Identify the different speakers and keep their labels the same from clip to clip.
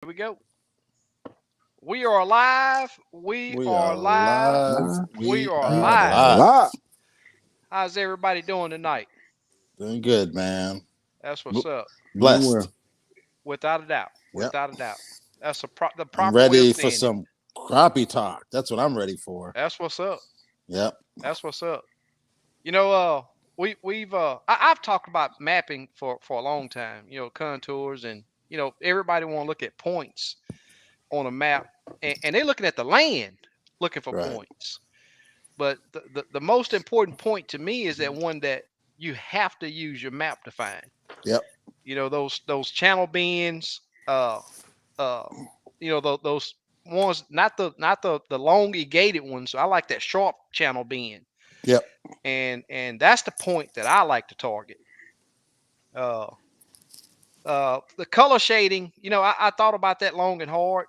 Speaker 1: Here we go. We are live. We
Speaker 2: We
Speaker 1: are
Speaker 2: are
Speaker 1: live.
Speaker 2: live.
Speaker 1: We
Speaker 2: We
Speaker 1: are
Speaker 2: are
Speaker 1: live.
Speaker 2: live.
Speaker 1: How's everybody doing tonight?
Speaker 2: Doing good, man.
Speaker 1: That's what's up.
Speaker 3: Doing well.
Speaker 2: Blessed.
Speaker 1: Without a doubt.
Speaker 2: Yep.
Speaker 1: Without a doubt. That's the
Speaker 2: I'm
Speaker 1: proper way of
Speaker 2: ready for
Speaker 1: saying it.
Speaker 2: some crappie talk. That's what I'm ready for.
Speaker 1: That's what's up.
Speaker 2: Yep.
Speaker 1: That's what's up. You know, I've talked about mapping for a long time. Contours and everybody want to look at points on a map, and they're looking at the land, looking for
Speaker 2: Right.
Speaker 1: points. But the most important point to me is that one that you have to use your map to find.
Speaker 2: Yep.
Speaker 1: Those channel bends, uh, those ones, not the elongated ones. I like that sharp channel bend,
Speaker 2: Yep.
Speaker 1: and that's the point that I like to target. Uh, the color shading, I thought about that long and hard.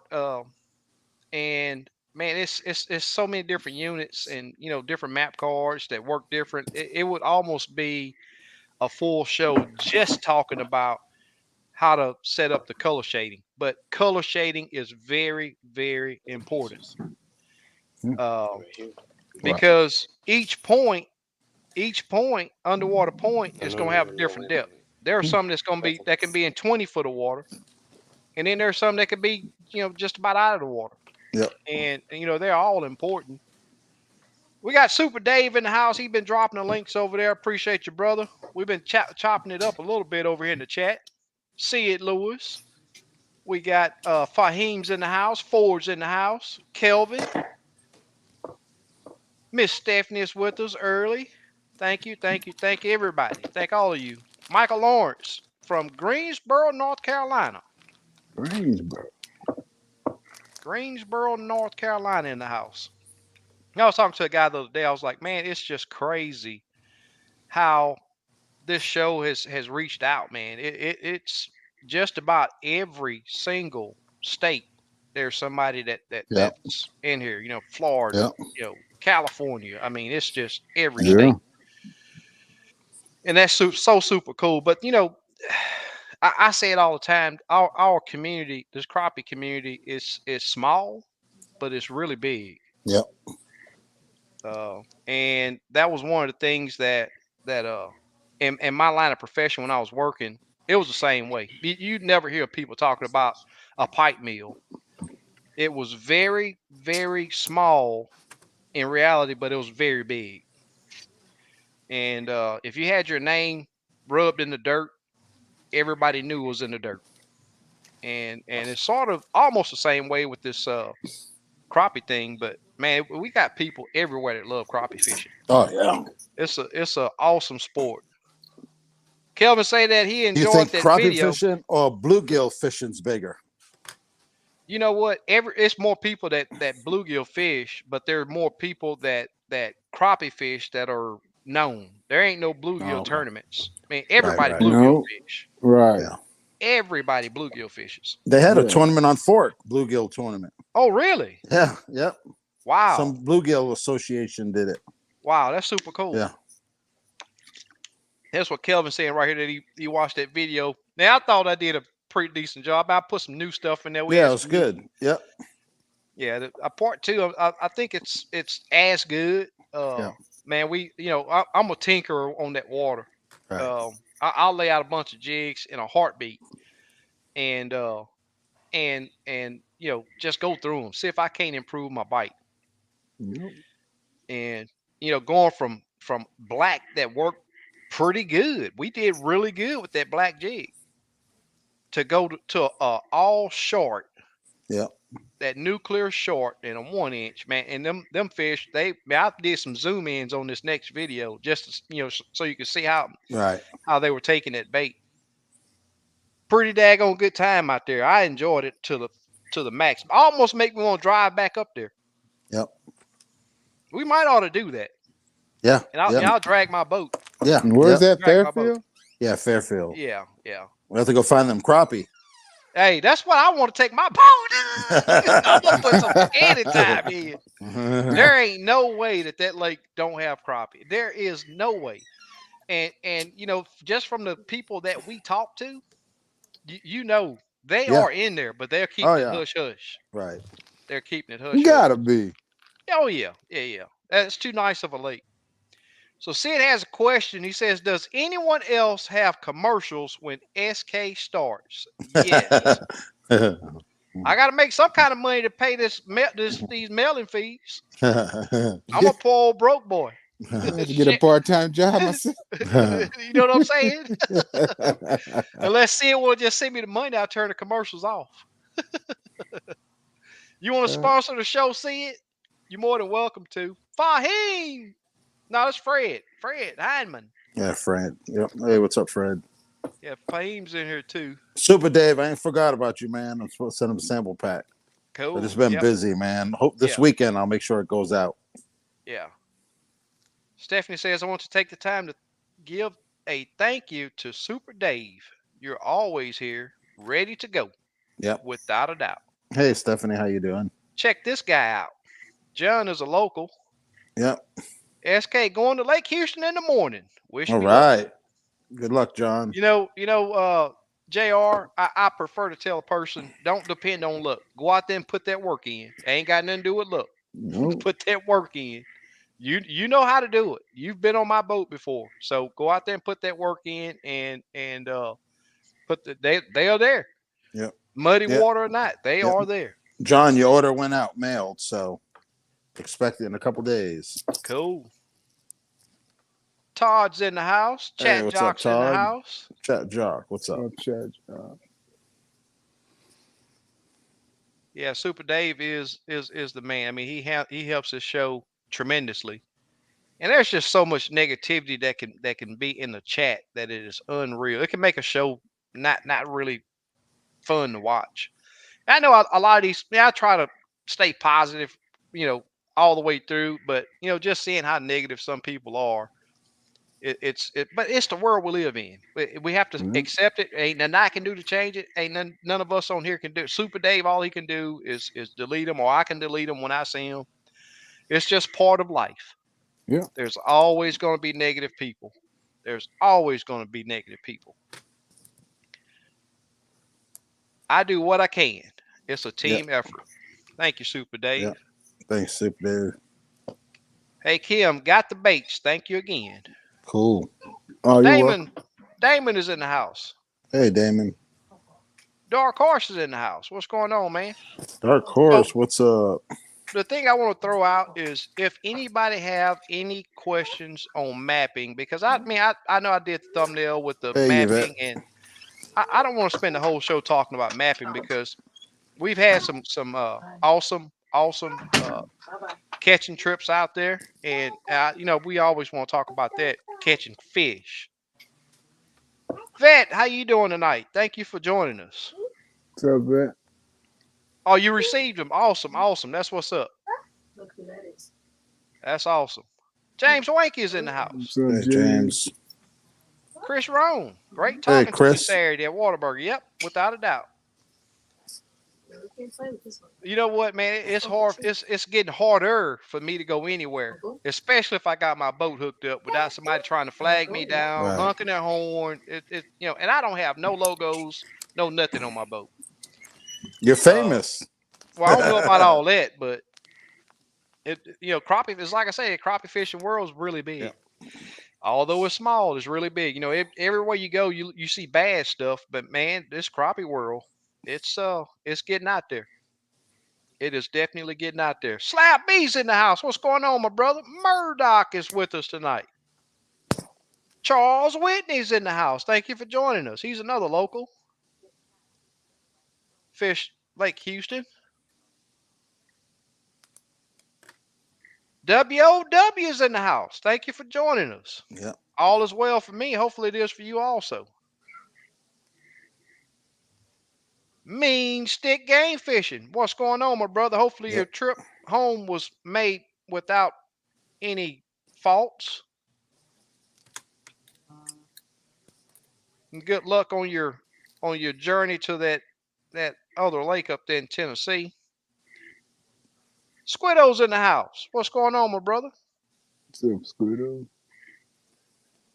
Speaker 1: And man, it's so many different units and different map cards that work different. It would almost be a full show just talking about how to set up the color shading. But color shading is very, very important, uh,
Speaker 2: Right.
Speaker 1: because each point, underwater point, is going to have a different depth. There are some that can be in 20 foot of water, and then there's some that can be just about out of the water,
Speaker 2: Yep.
Speaker 1: and they're all important. We got Super Dave in the house. He's been dropping the links over there. Appreciate you, brother. We've been chopping it up a little bit over here in the chat. See it, Lewis. We got Fahim's in the house. Ford's in the house. Kelvin. Miss Stephanie is with us early. Thank you, thank you, thank you, everybody. Thank all of you. Michael Lawrence from Greensboro, North Carolina.
Speaker 3: Greensboro.
Speaker 1: Greensboro, North Carolina in the house. I was talking to a guy the other day. I was like, man, it's just crazy how this show has reached out, man. It's just about every single state. There's somebody
Speaker 2: Yep.
Speaker 1: that's in here. Florida,
Speaker 2: Yep.
Speaker 1: California. I mean, it's just every
Speaker 3: Yeah.
Speaker 1: state, and that's so super cool. But I say it all the time. Our community, this crappie community, is small, but it's really big.
Speaker 2: Yep.
Speaker 1: And that was one of the things that in my line of profession when I was working, it was the same way. You'd never hear people talking about a pipe mill. It was very, very small in reality, but it was very big. And if you had your name rubbed in the dirt, everybody knew it was in the dirt. And it's sort of almost the same way with this crappie thing, but man, we got people everywhere that love crappie fishing.
Speaker 2: Oh yeah.
Speaker 1: It's a awesome sport. Kelvin say that he
Speaker 2: You
Speaker 1: enjoyed
Speaker 2: think
Speaker 1: that
Speaker 2: crappie
Speaker 1: video.
Speaker 2: fishing or bluegill fishing's bigger?
Speaker 1: You know what? It's more people that bluegill fish, but there are more people that crappie fish that are known. There ain't no
Speaker 2: Oh,
Speaker 1: bluegill
Speaker 2: okay.
Speaker 1: tournaments. I mean,
Speaker 2: Right.
Speaker 1: everybody
Speaker 2: Right.
Speaker 1: bluegill
Speaker 3: No.
Speaker 1: fish.
Speaker 3: Right.
Speaker 2: Yeah.
Speaker 1: Everybody bluegill fishes.
Speaker 2: They had a
Speaker 3: Yeah.
Speaker 2: tournament on Fort bluegill tournament.
Speaker 1: Oh, really?
Speaker 2: Yeah. Yep.
Speaker 1: Wow.
Speaker 2: Some bluegill association did it.
Speaker 1: Wow, that's super cool.
Speaker 2: Yeah.
Speaker 1: That's what Kelvin's saying right here, that he watched that video. Now I thought I did a pretty decent job. I put some new stuff in there. We
Speaker 2: Yeah.
Speaker 1: had
Speaker 2: It was
Speaker 1: some new,
Speaker 2: good. Yep.
Speaker 1: yeah. Part two, I think it's as good.
Speaker 2: Yeah.
Speaker 1: Man, I'm a tinkerer on that water.
Speaker 2: Right.
Speaker 1: I'll lay out a bunch of jigs in a heartbeat, and just go through them, see if I can't improve my bite.
Speaker 3: Yep.
Speaker 1: And going from black that worked pretty good. We did really good with that black jig, to go to all short,
Speaker 2: Yep.
Speaker 1: that nuclear short and a 1 inch, man. And them fish, I did some zoom ins on this next video just to, so you can see
Speaker 2: Right.
Speaker 1: how they were taking that bait. Pretty daggone good time out there. I enjoyed it to the max. Almost make me want to drive back up there.
Speaker 2: Yep.
Speaker 1: We might ought to do that,
Speaker 2: Yeah.
Speaker 1: and I'll drag my boat.
Speaker 2: Yeah.
Speaker 3: Where's
Speaker 2: Yep.
Speaker 3: that
Speaker 1: Drag my boat.
Speaker 3: Fairfield?
Speaker 2: Yeah. Fairfield.
Speaker 1: Yeah.
Speaker 2: We have to go find them crappie.
Speaker 1: Hey, that's what I want to take my boat. I'm gonna put some anytime in. There ain't no way that lake don't have crappie. There is no way. And just from the people that we talk to, you know They
Speaker 2: Yeah.
Speaker 1: are in there, but they're
Speaker 2: Oh
Speaker 1: keeping it
Speaker 2: yeah.
Speaker 1: hush hush.
Speaker 2: Right.
Speaker 1: They're keeping it hush hush.
Speaker 3: Gotta be.
Speaker 1: Oh yeah, yeah, yeah. That's too nice of a lake. So Sid has a question. He says, "Does anyone else have commercials when SK starts?" Yes. I got to make some kind of money to pay these mailing fees. I'm a poor old broke boy.
Speaker 3: I have to get a
Speaker 1: Shit.
Speaker 3: part-time job myself.
Speaker 1: You know what I'm saying? Unless Sid will just send me the money, I'll turn the commercials off. You want to sponsor the show, Sid? You're more than welcome to. Fahim! No, it's Fred. Fred Heineman.
Speaker 2: Yeah, Fred. Yep. Hey, what's up, Fred?
Speaker 1: Yeah, Fahim's in here too.
Speaker 2: Super Dave, I ain't forgot about you, man. I'm supposed to send him a sample pack. But it's
Speaker 1: Cool.
Speaker 2: been
Speaker 1: Yep.
Speaker 2: busy, man. Hope this
Speaker 1: Yeah.
Speaker 2: weekend I'll make sure it goes out.
Speaker 1: Yeah. Stephanie says, I want to take the time to give a thank you to Super Dave. You're always here, ready to go,
Speaker 2: Yep.
Speaker 1: without a doubt.
Speaker 2: Hey, Stephanie, how you doing?
Speaker 1: Check this guy out. John is a local.
Speaker 2: Yep.
Speaker 1: SK going to Lake Houston in the morning. Wish
Speaker 2: All
Speaker 1: me luck.
Speaker 2: right. Good luck, John.
Speaker 1: JR, I prefer to tell a person, don't depend on luck. Go out there and put that work in. Ain't got nothing to do with luck.
Speaker 3: Nope.
Speaker 1: Put that work in. You know how to do it. You've been on my boat before. So go out there and put that work in and they are there.
Speaker 2: Yep.
Speaker 1: Muddy
Speaker 2: Yep.
Speaker 1: water or not, they
Speaker 2: Yep.
Speaker 1: are there.
Speaker 2: John, your order went out mailed, so expect it in a couple days.
Speaker 1: Cool. Todd's in the house.
Speaker 2: Hey,
Speaker 1: Chat
Speaker 2: what's up,
Speaker 1: Jock's in the
Speaker 2: Todd?
Speaker 1: house.
Speaker 2: Chat Jock, what's up?
Speaker 3: Oh, chat.
Speaker 1: Yeah, Super Dave is the man. I mean, he helps this show tremendously. And there's just so much negativity that can be in the chat that it is unreal. It can make a show not really fun to watch. I know a lot of these. I try to stay positive, all the way through. But just seeing how negative some people are, but it's the world we live in. We have to
Speaker 3: Mhm.
Speaker 1: accept it. Ain't nothing I can do to change it. Ain't none of us on here can do it. Super Dave, all he can do is delete them, or I can delete them when I see them. It's just part of life.
Speaker 3: Yeah.
Speaker 1: There's always going to be negative people. There's always going to be negative people. I do what I can. It's a
Speaker 2: Yep.
Speaker 1: team effort. Thank you, Super Dave.
Speaker 2: Yep. Thanks, Super Dave.
Speaker 1: Hey, Kim, got the baits. Thank you again.
Speaker 2: Cool. Oh, you're welcome.
Speaker 1: Damon is in the house.
Speaker 2: Hey, Damon.
Speaker 1: Dark Horse is in the house. What's going on, man?
Speaker 2: Dark
Speaker 1: So
Speaker 2: Horse, what's up?
Speaker 1: the thing I want to throw out is if anybody have any questions on mapping, because I know I did the thumbnail with the
Speaker 2: Hey, Yvette.
Speaker 1: mapping, and I don't want to spend the whole show talking about mapping because we've had some awesome catching trips out there, and we always want to talk about that catching fish. Vet, how you doing tonight? Thank you for joining us.
Speaker 3: What's up, man?
Speaker 1: Oh, you received them. Awesome. That's what's up. That's awesome. James Wanky is in the house.
Speaker 3: What's up,
Speaker 2: Hey,
Speaker 3: James?
Speaker 2: James.
Speaker 1: Chris Roan, great
Speaker 2: Hey,
Speaker 1: talking to you
Speaker 2: Chris.
Speaker 1: Saturday at Waterburger. Yep, without a doubt. You know what, man? It's hard. It's getting harder for me to go anywhere, especially if I got my boat hooked up without somebody trying to flag me down,
Speaker 2: Right.
Speaker 1: honking their horn. And I don't have no logos, no nothing on my boat.
Speaker 2: You're famous.
Speaker 1: Well, I don't know about all that, but crappie is like I say, the crappie fishing world is really big.
Speaker 2: Yeah.
Speaker 1: Although it's small, it's really big. Everywhere you go, you see bad stuff, but man, this crappie world, it's getting out there. It is definitely getting out there. Slap B's in the house. What's going on, my brother? Murdoch is with us tonight. Charles Whitney's in the house. Thank you for joining us. He's another local. Fish Lake Houston. WOW is in the house. Thank you for joining us.
Speaker 2: Yeah.
Speaker 1: All is well for me. Hopefully it is for you also. Mean Stick Game Fishing. What's going on, my brother? Hopefully your
Speaker 2: Yep.
Speaker 1: trip home was made without any faults. And good luck on your journey to that other lake up there in Tennessee. Squiddo's in the house. What's going on, my brother?
Speaker 3: What's up, Squiddo?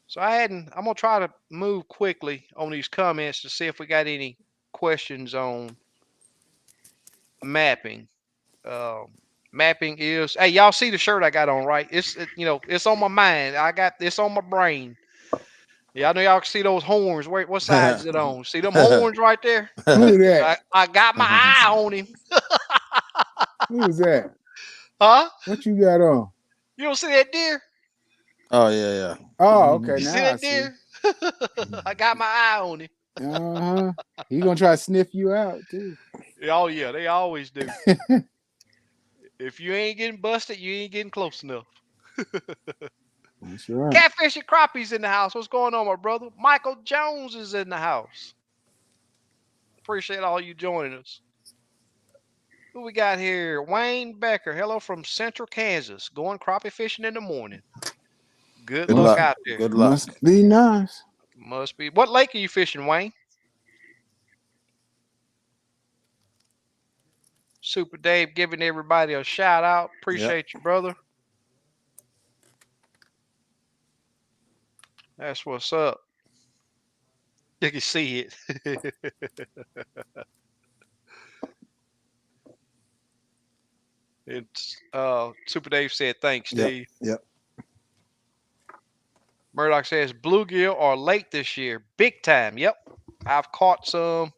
Speaker 1: So I'm gonna try to move quickly on these comments to see if we got any questions on mapping. Um, Mapping is, hey, y'all see the shirt I got on, right? It's on my mind. I got this on my brain. Yeah, I know y'all can see those horns. Wait, what side is it on? See them horns right there?
Speaker 3: Who that?
Speaker 1: I got my eye on him.
Speaker 3: Who's that?
Speaker 1: Huh?
Speaker 3: What you got on?
Speaker 1: You don't see that deer?
Speaker 2: Oh yeah,
Speaker 3: Oh,
Speaker 2: yeah.
Speaker 3: okay.
Speaker 1: You see
Speaker 3: Now I
Speaker 1: that
Speaker 3: see.
Speaker 1: deer? I got my eye on him.
Speaker 3: Uh-huh. He gonna try to sniff you out too.
Speaker 1: Oh yeah, they always do. If you ain't getting busted, you ain't getting close enough.
Speaker 3: That's right.
Speaker 1: Catfish and Crappie's in the house. What's going on, my brother? Michael Jones is in the house. Appreciate all you joining us. Who we got here? Wayne Becker. Hello from Central Kansas. Going crappie fishing in the morning. Good
Speaker 2: Good
Speaker 1: luck
Speaker 2: luck.
Speaker 1: out there.
Speaker 2: Good luck.
Speaker 3: Must be nice.
Speaker 1: Must be. What lake are you fishing, Wayne? Super Dave giving everybody a shout out. Appreciate you, brother. That's what's up. You can see it. It's Super Dave said thanks,
Speaker 2: Yep.
Speaker 1: Steve.
Speaker 2: Yep.
Speaker 1: Murdoch says bluegill are late this year. Big time. Yep. I've caught some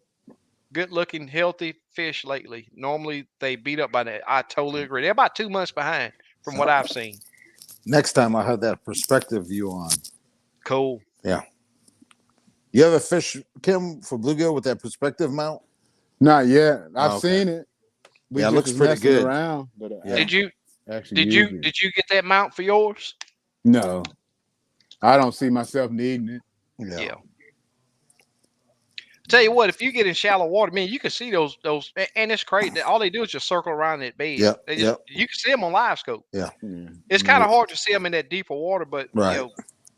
Speaker 1: good looking, healthy fish lately. Normally they beat up by that. I totally agree. They're about 2 months behind from what I've seen.
Speaker 2: Next time I'll have that perspective view on.
Speaker 1: Cool.
Speaker 2: Yeah. You ever fish, Kim, for bluegill with that perspective mount?
Speaker 3: Not yet. I've
Speaker 2: okay.
Speaker 3: seen it. We
Speaker 2: Yeah, it
Speaker 3: just
Speaker 2: looks
Speaker 3: was
Speaker 2: pretty
Speaker 3: messing
Speaker 2: good.
Speaker 3: around, but
Speaker 2: Yeah.
Speaker 1: Did you
Speaker 3: actually used it.
Speaker 1: get that mount for yours?
Speaker 3: No, I don't see myself needing it.
Speaker 1: Yeah. Tell you what, if you get in shallow water, man, you can see those, and it's crazy. All they do is just circle around that bed.
Speaker 2: Yep,
Speaker 1: They just, you can see them on live scope.
Speaker 2: Yeah.
Speaker 1: It's kind of hard to see them in that deeper water, but
Speaker 2: Right.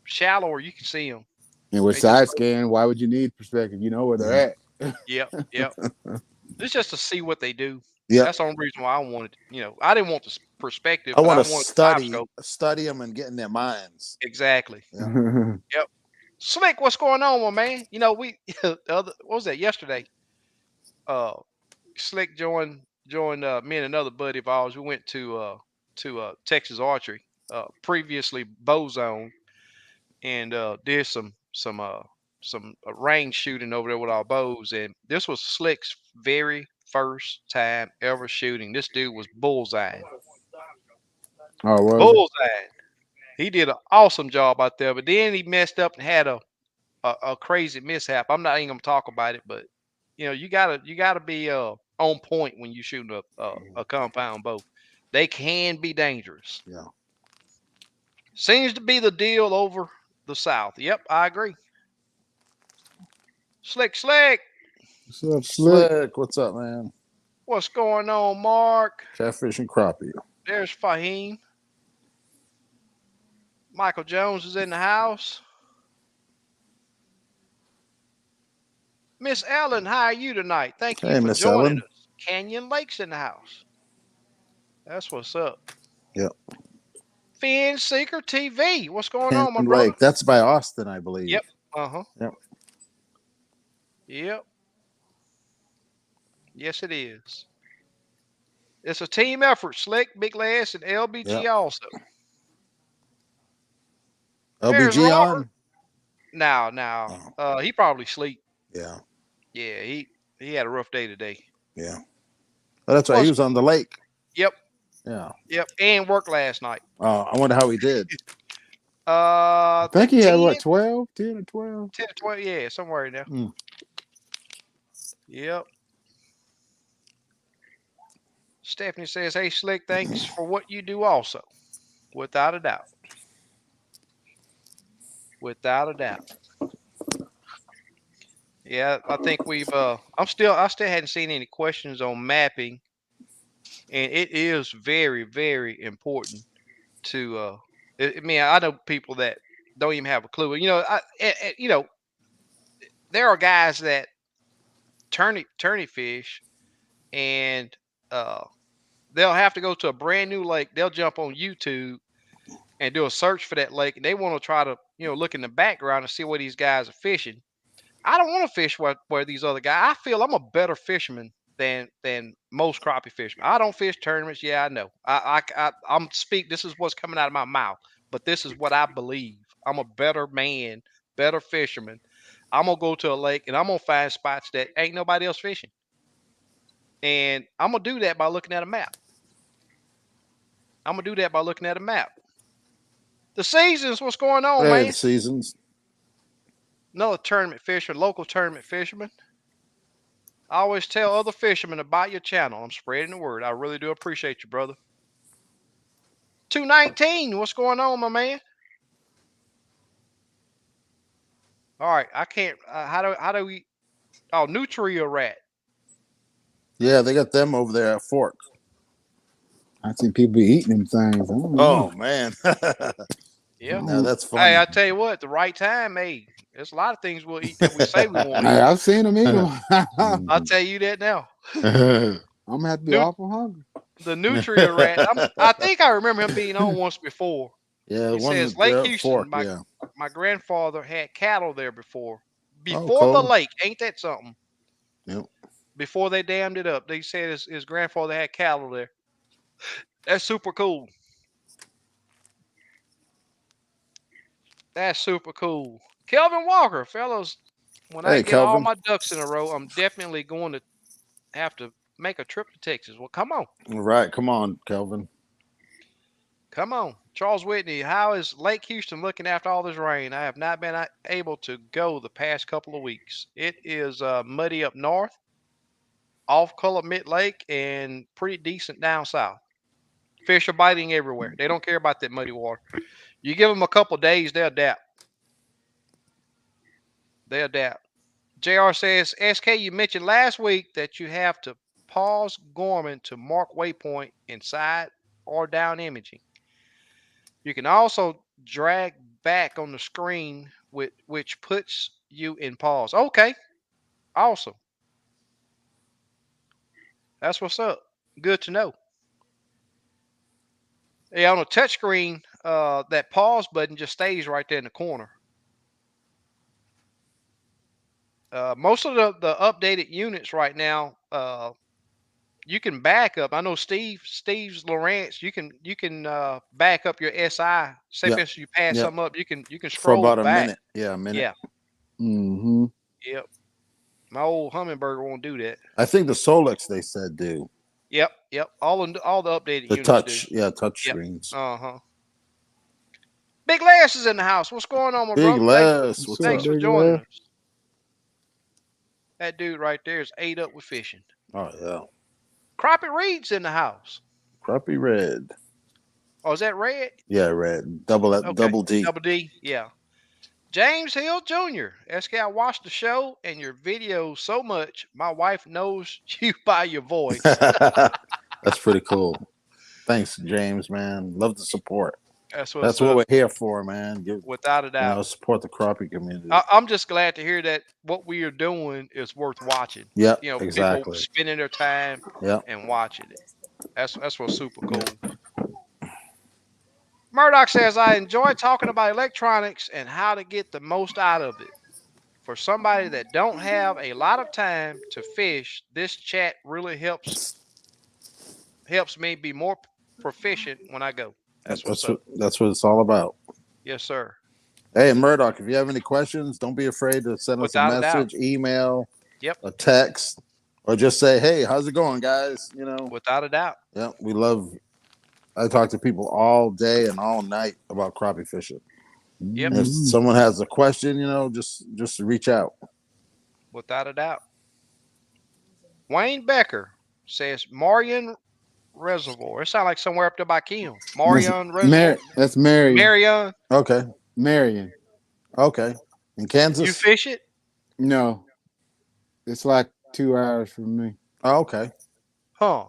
Speaker 1: shallower you can see them.
Speaker 3: And with
Speaker 1: They
Speaker 3: side
Speaker 1: just-
Speaker 3: scan, why would you need perspective? You know where they're at.
Speaker 1: Yep. It's just to see what they do.
Speaker 2: Yep.
Speaker 1: That's the only reason why I wanted. I didn't want the perspective.
Speaker 2: I
Speaker 1: but
Speaker 2: want to
Speaker 1: wanted the live
Speaker 2: study them and get in their minds.
Speaker 1: Exactly.
Speaker 2: Yeah.
Speaker 1: Yep. Slick, what's going on, my man? We the other, what was that yesterday? Slick joined me and another buddy of ours. We went to Texas Archery, previously Bow Zone, and did some range shooting over there with our bows. And this was Slick's very first time ever shooting. This dude was bullseye.
Speaker 3: Oh, was it?
Speaker 1: Bullseye. He did an awesome job out there, but then he messed up and had a crazy mishap. I'm not even gonna talk about it, but you gotta be on point when you shooting a compound bow. They can be dangerous.
Speaker 2: Yeah.
Speaker 1: Seems to be the deal over the South. Yep, I agree. Slick.
Speaker 3: What's up, Slick?
Speaker 2: Slick, what's up, man?
Speaker 1: What's going on, Mark?
Speaker 2: Catfish and crappie.
Speaker 1: There's Fahim. Michael Jones is in the house. Miss Ellen, how are you tonight? Thank you
Speaker 2: Hey,
Speaker 1: for
Speaker 2: Miss
Speaker 1: joining
Speaker 2: Ellen.
Speaker 1: us. Canyon Lakes in the house. That's what's up.
Speaker 2: Yep.
Speaker 1: Fin Seeker TV. What's going on, my
Speaker 2: Canyon
Speaker 1: brother?
Speaker 2: Lake. That's by Austin, I believe.
Speaker 1: Yep. Uh-huh.
Speaker 2: Yep.
Speaker 1: Yep. Yes, it is. It's a team effort. Slick, Big Lass, and LBG
Speaker 2: Yep.
Speaker 1: also. There's
Speaker 2: LBG
Speaker 1: Robert.
Speaker 2: on?
Speaker 1: Now. He probably sleep.
Speaker 2: Yeah.
Speaker 1: Yeah, he had a rough day today.
Speaker 2: Yeah. Oh, that's right. He was on the lake.
Speaker 1: Yep.
Speaker 2: Yeah.
Speaker 1: Yep. And worked last night.
Speaker 2: I wonder how he did.
Speaker 3: I think he had
Speaker 1: 10,
Speaker 3: what, 12? 10 or 12?
Speaker 1: 10 or 12, yeah, somewhere in there.
Speaker 2: Mm.
Speaker 1: Yep. Stephanie says, hey, Slick, thanks for what you do also. Without a doubt. Without a doubt. Yeah, I think I still hadn't seen any questions on mapping. And it is very, very important to I know people that don't even have a clue. There are guys that tourney fish, and they'll have to go to a brand new lake. They'll jump on YouTube and do a search for that lake, and they want to try to look in the background and see what these guys are fishing. I don't want to fish where these other guys. I feel I'm a better fisherman than most crappie fishermen. I don't fish tournaments. Yeah, I know. I'm speak. This is what's coming out of my mouth, but this is what I believe. I'm a better man, better fisherman. I'm gonna go to a lake and I'm gonna find spots that ain't nobody else fishing, and I'm gonna do that by looking at a map. I'm gonna do that by looking at a map. The seasons, what's going on,
Speaker 2: Hey, the
Speaker 1: man?
Speaker 2: seasons.
Speaker 1: Another tournament fisherman, local tournament fisherman. I always tell other fishermen about your channel. I'm spreading the word. I really do appreciate you, brother. 219, what's going on, my man? All right, I can't. How do we? Oh, Nutria rat.
Speaker 2: Yeah, they got them over there at Fork.
Speaker 3: I see people eating them things. I don't know.
Speaker 2: Oh man.
Speaker 1: Yeah.
Speaker 2: Now that's
Speaker 1: Hey,
Speaker 2: funny.
Speaker 1: I tell you what, the right time, hey, there's a lot of things we'll eat that we say we won't
Speaker 3: Hey,
Speaker 1: eat.
Speaker 3: I've seen them eat them.
Speaker 1: I'll
Speaker 2: Mhm.
Speaker 1: tell you that now.
Speaker 3: I'm gonna have to be
Speaker 1: Nut
Speaker 3: awful hungry.
Speaker 1: the Nutria rat. I think I remember him being on once before.
Speaker 2: Yeah, the
Speaker 1: He
Speaker 2: one
Speaker 1: says Lake
Speaker 2: there at
Speaker 1: Houston.
Speaker 2: Fork.
Speaker 1: My
Speaker 2: Yeah.
Speaker 1: my grandfather had cattle there before.
Speaker 2: Oh,
Speaker 1: Before the
Speaker 2: cool.
Speaker 1: lake, ain't that something?
Speaker 2: Yep.
Speaker 1: Before they dammed it up, they said his grandfather had cattle there. That's super cool. That's super cool. Kelvin Walker, fellas, when I
Speaker 2: Hey,
Speaker 1: get all
Speaker 2: Kelvin.
Speaker 1: my ducks in a row, I'm definitely going to have to make a trip to Texas. Well, come on.
Speaker 2: All right, come on, Kelvin.
Speaker 1: Come on. Charles Whitney, how is Lake Houston looking after all this rain? I have not been able to go the past couple of weeks. It is muddy up north, off color mid lake, and pretty decent down south. Fish are biting everywhere. They don't care about that muddy water. You give them a couple days, they'll adapt. They'll adapt. JR says, SK, you mentioned last week that you have to pause Gorman to mark waypoint inside or down imaging. You can also drag back on the screen which puts you in pause. Okay, awesome. That's what's up. Good to know. Yeah, on a touchscreen, that pause button just stays right there in the corner. Most of the updated units right now, you can back up. I know Steve's Lawrence. You can back up your SI. Say for
Speaker 2: Yep.
Speaker 1: instance you pass
Speaker 2: Yep.
Speaker 1: something up, you can
Speaker 2: For
Speaker 1: scroll
Speaker 2: about a
Speaker 1: back.
Speaker 2: minute. Yeah, a minute.
Speaker 1: Yeah.
Speaker 3: Mm-hmm.
Speaker 1: Yep. My old Hummingbird won't do that.
Speaker 2: I think the Solex they said do.
Speaker 1: Yep. Yep. All the updated
Speaker 2: The
Speaker 1: units do.
Speaker 2: touch. Yeah, touch
Speaker 1: Yep.
Speaker 2: screens.
Speaker 1: Uh-huh. Big Les is in the house. What's going on, my
Speaker 2: Big
Speaker 1: brother? Thanks for
Speaker 2: Les,
Speaker 3: What's
Speaker 2: what's
Speaker 3: up,
Speaker 1: thanks
Speaker 2: up?
Speaker 1: for
Speaker 3: big
Speaker 1: joining
Speaker 3: lad?
Speaker 1: us. That dude right there is ate up with fishing.
Speaker 2: Oh yeah.
Speaker 1: Crappie Reed's in the house.
Speaker 2: Crappie red.
Speaker 1: Oh, is that red?
Speaker 2: Yeah, red. Double
Speaker 1: Okay.
Speaker 2: double D.
Speaker 1: Double D. Yeah. James Hill Jr. SK, I watched the show and your videos so much, my wife knows you by your voice.
Speaker 2: That's pretty cool. Thanks, James, man. Love the support.
Speaker 1: That's what's
Speaker 2: That's what
Speaker 1: up,
Speaker 2: we're here for, man. Give,
Speaker 1: without a doubt.
Speaker 2: support the crappie community.
Speaker 1: I'm just glad to hear that what we are doing is worth watching.
Speaker 2: Yep,
Speaker 1: You know, people
Speaker 2: exactly.
Speaker 1: spending their time
Speaker 2: Yep.
Speaker 1: and watching it. That's what's super cool. Murdoch says, I enjoy talking about electronics and how to get the most out of it. For somebody that don't have a lot of time to fish, this chat really helps me be more proficient when I go. That's what's up.
Speaker 2: That's what it's all about.
Speaker 1: Yes, sir.
Speaker 2: Hey, Murdoch, if you have any questions, don't be afraid to send us a
Speaker 1: Without a doubt.
Speaker 2: message, email,
Speaker 1: Yep.
Speaker 2: a text, or just say, "Hey, how's it going, guys?"
Speaker 1: Without a doubt.
Speaker 2: Yeah, we love. I talk to people all day and all night about crappie fishing.
Speaker 1: Yep.
Speaker 2: And if
Speaker 3: Mm-hmm.
Speaker 2: someone has a question, just reach out.
Speaker 1: Without a doubt. Wayne Becker says Marion Reservoir. It sounds like somewhere up there by Kim. Marion Reservoir.
Speaker 3: That's Marion.
Speaker 1: Marion.
Speaker 2: Okay,
Speaker 3: Marion.
Speaker 2: okay. In Kansas.
Speaker 1: You fish it?
Speaker 3: No, it's like 2 hours from me.
Speaker 2: Oh, okay.
Speaker 1: Huh.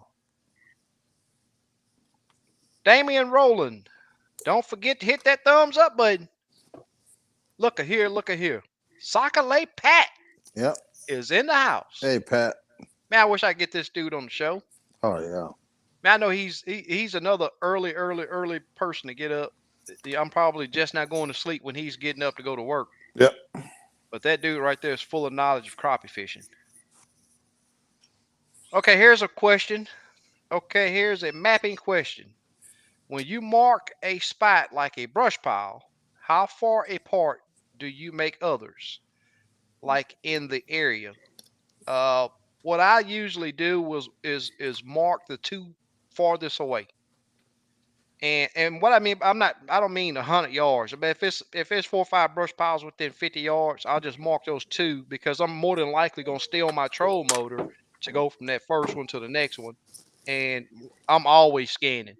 Speaker 1: Damian Rowland. Don't forget to hit that thumbs up button. Look at here, look at here. Sakalay Pat
Speaker 2: Yep.
Speaker 1: is in the house.
Speaker 2: Hey, Pat.
Speaker 1: Man, I wish I could get this dude on the show.
Speaker 2: Oh yeah.
Speaker 1: Man, I know he's another early person to get up. I'm probably just not going to sleep when he's getting up to go to work.
Speaker 2: Yep.
Speaker 1: But that dude right there is full of knowledge of crappie fishing. Okay, here's a question. Okay, here's a mapping question. When you mark a spot like a brush pile, how far apart do you make others, like in the area? Uh, what I usually do is mark the two farthest away. And what I mean, I don't mean 100 yards. But if it's 4 or 5 brush piles within 50 yards, I'll just mark those two because I'm more than likely gonna stay on my troll motor to go from that first one to the next one, and I'm always scanning.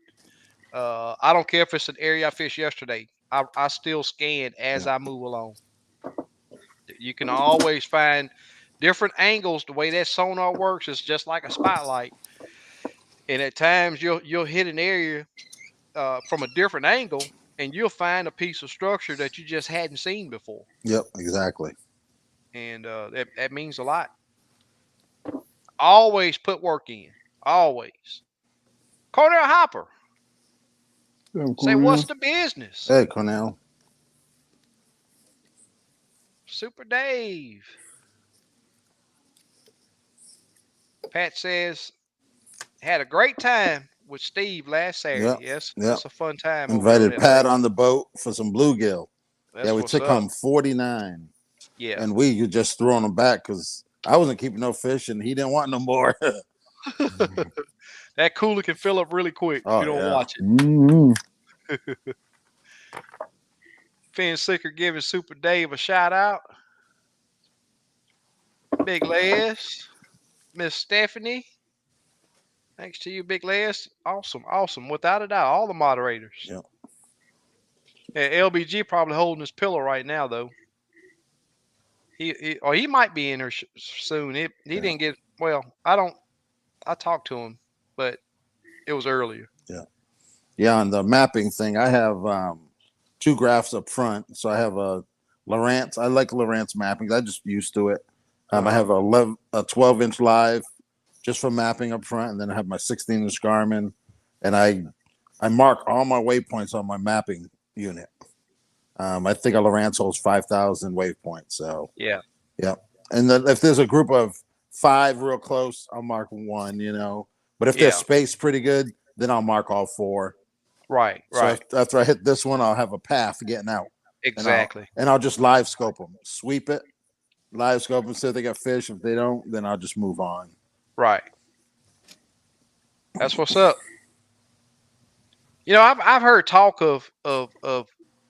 Speaker 1: I don't care if it's an area I fished yesterday. I still scan as
Speaker 2: Yeah.
Speaker 1: I move along. You can always find different angles. The way that sonar works is just like a spotlight, and at times you'll hit an area from a different angle, and you'll find a piece of structure that you just hadn't seen before,
Speaker 2: Yep. Exactly.
Speaker 1: and that means a lot. Always put work in. Always. Cornell Hopper,
Speaker 3: Some
Speaker 1: say what's
Speaker 3: cornmeal.
Speaker 1: the business?
Speaker 2: Hey, Cornell.
Speaker 1: Super Dave. Pat says had a great time with Steve last Saturday.
Speaker 2: Yep.
Speaker 1: Yes,
Speaker 2: Yep.
Speaker 1: that's a fun time over there on
Speaker 2: Invited
Speaker 1: that
Speaker 2: Pat
Speaker 1: lake.
Speaker 2: on the boat for some bluegill. Yeah,
Speaker 1: That's
Speaker 2: we
Speaker 1: what's
Speaker 2: took
Speaker 1: up.
Speaker 2: home 49,
Speaker 1: Yeah.
Speaker 2: and we just throwing them back because I wasn't keeping no fish, and he didn't want no more.
Speaker 1: That cooler can fill up really quick if
Speaker 2: Oh
Speaker 1: you don't
Speaker 2: yeah.
Speaker 1: watch it.
Speaker 3: Mm-hmm.
Speaker 1: Finn Sicker giving Super Dave a shout out. Big Les, Miss Stephanie. Thanks to you, Big Les. Awesome, awesome. Without a doubt, all the moderators.
Speaker 2: Yep.
Speaker 1: Yeah, LBG probably holding his pillow right now though. He might be in there soon. He
Speaker 2: Yeah.
Speaker 1: didn't get well. I talked to him, but it was earlier.
Speaker 2: Yeah. Yeah. On the mapping thing, I have two graphs up front. So I have a Lowrance. I like Lowrance mapping. I just used to it. I
Speaker 1: Uh-huh.
Speaker 2: have a 12-inch live just for mapping up front, and then I have my 16-inch Garmin, and I mark all my waypoints on my mapping unit. I think a Lowrance holds 5,000 waypoints. So
Speaker 1: Yeah.
Speaker 2: yeah, and then if there's a group of 5 real close, I'll mark one. But if they're
Speaker 1: Yeah.
Speaker 2: spaced pretty good, then I'll mark all 4.
Speaker 1: Right.
Speaker 2: So
Speaker 1: Right.
Speaker 2: after I hit this one, I'll have a path getting out, and
Speaker 1: Exactly.
Speaker 2: I'll just live scope them, sweep it, live scope them, see if they got fish. If they don't, then I'll just move on.
Speaker 1: Right. That's what's up. I've heard talk of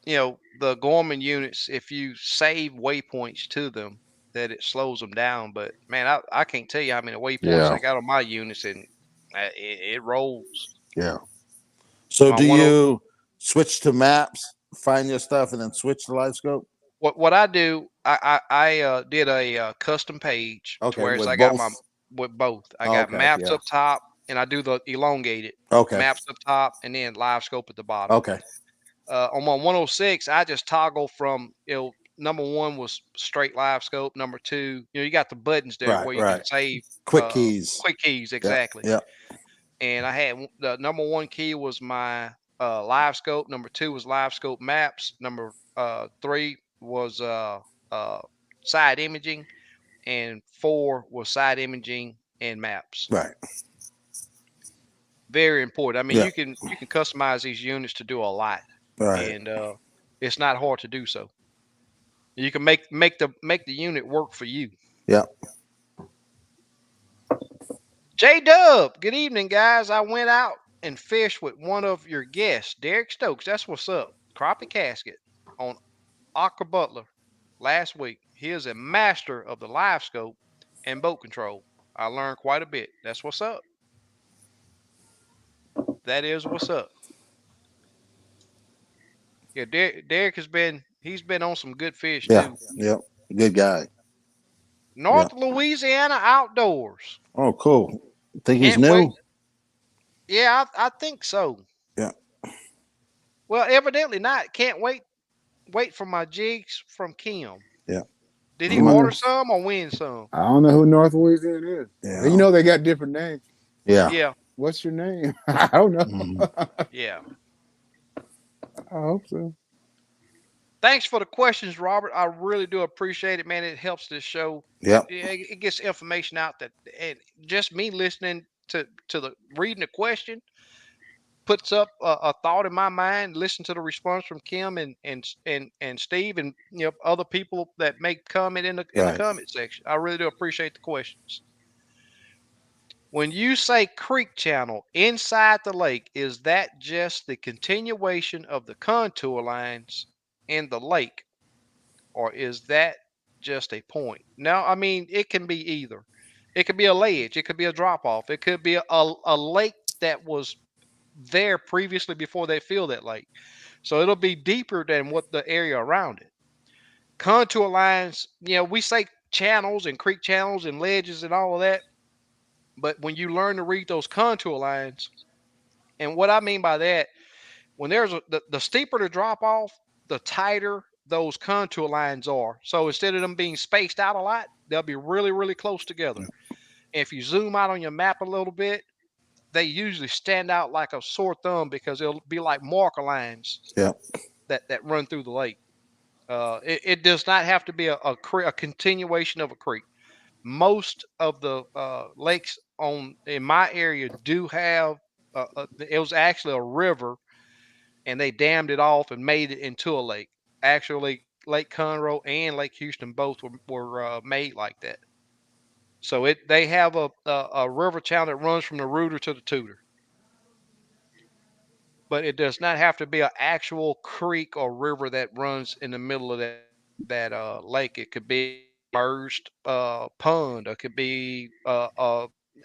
Speaker 1: the Gorman units. If you save waypoints to them, that it slows them down. But man, I can't tell you how many waypoints
Speaker 2: Yeah.
Speaker 1: I got on my units, and it rolls.
Speaker 2: Yeah. So
Speaker 1: My
Speaker 2: do
Speaker 1: one
Speaker 2: you switch to maps, find your stuff, and then switch to live scope?
Speaker 1: what I do, I did a custom page to
Speaker 2: Okay,
Speaker 1: where
Speaker 2: with
Speaker 1: I got
Speaker 2: both.
Speaker 1: with both. I got
Speaker 2: Okay,
Speaker 1: maps
Speaker 2: yeah.
Speaker 1: up top, and I do the elongated
Speaker 2: Okay,
Speaker 1: maps up top, and then live scope at the bottom.
Speaker 2: okay,
Speaker 1: On my 106, I just toggle from number one was straight live scope. Number two, you got the buttons there
Speaker 2: right,
Speaker 1: where you can
Speaker 2: right.
Speaker 1: save
Speaker 2: Quick keys.
Speaker 1: quick keys
Speaker 2: Yeah,
Speaker 1: exactly.
Speaker 2: yeah,
Speaker 1: And I had the number one key was my live scope. Number two was live scope maps. Number three was uh, side imaging, and four was side imaging and maps.
Speaker 2: right.
Speaker 1: Very important. I mean,
Speaker 2: Yeah,
Speaker 1: you can customize these units to do a lot,
Speaker 2: right.
Speaker 1: and it's not hard to do so. You can make the unit work for you.
Speaker 2: Yeah,
Speaker 1: J Dub, good evening, guys. I went out and fished with one of your guests, Derek Stokes. That's what's up. Crappie Casket on Aqua Butler last week. He is a master of the live scope and boat control. I learned quite a bit. That's what's up. That is what's up. Yeah, Derek he's been on some good fish
Speaker 2: yeah,
Speaker 1: too.
Speaker 2: yeah. Good guy. Yeah.
Speaker 1: North Louisiana Outdoors.
Speaker 2: Oh, cool. Think he's
Speaker 1: Can't wait.
Speaker 2: new?
Speaker 1: Yeah, I think so.
Speaker 2: Yeah.
Speaker 1: Well, evidently not. Can't wait for my jigs from Kim.
Speaker 2: Yeah.
Speaker 1: Did
Speaker 3: I
Speaker 1: he
Speaker 3: wonder-
Speaker 1: order some or win some?
Speaker 3: I don't know who North Louisiana is.
Speaker 2: Yeah.
Speaker 3: You know they got different names.
Speaker 2: Yeah.
Speaker 1: Yeah,
Speaker 3: What's your name? I don't know.
Speaker 2: Mhm.
Speaker 1: yeah.
Speaker 3: I hope so.
Speaker 1: Thanks for the questions, Robert. I really do appreciate it, man. It helps this show.
Speaker 2: Yep.
Speaker 1: It gets information out that, and just me listening to the reading the question puts up a thought in my mind. Listen to the response from Kim and Steve, and other people that make comment in the
Speaker 2: Right.
Speaker 1: comment section. I really do appreciate the questions. When you say creek channel inside the lake, is that just the continuation of the contour lines in the lake, or is that just a point? Now, I mean, it can be either. It could be a ledge, it could be a drop off, it could be a lake that was there previously before they filled that lake. So it'll be deeper than what the area around it. Contour lines, we say channels and creek channels and ledges and all of that, but when you learn to read those contour lines, and what I mean by that, when there's the steeper the drop off, the tighter those contour lines are. So instead of them being spaced out a lot, they'll be really, really close together. And if you zoom out on your map a little bit, they usually stand out like a sore thumb because it'll be like marker lines
Speaker 2: Yep.
Speaker 1: that run through the lake. It does not have to be a continuation of a creek. Most of the lakes on in my area do have. It was actually a river, and they dammed it off and made it into a lake. Actually, Lake Conroe and Lake Houston both were made like that. So they have a river channel that runs from the Rooter to the Tudor, but it does not have to be an actual creek or river that runs in the middle of that lake. It could be a submerged pond. It could be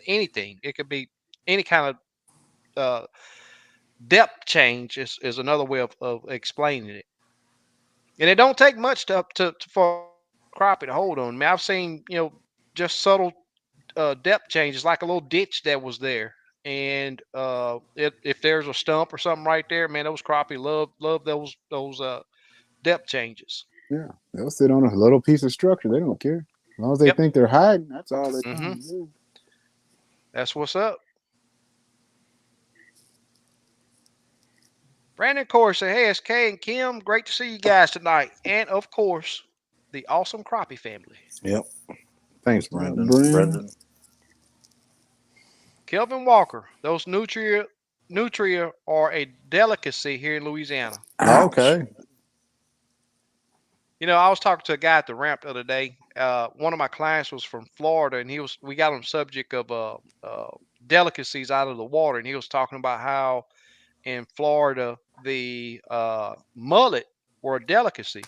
Speaker 1: anything. It could be any kind of depth change is another way of explaining it. And it don't take much for crappie to hold on. I mean, I've seen just subtle depth changes, like a little ditch that was there. And if there's a stump or something right there, man, those crappie love those depth changes.
Speaker 3: Yeah, they'll sit on a little piece of structure. They don't care. As long as they
Speaker 1: Yep.
Speaker 3: think they're hiding, that's all they're
Speaker 1: Hmm.
Speaker 3: trying to do.
Speaker 1: That's what's up. Brandon Corey said, "Hey, SK and Kim, great to see you guys tonight, and of course, the awesome crappie family."
Speaker 2: Yep. Thanks,
Speaker 3: Brand.
Speaker 2: Brendan.
Speaker 1: Kelvin Walker, those nutria are a delicacy here in Louisiana.
Speaker 2: Okay.
Speaker 1: I was talking to a guy at the ramp the other day. One of my clients was from Florida, and we got on the subject of delicacies out of the water, and he was talking about how in Florida the mullet were a delicacy.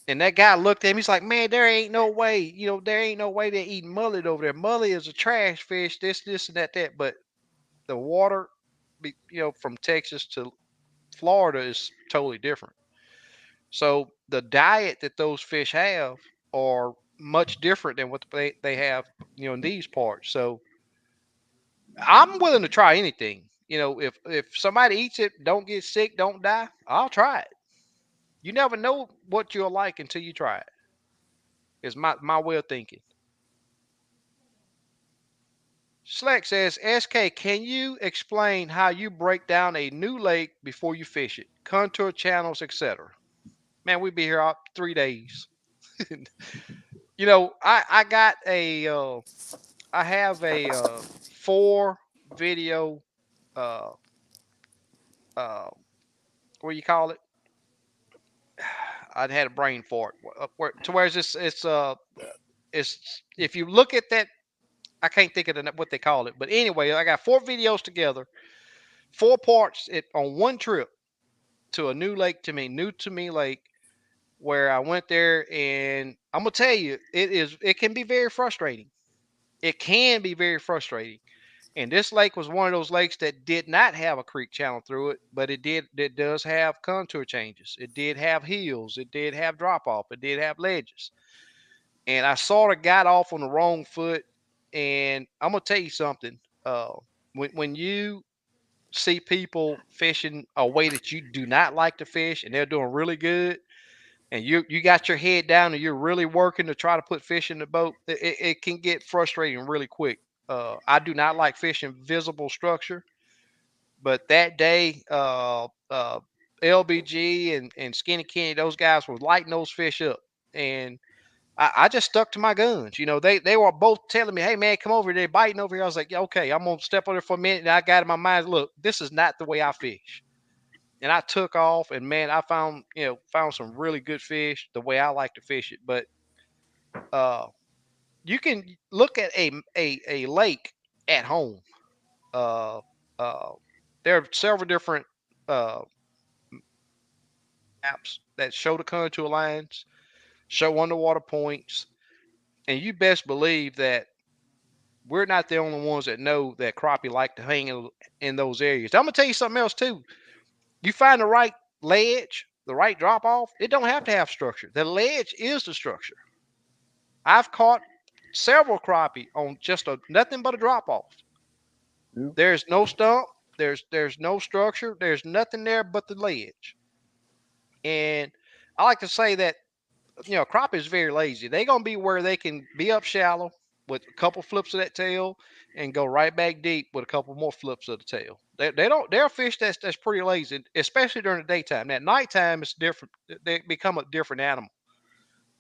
Speaker 1: And that guy looked at him. He's like, "Man, there ain't no way. There ain't no way they're eating mullet over there. Mullet is a trash fish. This, and that. But the water, from Texas to Florida is totally different. So the diet that those fish have are much different than what they have, in these parts. So I'm willing to try anything. If somebody eats it, don't get sick, don't die, I'll try it. You never know what you'll like until you try it. Is my way of thinking. Sleck says, "SK, can you explain how you break down a new lake before you fish it? Contour channels, etc." Man, we'd be here all 3 days. I got I have a 4 video uh uh what do you call it? I'd had a brain fart. To where it's if you look at that, I can't think of what they call it, but anyway, I got 4 videos together, 4 parts on one trip to a new to me lake, where I went there, and I'm gonna tell you, it can be very frustrating. It can be very frustrating. And this lake was one of those lakes that did not have a creek channel through it, but it does have contour changes. It did have hills, it did have drop off, it did have ledges. And I sort of got off on the wrong foot. And I'm gonna tell you something. Uh, when you see people fishing a way that you do not like to fish, and they're doing really good, and you got your head down and you're really working to try to put fish in the boat, it can get frustrating really quick. I do not like fishing visible structure, but that day, LBG and Skinny Kenny, those guys were lighting those fish up. And I just stuck to my guns. They were both telling me, "Hey man, come over here. They're biting over here." I was like, "Yeah, okay, I'm gonna step on there for a minute." And I got in my mind, look, this is not the way I fish. And I took off, and man, I found some really good fish the way I like to fish it. But uh, you can look at a lake at home. Uh, uh, there are several different uh, apps that show the contour lines, show underwater points, and you best believe that we're not the only ones that know that crappie like to hang in those areas. I'm gonna tell you something else too. You find the right ledge, the right drop off. It don't have to have structure. The ledge is the structure. I've caught several crappie on just nothing but a drop off.
Speaker 3: Yeah.
Speaker 1: There's no stump. There's no structure. There's nothing there but the ledge. And I like to say that crappie is very lazy. They're gonna be where they can be up shallow with a couple flips of that tail and go right back deep with a couple more flips of the tail. They're a fish that's pretty lazy, especially during the daytime. At nighttime, it's different. They become a different animal.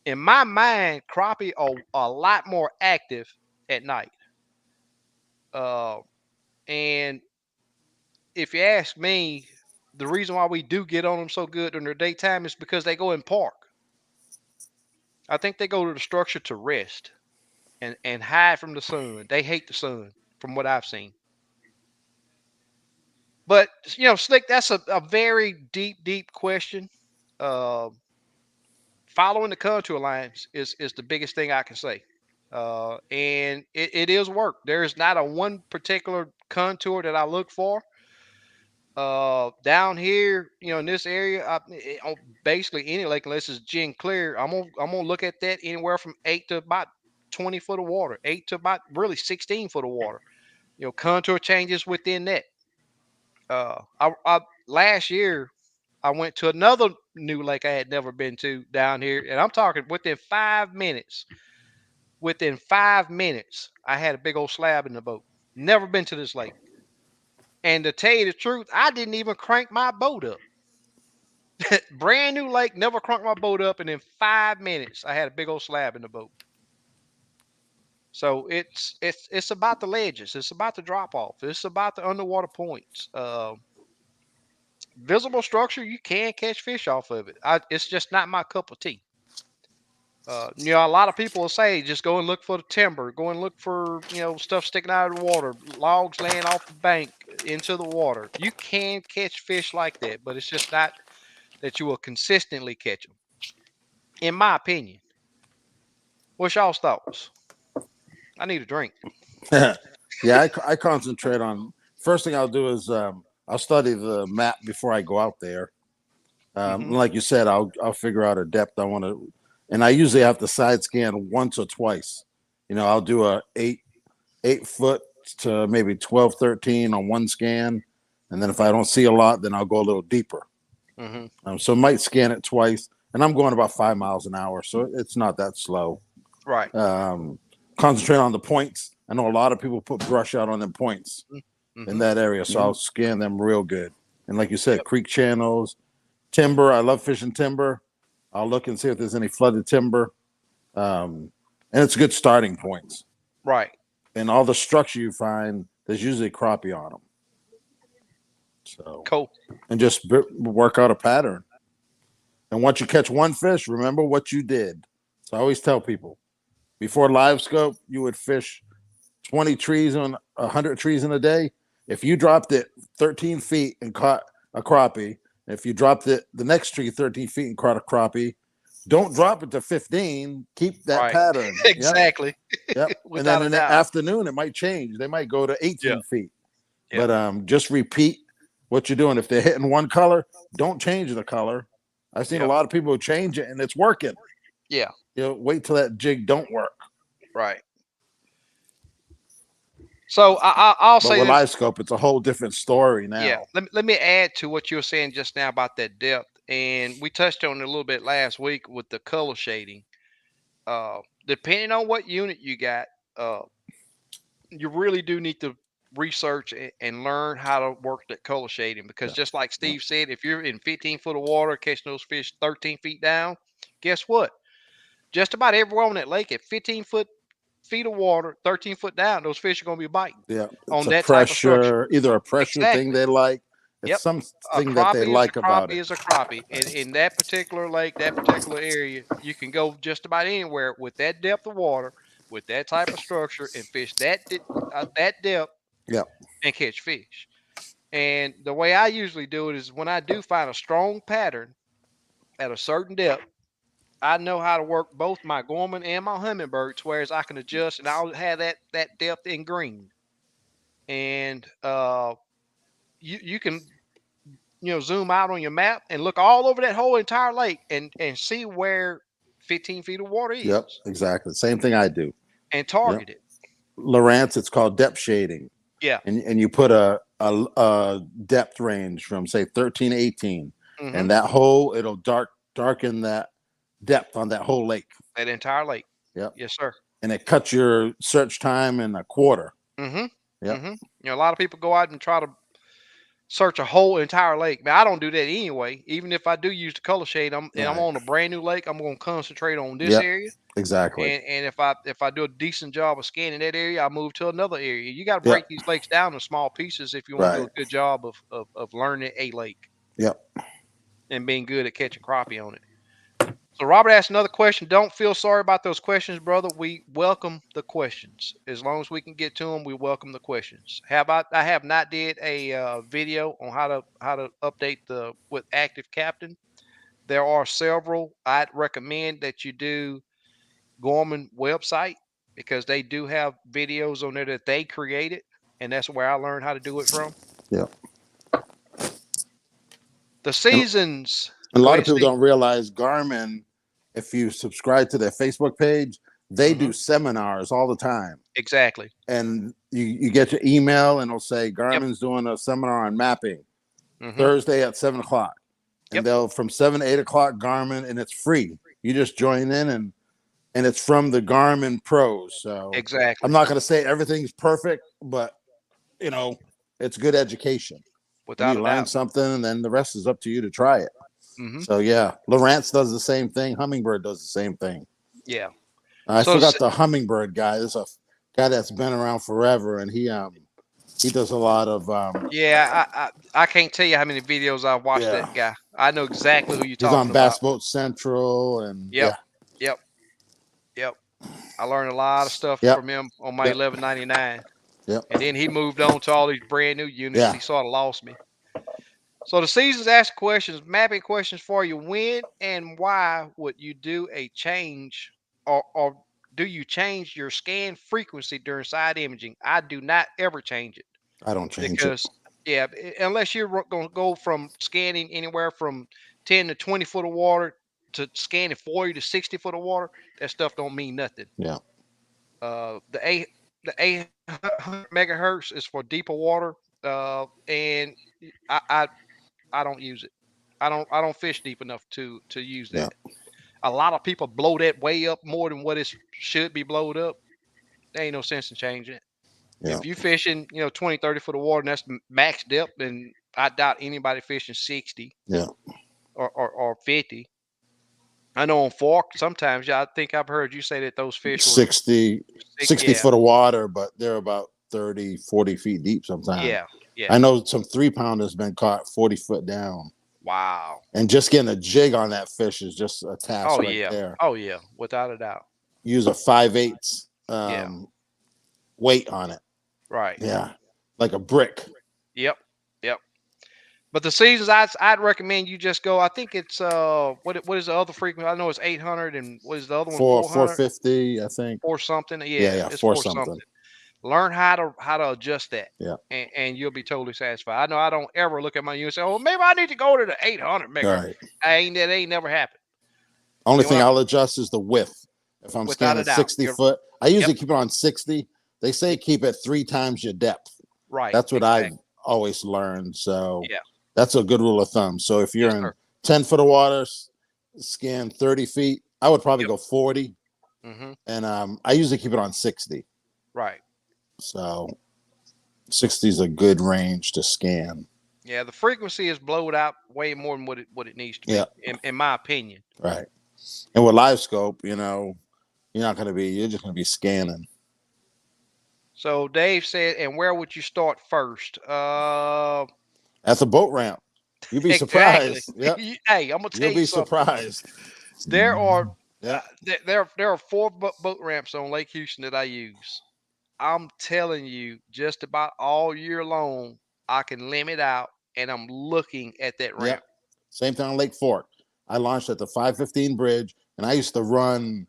Speaker 1: In my mind, crappie are a lot more active at night. Uh, and if you ask me, the reason why we do get on them so good during the daytime is because they go in park. I think they go to the structure to rest and hide from the sun. They hate the sun, from what I've seen. But Slick, that's a very deep question. Uh, Following the contour lines is the biggest thing I can say. And it is work. There's not a one particular contour that I look for. Down here, in this area, on basically any lake, unless it's gin clear, I'm gonna look at that anywhere from 8 to about 20 foot of water, 8 to about really 16 foot of water. Contour changes within that. I last year I went to another new lake I had never been to down here, and I'm talking within 5 minutes. Within 5 minutes, I had a big old slab in the boat. Never been to this lake, and to tell you the truth, I didn't even crank my boat up. Brand new lake, never cranked my boat up, and in 5 minutes, I had a big old slab in the boat. So it's about the ledges. It's about the drop off. It's about the underwater points. Visible structure, you can catch fish off of it. It's just not my cup of tea. A lot of people will say just go and look for the timber, go and look for stuff sticking out of the water, logs laying off the bank into the water. You can catch fish like that, but it's just not that you will consistently catch them. In my opinion, what's y'all's thoughts? I need a drink.
Speaker 2: Yeah, I concentrate on first thing I'll do is I'll study the map before I go out there.
Speaker 1: Hmm.
Speaker 2: Like you said, I'll figure out a depth I want to, and I usually have to side scan once or twice. I'll do a 8 foot to maybe 12, 13 on one scan, and then if I don't see a lot, then I'll go a little deeper.
Speaker 1: Hmm.
Speaker 2: So I might scan it twice, and I'm going about 5 miles an hour, so it's not that slow.
Speaker 1: Right.
Speaker 2: Um, Concentrate on the points. I know a lot of people put brush out on them points in
Speaker 1: Hmm.
Speaker 2: that area, so I'll scan them real good. And like you said,
Speaker 1: Yep.
Speaker 2: creek channels, timber. I love fishing timber. I'll look and see if there's any flooded timber, and it's good starting points.
Speaker 1: Right.
Speaker 2: And all the structure you find, there's usually crappie on them. So,
Speaker 1: Cool.
Speaker 2: and just work out a pattern. And once you catch one fish, remember what you did. So I always tell people before live scope, you would fish 20 trees on 100 trees in a day. If you dropped it 13 feet and caught a crappie, if you dropped it the next tree 13 feet and caught a crappie, don't drop it to 15. Keep that
Speaker 1: Right.
Speaker 2: pattern. Yep.
Speaker 1: Exactly.
Speaker 2: Yep. And then
Speaker 1: Without a
Speaker 2: in the
Speaker 1: doubt.
Speaker 2: afternoon, it might change. They might go to
Speaker 1: Yeah.
Speaker 2: 18 feet.
Speaker 1: Yeah.
Speaker 2: But just repeat what you're doing. If they're hitting one color, don't change the color. I've seen a
Speaker 1: Yeah.
Speaker 2: lot of people change it and it's working.
Speaker 1: Yeah.
Speaker 2: Wait till that jig don't work.
Speaker 1: Right. So I'll
Speaker 2: But
Speaker 1: say
Speaker 2: with
Speaker 1: this.
Speaker 2: live scope, it's a whole different story
Speaker 1: Yeah.
Speaker 2: now.
Speaker 1: Let me add to what you were saying just now about that depth, and we touched on it a little bit last week with the color shading. Depending on what unit you got, uh, you really do need to research and learn how to work that color shading, because
Speaker 2: Yeah.
Speaker 1: just like
Speaker 2: Yeah.
Speaker 1: Steve said, if you're in 15 foot of water catching those fish 13 feet down, guess what? Just about everywhere on that lake at 15 feet of water, 13 foot down, those fish are going to be biting
Speaker 2: Yeah. It's
Speaker 1: on
Speaker 2: a
Speaker 1: that type of structure.
Speaker 2: pressure, either a pressure thing
Speaker 1: Exactly.
Speaker 2: they like. It's
Speaker 1: Yep. A
Speaker 2: something that they
Speaker 1: crappie is a
Speaker 2: like about
Speaker 1: crappie
Speaker 2: it.
Speaker 1: is a crappie. In that particular lake, that particular area, you can go just about anywhere with that depth of water, with that type of structure, and fish that depth
Speaker 2: Yeah.
Speaker 1: and catch fish. And the way I usually do it is when I do find a strong pattern at a certain depth, I know how to work both my Gorman and my hummingbirds, whereas I can adjust and I'll have that depth in green. And you can zoom out on your map and look all over that whole entire lake and see where 15 feet of water
Speaker 2: Yep.
Speaker 1: is
Speaker 2: Exactly. Same thing I do.
Speaker 1: and
Speaker 2: Yep.
Speaker 1: target it.
Speaker 2: Lowrance, it's called depth shading.
Speaker 1: Yeah.
Speaker 2: And you put a depth range from say 13 to 18,
Speaker 1: Hmm.
Speaker 2: and that whole it'll darken that depth on that whole lake.
Speaker 1: That entire lake.
Speaker 2: Yep.
Speaker 1: Yes, sir.
Speaker 2: And it cuts your search time in a quarter.
Speaker 1: Hmm.
Speaker 2: Yep.
Speaker 1: Hmm. A lot of people go out and try to search a whole entire lake. Man, I don't do that anyway. Even if I do use the color shade, I'm
Speaker 2: Right.
Speaker 1: on a brand new lake, I'm going to concentrate on this
Speaker 2: Yep.
Speaker 1: area.
Speaker 2: Exactly.
Speaker 1: And if I do a decent job of scanning that area, I move to another area. You got to break
Speaker 2: Yep.
Speaker 1: these lakes down in small pieces if you want to do
Speaker 2: Right.
Speaker 1: a good job of learning a lake
Speaker 2: Yep.
Speaker 1: and being good at catching crappie on it. So Robert asked another question. Don't feel sorry about those questions, brother. We welcome the questions. As long as we can get to them, we welcome the questions. I have not did a video on how to update the with Active Captain. There are several. I'd recommend that you do Gorman website, because they do have videos on there that they created, and that's where I learned how to do it from.
Speaker 2: Yep.
Speaker 1: The
Speaker 2: And
Speaker 1: seasons.
Speaker 2: a
Speaker 1: Go
Speaker 2: lot of
Speaker 1: ahead,
Speaker 2: people
Speaker 1: Steve.
Speaker 2: don't realize Garmin, if you subscribe to their Facebook page, they
Speaker 1: Hmm.
Speaker 2: do seminars all the time.
Speaker 1: Exactly.
Speaker 2: And you get your email and it'll say
Speaker 1: Yep.
Speaker 2: Garmin's doing a seminar on mapping
Speaker 1: Hmm.
Speaker 2: Thursday at 7 o'clock. And
Speaker 1: Yep.
Speaker 2: they'll from 7 to 8 o'clock Garmin, and it's free. You just join in, and it's from the Garmin pros. So I'm
Speaker 1: Exactly.
Speaker 2: not going to say everything's perfect, but you know, it's good education. And
Speaker 1: Without
Speaker 2: you
Speaker 1: a
Speaker 2: learn
Speaker 1: doubt.
Speaker 2: something, and then the rest is up to you to try it.
Speaker 1: Hmm.
Speaker 2: So yeah, Lowrance does the same thing. Hummingbird does the same thing.
Speaker 1: Yeah.
Speaker 2: I
Speaker 1: So
Speaker 2: forgot the hummingbird guy. There's a guy that's been around forever, and he does a lot of
Speaker 1: yeah, I can't tell you how many videos I've watched
Speaker 2: yeah.
Speaker 1: that guy. I know exactly who you're
Speaker 2: He's on
Speaker 1: talking
Speaker 2: Bass
Speaker 1: about.
Speaker 2: Boat Central, and
Speaker 1: Yep.
Speaker 2: yeah,
Speaker 1: Yep. Yep. I learned a lot of stuff
Speaker 2: yep,
Speaker 1: from him on my
Speaker 2: yep,
Speaker 1: 1199,
Speaker 2: yep,
Speaker 1: and then he moved on to all these brand new units, and
Speaker 2: yeah.
Speaker 1: he sort of lost me. So the seasons ask questions, mapping questions for you. When and why would you do a change, or do you change your scan frequency during side imaging? I do not ever change it,
Speaker 2: I don't change it.
Speaker 1: because yeah, unless you're going to go from scanning anywhere from 10 to 20 foot of water to scanning 40 to 60 foot of water, that stuff don't mean nothing.
Speaker 2: Yeah,
Speaker 1: The 800 megahertz is for deeper water, and I, I I don't use it. I don't fish deep enough to use
Speaker 2: yeah,
Speaker 1: that. A lot of people blow that way up more than what it should be blowed up. There ain't no sense in changing it.
Speaker 2: yeah,
Speaker 1: If you fishing, 20, 30 foot of water, and that's max depth, then I doubt anybody fishing 60
Speaker 2: yeah.
Speaker 1: or 50. I know on fork sometimes, yeah, I think I've heard you say that those fish were
Speaker 2: 60,
Speaker 1: sick.
Speaker 2: 60
Speaker 1: Yeah,
Speaker 2: foot of water, but they're about 30, 40 feet deep sometimes.
Speaker 1: yeah, yeah.
Speaker 2: I know some 3 pounders been caught 40 foot down.
Speaker 1: Wow.
Speaker 2: And just getting a jig on that fish is just a task
Speaker 1: Oh
Speaker 2: right
Speaker 1: yeah.
Speaker 2: there.
Speaker 1: Oh yeah. Without a doubt.
Speaker 2: Use a 5/8
Speaker 1: Yeah.
Speaker 2: weight on it.
Speaker 1: Right.
Speaker 2: Yeah. Like a brick.
Speaker 1: Yep. Yep. But the seasons, I'd recommend you just go. I think it's what is the other frequency? I know it's 800, and what is the other one? 400
Speaker 2: 450, I think.
Speaker 1: or something.
Speaker 2: Yeah,
Speaker 1: Yeah,
Speaker 2: yeah,
Speaker 1: it's
Speaker 2: four
Speaker 1: for
Speaker 2: something.
Speaker 1: something. Learn how to adjust that,
Speaker 2: Yeah.
Speaker 1: and you'll be totally satisfied. I know I don't ever look at my unit and say, "Oh, maybe I need to go to the 800
Speaker 2: All
Speaker 1: megahertz."
Speaker 2: right.
Speaker 1: That ain't never happened.
Speaker 2: Only
Speaker 1: You know
Speaker 2: thing
Speaker 1: what?
Speaker 2: I'll adjust is the width. If I'm
Speaker 1: Without
Speaker 2: scanning
Speaker 1: a doubt.
Speaker 2: 60 foot, I usually
Speaker 1: Yep.
Speaker 2: keep it on 60. They say keep it 3 times your depth.
Speaker 1: Right.
Speaker 2: That's what I've
Speaker 1: Exactly.
Speaker 2: always learned. So
Speaker 1: Yeah.
Speaker 2: that's a good rule of thumb. So if
Speaker 1: Yes,
Speaker 2: you're in
Speaker 1: sir.
Speaker 2: 10 foot of water, scan 30 feet, I would probably
Speaker 1: Yep.
Speaker 2: go 40.
Speaker 1: Hmm.
Speaker 2: And I usually keep it on 60.
Speaker 1: Right.
Speaker 2: So 60 is a good range to scan.
Speaker 1: Yeah, the frequency is blowed out way more than what it needs to
Speaker 2: Yeah,
Speaker 1: be, in my opinion.
Speaker 2: right. And with live scope, you're not going to be. You're just going to be scanning
Speaker 1: So Dave said, and where would you start first?
Speaker 2: at the boat ramp. You'll be
Speaker 1: Exactly.
Speaker 2: surprised. Yep,
Speaker 1: Hey, I'm gonna tell
Speaker 2: you'll
Speaker 1: you
Speaker 2: be
Speaker 1: something.
Speaker 2: surprised.
Speaker 1: There are
Speaker 2: Yeah,
Speaker 1: there are four boat ramps on Lake Houston that I use. I'm telling you, just about all year long, I can limit out, and I'm looking at that
Speaker 2: yep.
Speaker 1: ramp.
Speaker 2: Same thing on Lake Fork. I launched at the 515 bridge, and I used to run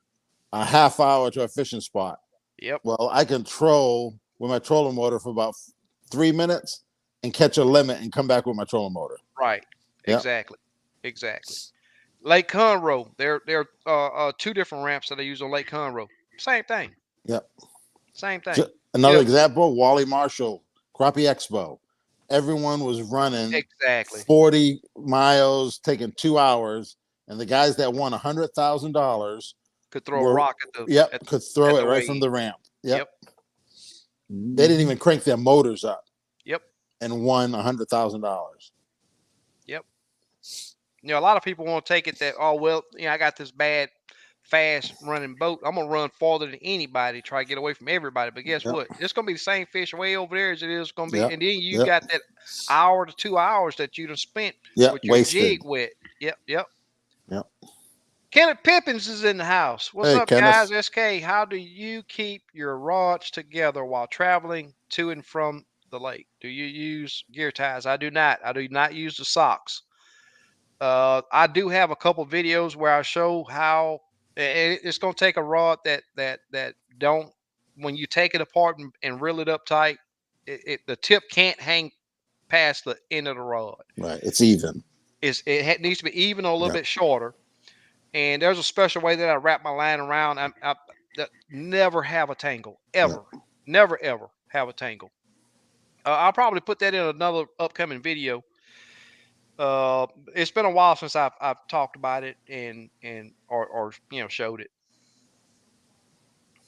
Speaker 2: a half hour to a fishing spot.
Speaker 1: Yep.
Speaker 2: Well, I can troll with my trolling motor for about 3 minutes and catch a limit and come back with my trolling motor.
Speaker 1: Right.
Speaker 2: Yep,
Speaker 1: Exactly. Exactly. Lake Conroe. There are two different ramps that I use on Lake Conroe. Same thing.
Speaker 2: yep.
Speaker 1: Same thing. You
Speaker 2: Another
Speaker 1: know,
Speaker 2: example, Wally Marshall, Crappie Expo. Everyone was running
Speaker 1: exactly.
Speaker 2: 40 miles, taking 2 hours, and the guys that won $100,000
Speaker 1: Could throw a
Speaker 2: were,
Speaker 1: rock
Speaker 2: yep,
Speaker 1: at
Speaker 2: could throw
Speaker 1: at
Speaker 2: it
Speaker 1: the
Speaker 2: right from
Speaker 1: wave.
Speaker 2: the ramp. Yep.
Speaker 1: Yep.
Speaker 2: They didn't even crank their motors up
Speaker 1: Yep.
Speaker 2: and won $100,000.
Speaker 1: Yep. A lot of people want to take it that, oh well, I got this bad fast running boat. I'm gonna run farther than anybody, try to get away from everybody. But guess
Speaker 2: Yep,
Speaker 1: what? It's gonna be the same fish way over there as it is gonna be.
Speaker 2: yep,
Speaker 1: And then you
Speaker 2: yep,
Speaker 1: got that hour to 2 hours that you done spent
Speaker 2: yep.
Speaker 1: with your
Speaker 2: Wasted.
Speaker 1: jig wet. Yep, yep.
Speaker 2: Yep.
Speaker 1: Kenneth Pippins is in the house. What's
Speaker 2: Hey,
Speaker 1: up,
Speaker 2: Kenneth.
Speaker 1: guys? SK, how do you keep your rods together while traveling to and from the lake? Do you use gear ties? I do not. I do not use the socks. I do have a couple videos where I show how it's going to take a rod that don't, when you take it apart and reel it up tight, the tip can't hang past the end of the rod.
Speaker 2: Right. It's even.
Speaker 1: Needs to be even or a little
Speaker 2: Yep.
Speaker 1: bit shorter. And there's a special way that I wrap my line around. That never have a tangle
Speaker 2: Yep.
Speaker 1: ever, never ever have a tangle. I'll probably put that in another upcoming video. It's been a while since I've talked about it or showed it.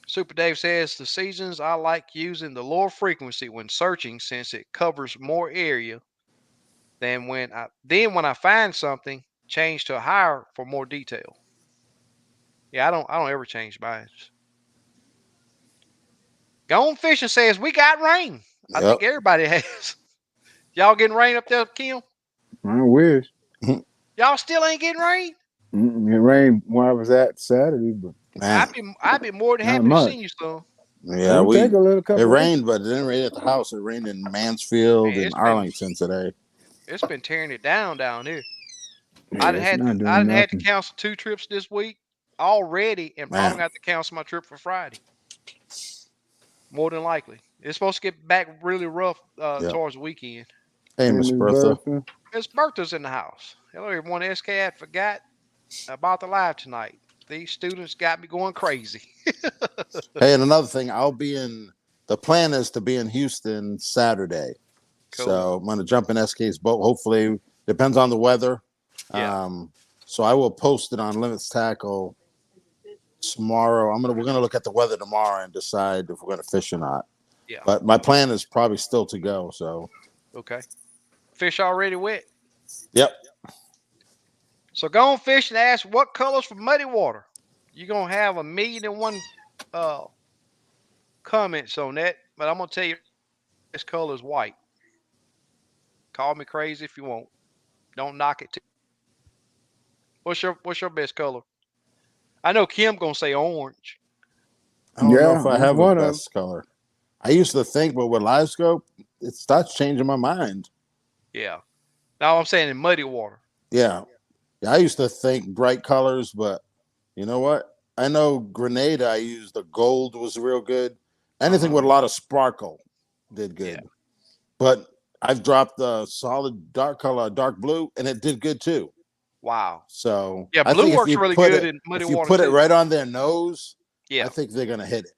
Speaker 1: Super Dave says the seasons I like using the lower frequency when searching since it covers more area than when I find something, change to a higher for more detail. Yeah, I don't ever change mine. Gone Fishing says we got rain. I
Speaker 2: Yep.
Speaker 1: think everybody has. Y'all getting rain up there, Kim?
Speaker 3: I wish.
Speaker 1: Y'all still ain't getting rain?
Speaker 3: It rained where I was at Saturday, but
Speaker 2: Man.
Speaker 1: I'd be more than
Speaker 3: not
Speaker 1: happy to
Speaker 3: much.
Speaker 1: see you, son.
Speaker 2: Yeah,
Speaker 3: It'll take a little
Speaker 2: it
Speaker 3: couple inches.
Speaker 2: rained, but it didn't rain at the house. It rained in Mansfield
Speaker 1: Man,
Speaker 2: and Arlington today.
Speaker 1: it's been tearing it down here.
Speaker 3: Yeah, it's not
Speaker 1: I
Speaker 3: doing
Speaker 1: done had to
Speaker 3: nothing.
Speaker 1: cancel 2 trips this week already, and probably
Speaker 2: Man.
Speaker 1: got to cancel my trip for Friday. More than likely, it's supposed to get back really rough
Speaker 2: Yep.
Speaker 1: towards the weekend.
Speaker 2: Hey,
Speaker 3: Hey,
Speaker 2: Miss
Speaker 3: Miss
Speaker 2: Bertha.
Speaker 3: Bertha.
Speaker 1: Miss Bertha's in the house. Hello, everyone. SK, I forgot about the live tonight. These students got me going crazy.
Speaker 2: Hey, and another thing, the plan is to be in Houston Saturday.
Speaker 1: Cool.
Speaker 2: So I'm going to jump in SK's boat. Hopefully, depends on the weather.
Speaker 1: Yeah.
Speaker 2: So I will post it on Limits Tackle tomorrow. We're gonna look at the weather tomorrow and decide if we're gonna fish or not.
Speaker 1: Yeah.
Speaker 2: But my plan is probably still to go. So
Speaker 1: Okay. Fish already wet.
Speaker 2: yep.
Speaker 1: So go on fish and ask what colors for muddy water. You're gonna have 1,000,001 uh comments on that, but I'm gonna tell you this color is white. Call me crazy if you want. Don't knock it. What's your best color? I know Kim gonna say orange.
Speaker 2: I don't know if
Speaker 3: Yeah,
Speaker 2: I
Speaker 3: that's
Speaker 2: have a
Speaker 3: one of them.
Speaker 2: best color. I used to think, but with live scope, it starts changing my mind.
Speaker 1: Yeah. Now I'm saying in muddy water.
Speaker 2: Yeah. Yeah, I used to think bright colors, but you know what? I know Grenada, I used the gold was real good. Anything
Speaker 1: Uh-huh.
Speaker 2: with a lot of sparkle did
Speaker 1: Yeah.
Speaker 2: good. But I've dropped the solid dark color, dark blue, and it did good too.
Speaker 1: Wow.
Speaker 2: So
Speaker 1: Yeah,
Speaker 2: I
Speaker 1: blue
Speaker 2: think
Speaker 1: works really good in muddy
Speaker 2: if you
Speaker 1: water
Speaker 2: put it
Speaker 1: too.
Speaker 2: right on their nose, I
Speaker 1: Yeah.
Speaker 2: think they're gonna hit it.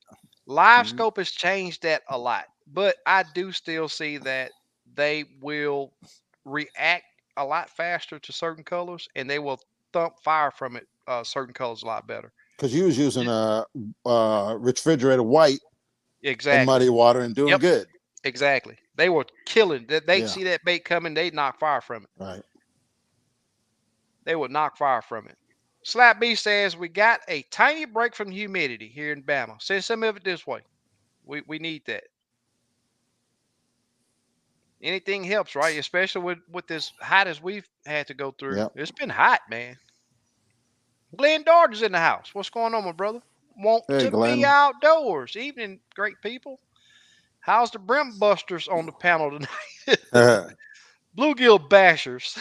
Speaker 1: Live
Speaker 3: Mhm.
Speaker 1: scope has changed that a lot, but I do still see that they will react a lot faster to certain colors, and they will thump fire from it certain colors a lot better.
Speaker 2: Because you was using
Speaker 1: J-
Speaker 2: a refrigerator white in
Speaker 1: Exactly.
Speaker 2: muddy water and doing
Speaker 1: Yep.
Speaker 2: good.
Speaker 1: Exactly. They were killing. They'd
Speaker 2: Yeah.
Speaker 1: see that bait coming, they'd knock fire from it.
Speaker 2: Right.
Speaker 1: They would knock fire from it. Slap B says we got a tiny break from humidity here in Bama. Send some of it this way. We need that. Anything helps, right? Especially with this hot as we've had to go through.
Speaker 2: Yep.
Speaker 1: It's been hot, man. Glenn Darden's in the house. What's going on, my brother? Want
Speaker 3: Hey,
Speaker 1: to be
Speaker 3: Glenn.
Speaker 1: outdoors. Evening, great people. How's the Brim Busters on the panel tonight? Bluegill Bashers.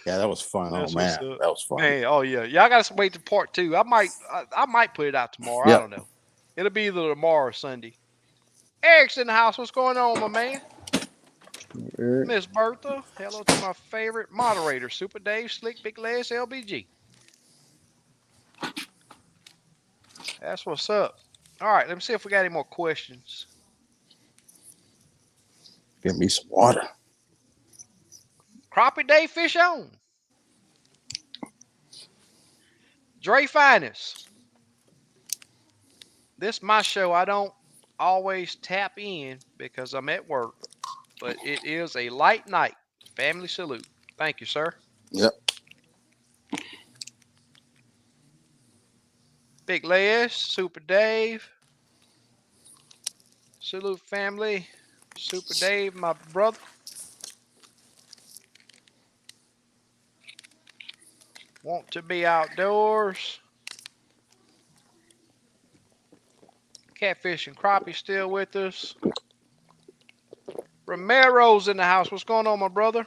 Speaker 2: Yeah, that was fun. Oh
Speaker 1: That's what's
Speaker 2: man,
Speaker 1: up.
Speaker 2: that was fun.
Speaker 1: Man, oh yeah. Y'all gotta wait to part two. I might put it out tomorrow. I
Speaker 2: Yep.
Speaker 1: don't know. It'll be either tomorrow or Sunday. Eric's in the house. What's going on, my man? Miss Bertha. Hello to my favorite moderator, Super Dave, Slick Big Les, LBG. That's what's up. All right, let me see if we got any more questions.
Speaker 2: Get me some water.
Speaker 1: Crappie Day fish on. Dre Finest. This is my show. I don't always tap in because I'm at work, but it is a light night. Family salute. Thank you, sir.
Speaker 2: Yep.
Speaker 1: Big Les, Super Dave. Salute family. Super Dave, my brother. Want to be outdoors. Catfish and Crappie still with us. Romero's in the house. What's going on, my brother?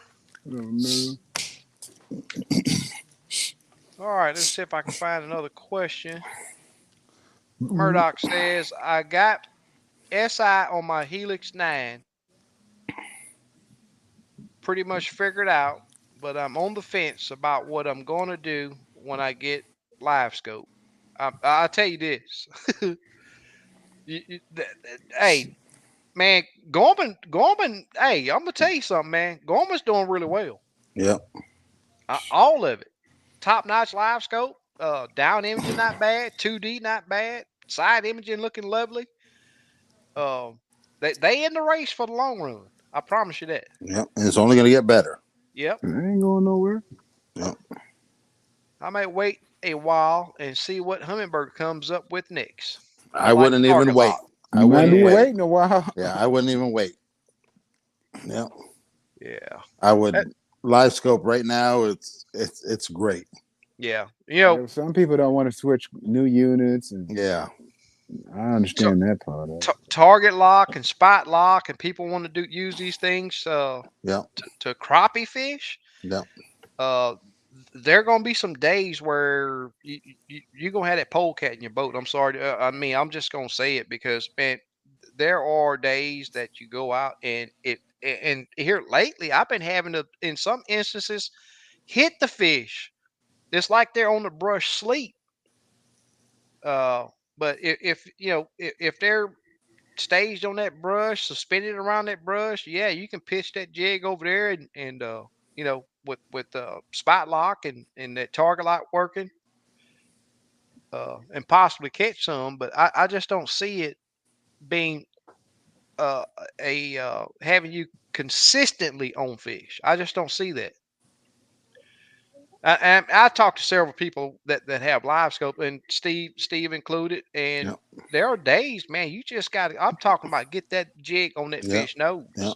Speaker 1: All right, let's see if I can find another question. Murdoch says, I got SI on my Helix 9. Pretty much figured out, but I'm on the fence about what I'm going to do when I get live scope. I'll tell you this. Hey, man, Gorman, hey, I'm going to tell you something, man. Gorman's doing really well.
Speaker 2: Yep.
Speaker 1: All of it. Top notch live scope. Down imaging not bad. 2D not bad. Side imaging looking lovely. They in the race for the long run. I promise you that.
Speaker 2: Yep. And it's only going to get better.
Speaker 1: Yep.
Speaker 3: I ain't going nowhere.
Speaker 2: Yep.
Speaker 1: I might wait a while and see what Humminbird comes up with next.
Speaker 2: I wouldn't even wait. I
Speaker 3: You might
Speaker 2: wouldn't
Speaker 3: be
Speaker 2: wait.
Speaker 3: waiting a while.
Speaker 2: Yeah, I wouldn't even wait. Yep.
Speaker 1: Yeah.
Speaker 2: I would. Live scope right now. It's great.
Speaker 1: Yeah. You know,
Speaker 3: Some people don't want to switch new units, and
Speaker 2: Yeah.
Speaker 3: I understand that part of it.
Speaker 1: target lock and spot lock, and people want to use these things
Speaker 2: Yep.
Speaker 1: to crappie fish.
Speaker 2: Yep.
Speaker 1: There are gonna be some days where you're gonna have that polecat in your boat. I'm sorry. I mean, I'm just gonna say it because, man, there are days that you go out and here lately I've been having to, in some instances, hit the fish. It's like they're on the brush sleep. But if you know if they're staged on that brush, suspended around that brush, yeah, you can pitch that jig over there and you know, with spot lock and that target lock working, and possibly catch some. But I just don't see it being uh, a having you consistently on fish. I just don't see that. I talked to several people that have live scope, and Steve included, and
Speaker 2: Yep.
Speaker 1: there are days, man, you just got to, I'm talking about get that jig on that
Speaker 2: Yep.
Speaker 1: fish nose.
Speaker 2: Yep.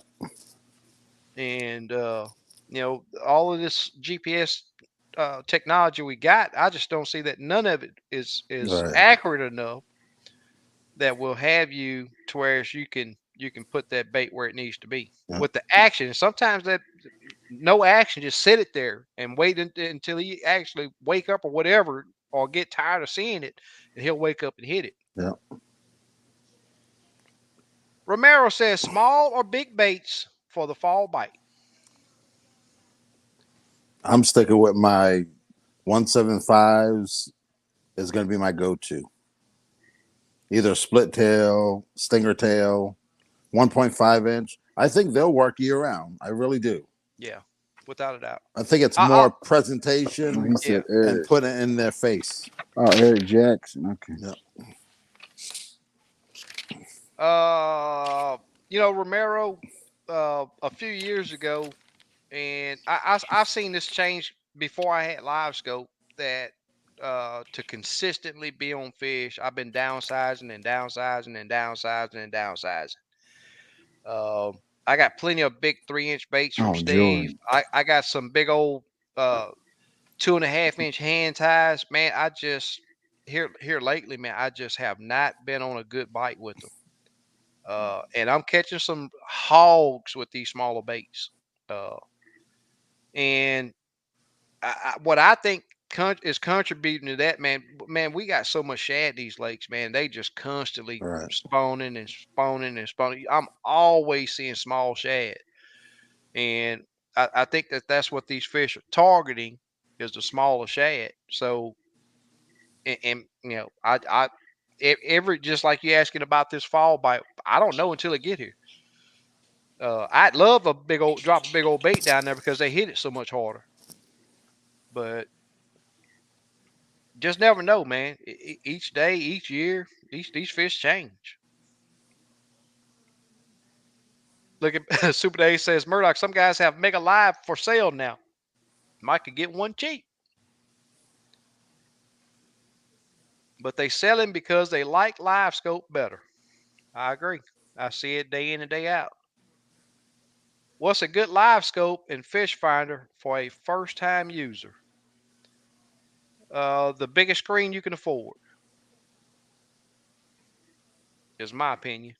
Speaker 1: And you know, all of this GPS technology we got, I just don't see that none of it is
Speaker 2: Right.
Speaker 1: accurate enough that will have you to where you can put that bait where it needs to be
Speaker 2: Yep.
Speaker 1: with the action. Sometimes that no action, just sit it there and wait until he actually wake up or whatever, or get tired of seeing it, and he'll wake up and hit it.
Speaker 2: Yep.
Speaker 1: Romero says small or big baits for the fall bite.
Speaker 2: I'm sticking with my 175s. Is going to be my go-to. Either split tail, stinger tail, 1.5 inch. I think they'll work year round. I really do.
Speaker 1: Yeah, without a doubt.
Speaker 2: I think it's more presentation
Speaker 3: He said
Speaker 1: Yeah.
Speaker 2: and
Speaker 3: Eric.
Speaker 2: put it in their face.
Speaker 3: Oh, Eric Jackson. Okay.
Speaker 2: Yep.
Speaker 1: Uh, Romero, a few years ago, and I've seen this change before I had live scope. That to consistently be on fish, I've been downsizing and downsizing and downsizing and downsizing. I got plenty of big 3-inch baits from
Speaker 3: Oh,
Speaker 1: Steve.
Speaker 3: Jordan.
Speaker 1: I got some big old uh 2.5-inch hand ties. Man, I just here lately, man, I just have not been on a good bite with them. And I'm catching some hogs with these smaller baits. Uh, and what I think is contributing to that, man. Man, we got so much shad in these lakes, man. They just constantly
Speaker 2: Right.
Speaker 1: spawning and spawning and spawning. I'm always seeing small shad, and I think that's what these fish are targeting is the smaller shad. So, and every just like you asking about this fall bite, I don't know until it get here. I'd love a big old drop a big old bait down there because they hit it so much harder. But just never know, man. Each day, each year, these fish change. Look at Super Day says Murdoch. Some guys have mega live for sale now. Might could get one cheap, but they sell him because they like live scope better. I agree. I see it day in and day out. What's a good live scope and fish finder for a first time user? The biggest screen you can afford is my opinion.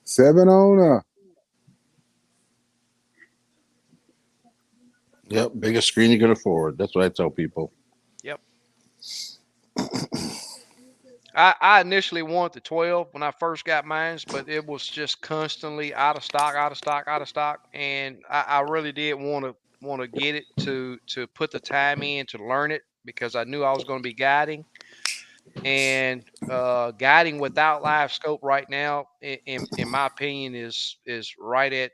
Speaker 3: 7 on.
Speaker 2: Yep. Biggest screen you can afford. That's what I tell people.
Speaker 1: Yep. I initially wanted the 12 when I first got mine, but it was just constantly out of stock, out of stock, out of stock, and I really did want to get it to put the time in to learn it because I knew I was going to be guiding and guiding without live scope right now, in my opinion, is right at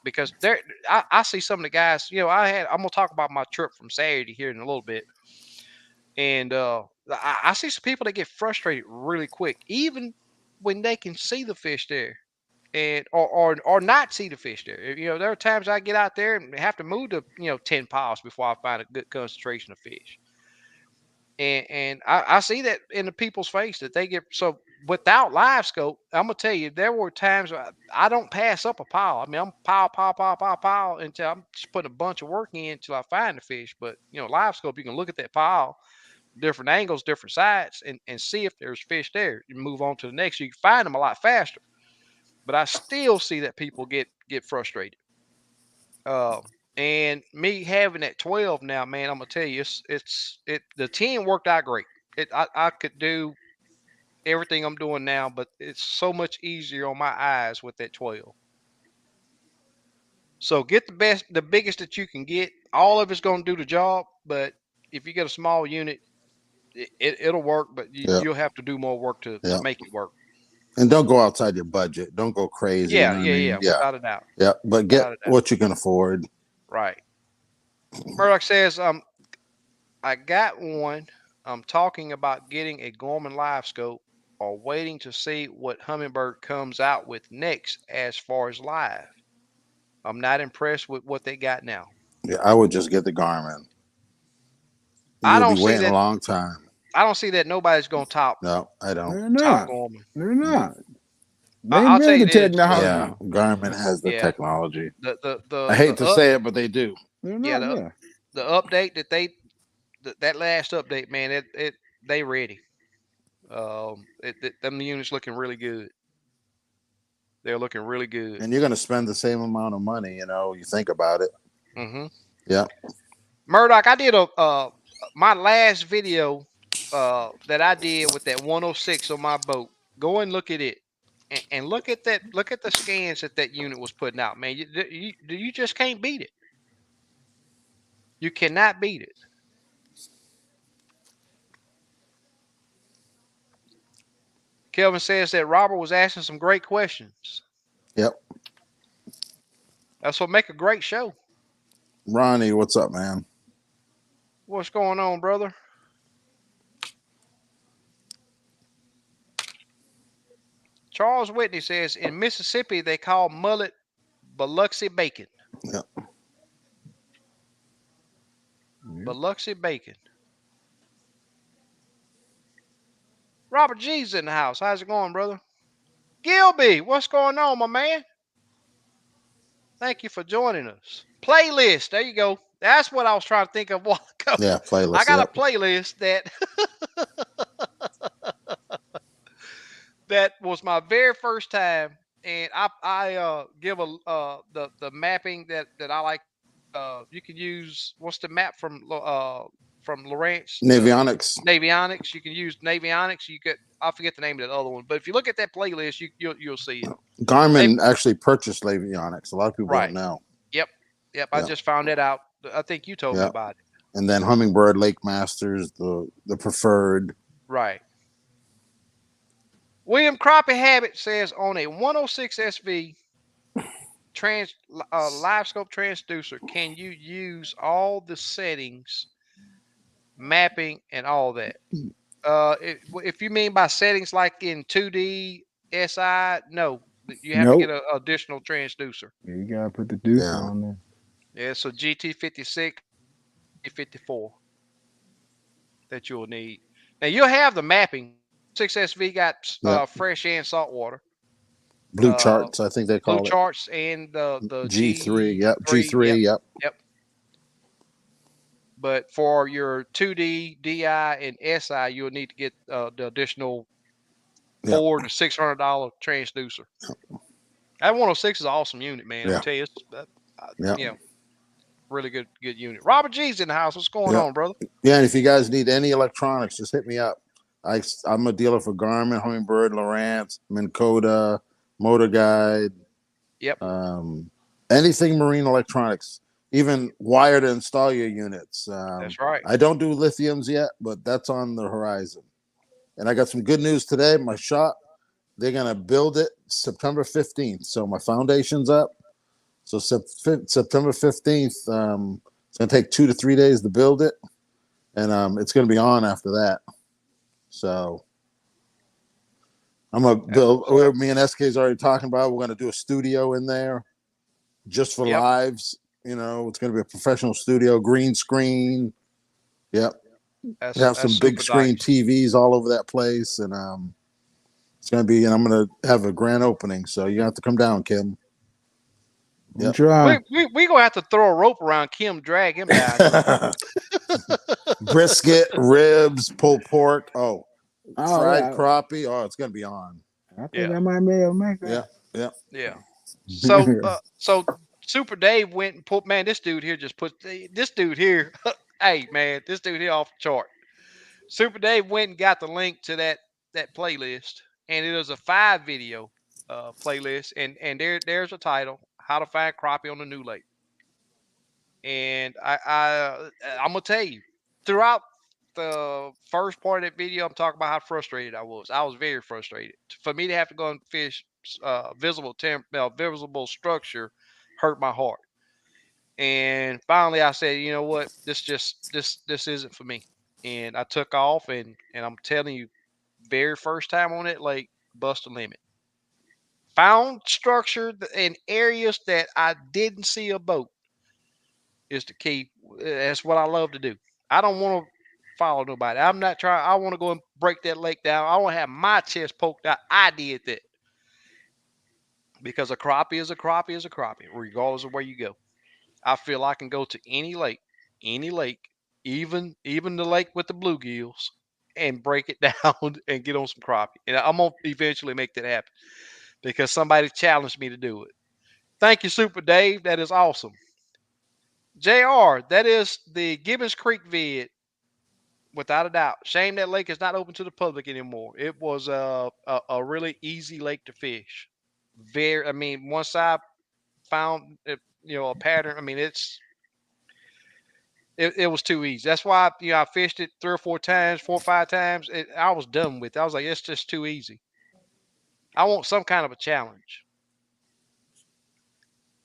Speaker 1: because there I see some of the guys. I'm gonna talk about my trip from Saturday here in a little bit and I see some people that get frustrated really quick, even when they can see the fish there, and or not see the fish there. There are times I get out there and have to move to 10 piles before I find a good concentration of fish, and I see that in the people's face that they get so. Without live scope, I'm gonna tell you, there were times I don't pass up a pile. I mean, I'm pile until I'm just putting a bunch of work in until I find the fish. But live scope, you can look at that pile different angles, different sides, and see if there's fish there. You move on to the next. You can find them a lot faster. But I still see that people get frustrated. Uh, and me having that 12 now, man, I'm gonna tell you, it the 10 worked out great. I could do everything I'm doing now, but it's so much easier on my eyes with that 12. So get the biggest that you can get. All of it's gonna do the job, but if you get a small unit, it'll work, but
Speaker 2: Yeah.
Speaker 1: you'll have to do more work to
Speaker 2: Yeah.
Speaker 1: make it work.
Speaker 2: And don't go outside your budget. Don't go crazy. You
Speaker 1: Yeah,
Speaker 2: know what I
Speaker 1: yeah,
Speaker 2: mean?
Speaker 1: yeah,
Speaker 2: Yeah.
Speaker 1: without a doubt,
Speaker 2: Yeah. But get
Speaker 1: without a doubt.
Speaker 2: what you can afford.
Speaker 1: Right. Murdoch says, I got one. I'm talking about getting a Gorman Live Scope or waiting to see what Humminbird comes out with next as far as live. I'm not impressed with what they got now.
Speaker 2: Yeah. I would just get the Garmin.
Speaker 1: I
Speaker 2: You'll be
Speaker 1: don't see
Speaker 2: waiting a
Speaker 1: that.
Speaker 2: long time.
Speaker 1: I don't see that nobody's gonna
Speaker 2: No, I don't.
Speaker 3: They're
Speaker 1: top
Speaker 3: not.
Speaker 1: Gorman.
Speaker 3: They're not. They
Speaker 1: I'll tell
Speaker 3: invented
Speaker 1: you
Speaker 3: the
Speaker 1: this.
Speaker 2: Yeah.
Speaker 3: technology.
Speaker 2: Garmin has the
Speaker 1: Yeah,
Speaker 2: technology.
Speaker 1: the the
Speaker 2: I
Speaker 1: the
Speaker 2: hate
Speaker 1: the
Speaker 2: to
Speaker 1: up
Speaker 2: say it, but they do.
Speaker 3: They're
Speaker 1: yeah
Speaker 3: not. Yeah.
Speaker 1: the update that that last update, man, it they ready. Them units looking really good. They're looking really good.
Speaker 2: And you're going to spend the same amount of money. You think about it.
Speaker 1: Hmm.
Speaker 2: Yeah.
Speaker 1: Murdoch, I did a my last video that I did with that 106 on my boat. Go and look at it, and look at that. Look at the scans that unit was putting out, man. You just can't beat it. You cannot beat it. Kelvin says that Robert was asking some great questions.
Speaker 2: Yep.
Speaker 1: That's what make a great show.
Speaker 2: Ronnie, what's up, man?
Speaker 1: What's going on, brother? Charles Whitney says in Mississippi they call mullet Biloxi bacon.
Speaker 2: Yeah.
Speaker 3: Yeah.
Speaker 1: Biloxi bacon. Robert G's in the house. How's it going, brother? Gilby, what's going on, my man? Thank you for joining us. Playlist. There you go. That's what I was trying to think of a while ago.
Speaker 2: Yeah.
Speaker 1: I
Speaker 2: Playlist.
Speaker 1: got a
Speaker 2: Yep.
Speaker 1: playlist that that was my very first time, and I give a the mapping that I like. You can use what's the map from Lawrence, the
Speaker 2: Navionics.
Speaker 1: Navionics. You can use Navionics. You get I forget the name of that other one, but if you look at that playlist, you'll see it. They
Speaker 2: Garmin actually purchased Navionics. A lot of people don't
Speaker 1: right.
Speaker 2: know.
Speaker 1: Yep. Yep. I
Speaker 2: Yeah.
Speaker 1: just found that out. I think you told me
Speaker 2: Yeah.
Speaker 1: about it.
Speaker 2: And then Hummingbird, Lake Masters, the preferred.
Speaker 1: Right. William Crappie Habit says on a 106 SV trans live scope transducer, can you use all the settings, mapping, and all that? If you mean by settings like in 2D SI, no, you have to get
Speaker 3: Nope.
Speaker 1: an additional transducer.
Speaker 3: Yeah, you gotta put the deucer
Speaker 2: Yeah.
Speaker 3: on there.
Speaker 1: Yeah, so GT56, 54 that you'll need. Now you'll have the mapping. 6SV got
Speaker 2: Yep.
Speaker 1: fresh and salt water.
Speaker 2: Blue charts, I think they
Speaker 1: Blue
Speaker 2: call it.
Speaker 1: charts and the
Speaker 2: G3. Yep.
Speaker 1: G3.
Speaker 2: G3.
Speaker 1: Yep,
Speaker 2: Yep.
Speaker 1: yep. But for your 2D, DI, and SI, you'll need to get the additional
Speaker 2: Yep.
Speaker 1: $400 to $600 transducer. That 106 is an awesome unit, man. I'm
Speaker 2: Yeah.
Speaker 1: gonna tell you, it's
Speaker 2: Yep.
Speaker 1: really good unit. Robert G's in the house. What's going
Speaker 2: Yep.
Speaker 1: on, brother?
Speaker 2: Yeah. And if you guys need any electronics, just hit me up. I'm a dealer for Garmin, Hummingbird, Lowrance, Minn Kota, Motor Guide,
Speaker 1: Yep,
Speaker 2: anything marine electronics, even wire to install your units.
Speaker 1: that's right.
Speaker 2: I don't do lithiums yet, but that's on the horizon. And I got some good news today. My shop, they're gonna build it September 15th. So my foundation's up. So September 15th, it's gonna take 2 to 3 days to build it, and it's gonna be on after that. So I'm gonna
Speaker 1: That's
Speaker 2: build.
Speaker 1: what's up.
Speaker 2: Me and SK's already talking about. We're gonna do a studio in there just for
Speaker 1: Yep,
Speaker 2: lives. It's gonna be a professional studio, green screen. Yep. We have
Speaker 1: that's
Speaker 2: some big
Speaker 1: super
Speaker 2: screen
Speaker 1: nice.
Speaker 2: TVs all over that place, and it's gonna be. And I'm gonna have a grand opening, so you have to come down, Kim.
Speaker 3: I'm
Speaker 2: Yep.
Speaker 3: trying.
Speaker 1: We gonna have to throw a rope around Kim, drag him down here.
Speaker 2: Brisket, ribs, pulled pork. Oh,
Speaker 3: Oh
Speaker 2: fried
Speaker 3: yeah,
Speaker 2: crappie. Oh, it's gonna be on.
Speaker 3: I think
Speaker 1: Yeah,
Speaker 3: I might be able to make
Speaker 2: Yeah. Yeah.
Speaker 1: yeah. So Super Dave went and put man. This dude here. Hey man, this dude here off the chart. Super Dave went and got the link to that playlist, and it is a 5 video playlist, and there's a title: How to Find Crappie on the New Lake. And I'm gonna tell you, throughout the first part of that video, I'm talking about how frustrated I was. I was very frustrated. For me to have to go and fish visible structure hurt my heart. And finally, I said, you know what, this isn't for me. And I took off, and I'm telling you, very first time on that lake, bust a limit. Found structure in areas that I didn't see a boat is the key. That's what I love to do. I don't want to follow nobody. I'm not trying. I want to go and break that lake down. I want to have my chest poked out. I did that because a crappie is a crappie is a crappie, regardless of where you go. I feel I can go to any lake, even the lake with the bluegills, and break it down and get on some crappie. And I'm gonna eventually make that happen because somebody challenged me to do it. Thank you, Super Dave. That is awesome. JR, that is the Gibbons Creek vid, without a doubt. Shame that lake is not open to the public anymore. It was a really easy lake to fish. I mean, once I found a pattern. I mean, it was too easy. That's why I fished it 3 or 4 times, 4 or 5 times. I was done with it. I was like, it's just too easy. I want some kind of a challenge.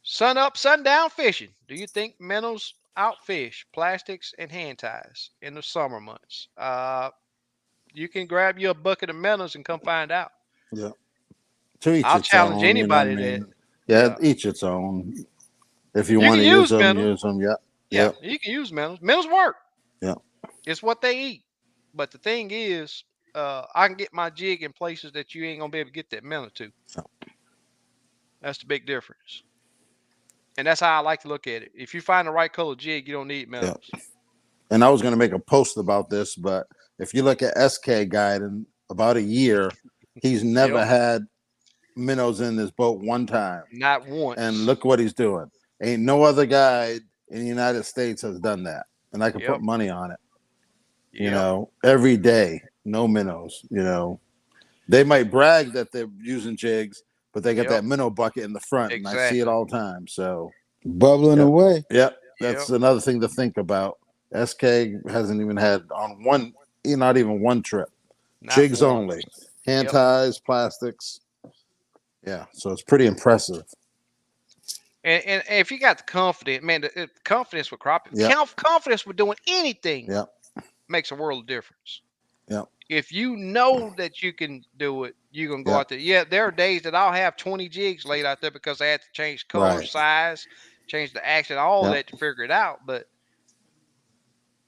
Speaker 1: Sun up, sundown fishing. Do you think minnows outfish plastics and hand ties in the summer months? You can grab you a bucket of minnows and come find out.
Speaker 2: Yeah. To each
Speaker 1: I'll
Speaker 2: its
Speaker 1: challenge
Speaker 2: own, you know what I
Speaker 1: anybody that.
Speaker 2: mean? Yeah,
Speaker 1: Yeah,
Speaker 2: each its own. If you
Speaker 1: you
Speaker 2: want
Speaker 1: can
Speaker 2: to use
Speaker 1: use
Speaker 2: them,
Speaker 1: minnows.
Speaker 2: use them. Yep,
Speaker 1: Yeah,
Speaker 2: yep,
Speaker 1: you can use minnows. Minnows work.
Speaker 2: yep.
Speaker 1: It's what they eat. But the thing is, I can get my jig in places that you ain't gonna be able to get that minnow to. That's the big difference. And that's how I like to look at it. If you find the right color jig, you don't need
Speaker 2: Yep.
Speaker 1: minnows.
Speaker 2: And I was going to make a post about this, but if you look at SK Guide in about a year, he's
Speaker 1: Yep.
Speaker 2: never had minnows in his boat one time.
Speaker 1: Not
Speaker 2: And
Speaker 1: once.
Speaker 2: look what he's doing. Ain't no other guide in the United States has done that. And I can put
Speaker 1: Yep.
Speaker 2: money on it.
Speaker 1: Yep.
Speaker 2: Every day, no minnows. They might brag that they're using jigs, but they got
Speaker 1: Yep.
Speaker 2: that minnow bucket in the front, and I see it
Speaker 1: Exactly.
Speaker 2: all the time. So,
Speaker 3: Bubbling
Speaker 2: yep,
Speaker 3: away.
Speaker 2: yep,
Speaker 1: Yep.
Speaker 2: that's another thing to think about. SK hasn't even had on one, not even one trip.
Speaker 1: Not
Speaker 2: Jigs only,
Speaker 1: once.
Speaker 2: hand
Speaker 1: Yep.
Speaker 2: ties, plastics. Yeah, so it's pretty impressive.
Speaker 1: And if you got the confidence, man, the confidence with crappie,
Speaker 2: Yep,
Speaker 1: confidence with doing anything
Speaker 2: yep,
Speaker 1: makes a world of difference.
Speaker 2: yep,
Speaker 1: If you know that you can do it, you're gonna go
Speaker 2: yep.
Speaker 1: out there. Yeah, there are days that I'll have 20 jigs laid out there because I had to change color,
Speaker 2: Right.
Speaker 1: size, change the action, all
Speaker 2: Yep,
Speaker 1: that to figure it out. But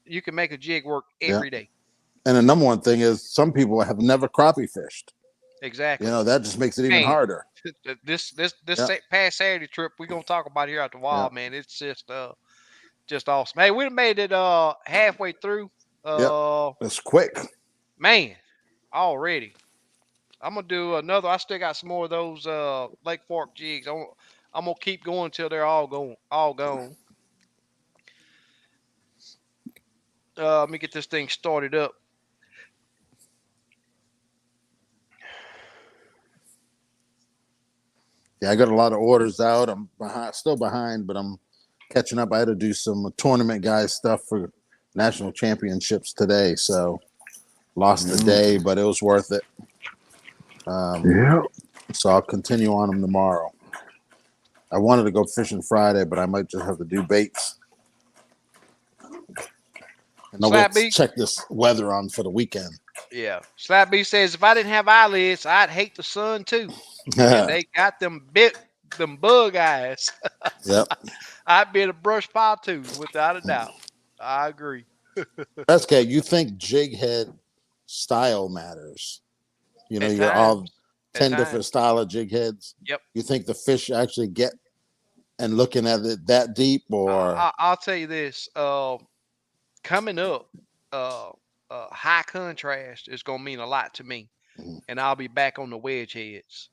Speaker 1: you can make a jig work
Speaker 2: yep.
Speaker 1: every day.
Speaker 2: And the number one thing is some people have never crappie fished.
Speaker 1: Exactly.
Speaker 2: That just makes it even
Speaker 1: Man,
Speaker 2: harder.
Speaker 1: this
Speaker 2: Yep,
Speaker 1: past Saturday trip we're gonna talk about here at the
Speaker 2: yep,
Speaker 1: wild, man. It's just awesome. Hey, we made it halfway through.
Speaker 2: yep.
Speaker 1: Uh
Speaker 2: It's quick.
Speaker 1: Man, already. I'm gonna do another. I still got some more of those Lake Fork jigs. I'm gonna keep going until they're all gone. Let me get this thing started up.
Speaker 2: Yeah, I got a lot of orders out. I'm behind, still behind, but I'm catching up. I had to do some tournament guys stuff for national championships today, so lost the
Speaker 3: Mm.
Speaker 2: day, but it was worth it. Um,
Speaker 3: Yeah.
Speaker 2: so I'll continue on them tomorrow. I wanted to go fishing Friday, but I might just have to do baits. And I'll
Speaker 1: Slap
Speaker 2: wait to
Speaker 1: B,
Speaker 2: check this weather on for the weekend.
Speaker 1: yeah. Slap B says if I didn't have eyelids, I'd hate the sun too. And
Speaker 2: Yep.
Speaker 1: they got them bug eyes. I'd be in a brush pile too, without a doubt. I agree.
Speaker 2: That's okay. You think jig head style matters?
Speaker 1: At
Speaker 2: You got all
Speaker 1: times, at
Speaker 2: 10 different
Speaker 1: times.
Speaker 2: style of jig heads.
Speaker 1: Yep.
Speaker 2: You think the fish actually get and looking at it that deep or
Speaker 1: I'll tell you this. Coming up, uh, high contrast is gonna mean a lot to me,
Speaker 2: Mhm.
Speaker 1: and I'll be back on the wedge heads.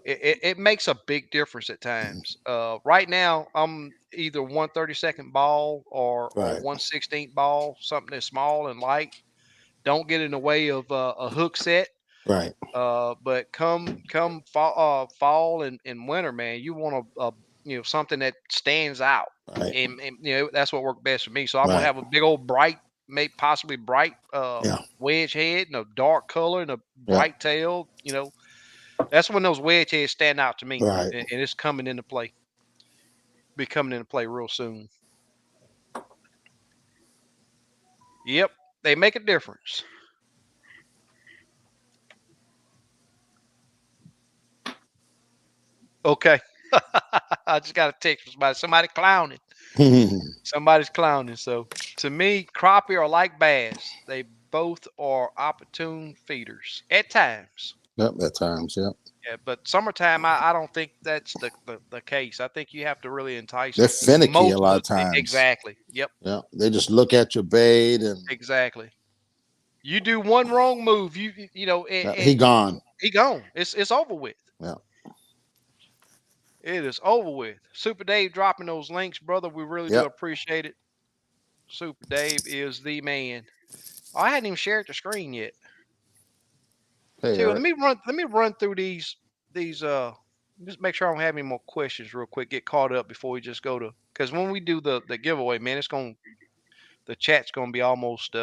Speaker 1: It makes a big difference at times. Right now, I'm either 1/32 ball or
Speaker 2: Right,
Speaker 1: 1/16 ball, something that's small and light. Don't get in the way of a hook set.
Speaker 2: right,
Speaker 1: But come fall and winter, man, you want something that stands out,
Speaker 2: right,
Speaker 1: and that's what worked best for me. So I'm gonna
Speaker 2: right.
Speaker 1: have a big old bright, maybe possibly bright
Speaker 2: Yeah,
Speaker 1: wedge head and a dark color and a
Speaker 2: yeah,
Speaker 1: bright tail. That's when those wedge heads stand out to me,
Speaker 2: right.
Speaker 1: and it's coming into play. Be coming into play real soon. Yep, they make a difference. Okay, I just got a text from somebody clowning.
Speaker 2: Yep,
Speaker 1: Somebody's clowning. So to me, crappie are like bass. They both are opportune feeders at times.
Speaker 2: at times, yep.
Speaker 1: Yeah, but summertime, I don't think that's the case. I think you have to really entice
Speaker 2: They're
Speaker 1: them
Speaker 2: finicky a
Speaker 1: most
Speaker 2: lot
Speaker 1: of
Speaker 2: of times.
Speaker 1: exactly. Yep,
Speaker 2: Yeah, they just look at your bait and
Speaker 1: exactly. You do one wrong move, and
Speaker 2: he gone.
Speaker 1: he gone. It's over with.
Speaker 2: Yeah,
Speaker 1: It is over with. Super Dave dropping those links, brother. We really do
Speaker 2: yep.
Speaker 1: appreciate it. Super Dave is the man. Oh, I hadn't even shared the screen yet.
Speaker 2: Hey,
Speaker 1: Tell you what,
Speaker 2: Eric.
Speaker 1: let me run through these just make sure I don't have any more questions real quick. Get caught up before we just go to because when we do the giveaway, man, the chat's gonna be almost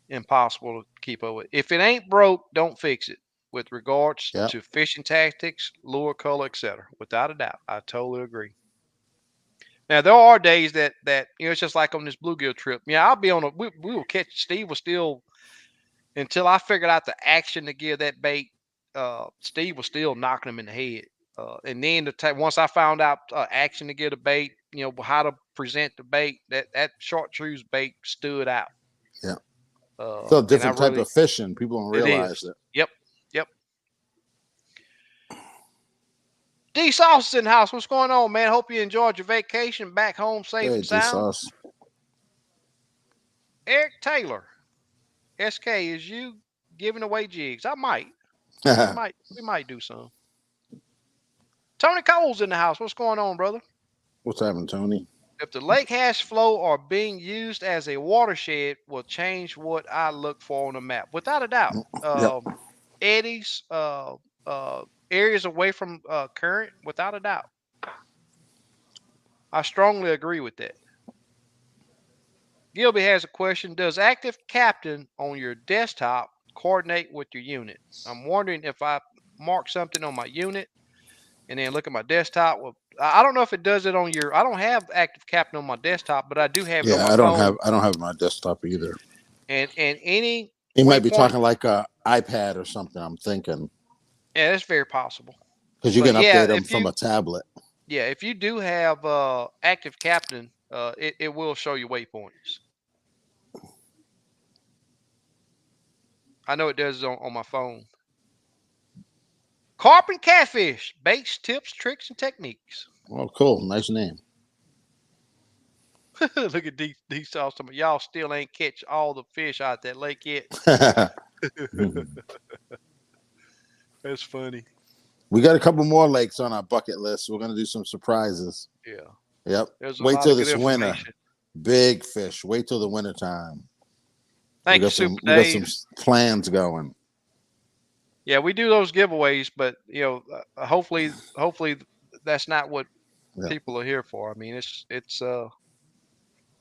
Speaker 1: impossible to keep up with. If it ain't broke, don't fix it. With regards
Speaker 2: Yep,
Speaker 1: to fishing tactics, lure color, etc. Without a doubt, I totally agree. Now there are days that it's just like on this bluegill trip. Yeah, I'll be on we will catch. Steve was still until I figured out the action to give that bait. Steve was still knocking him in the head. And then once I found out action to get a bait, how to present the bait, that chartreuse bait stood out.
Speaker 2: Yeah.
Speaker 1: Uh,
Speaker 2: So a
Speaker 1: and I
Speaker 2: different type
Speaker 1: really,
Speaker 2: of fishing. People don't
Speaker 1: it
Speaker 2: realize
Speaker 1: is.
Speaker 2: it.
Speaker 1: Yep, yep. D Sauce is in the house. What's going on, man? Hope you enjoyed your vacation back home safe
Speaker 2: Hey,
Speaker 1: and
Speaker 2: D
Speaker 1: sound.
Speaker 2: sauce.
Speaker 1: Eric Taylor, SK, is you giving away jigs? I might. We might do some. Tony Cole's in the house. What's going on, brother?
Speaker 2: What's happening, Tony?
Speaker 1: If the lake hash flow are being used as a watershed, will change what I look for on the map, without a doubt.
Speaker 2: Yep.
Speaker 1: Eddies, areas away from current, without a doubt. I strongly agree with that. Gilby has a question. Does active captain on your desktop coordinate with your unit? I'm wondering if I mark something on my unit and then look at my desktop. Well, I don't know if it does it on your. I don't have active captain on my desktop, but I do have it on
Speaker 2: Yeah,
Speaker 1: my
Speaker 2: I don't
Speaker 1: phone.
Speaker 2: have my desktop either.
Speaker 1: And any
Speaker 2: He might be
Speaker 1: waypoint,
Speaker 2: talking like a iPad or something. I'm thinking
Speaker 1: yeah, that's very possible.
Speaker 2: because you
Speaker 1: But
Speaker 2: can
Speaker 1: yeah,
Speaker 2: update them from a tablet.
Speaker 1: if you do have active captain, it will show you waypoints. I know it does on my phone. Carp and catfish, baits, tips, tricks, and techniques.
Speaker 2: Oh, cool. Nice name.
Speaker 1: Look at these sauce. Y'all still ain't catch all the fish out that lake yet. That's funny.
Speaker 2: We got a couple more lakes on our bucket list. We're gonna do some surprises.
Speaker 1: Yeah,
Speaker 2: Yep.
Speaker 1: there's a
Speaker 2: Wait
Speaker 1: lot
Speaker 2: till
Speaker 1: of good
Speaker 2: this winter.
Speaker 1: information.
Speaker 2: Big fish. Wait till the winter time. We
Speaker 1: Thank you,
Speaker 2: got
Speaker 1: Super
Speaker 2: some. We got some
Speaker 1: Dave.
Speaker 2: plans going.
Speaker 1: Yeah, we do those giveaways, but hopefully that's not what
Speaker 2: Yeah.
Speaker 1: people are here for. I mean, it's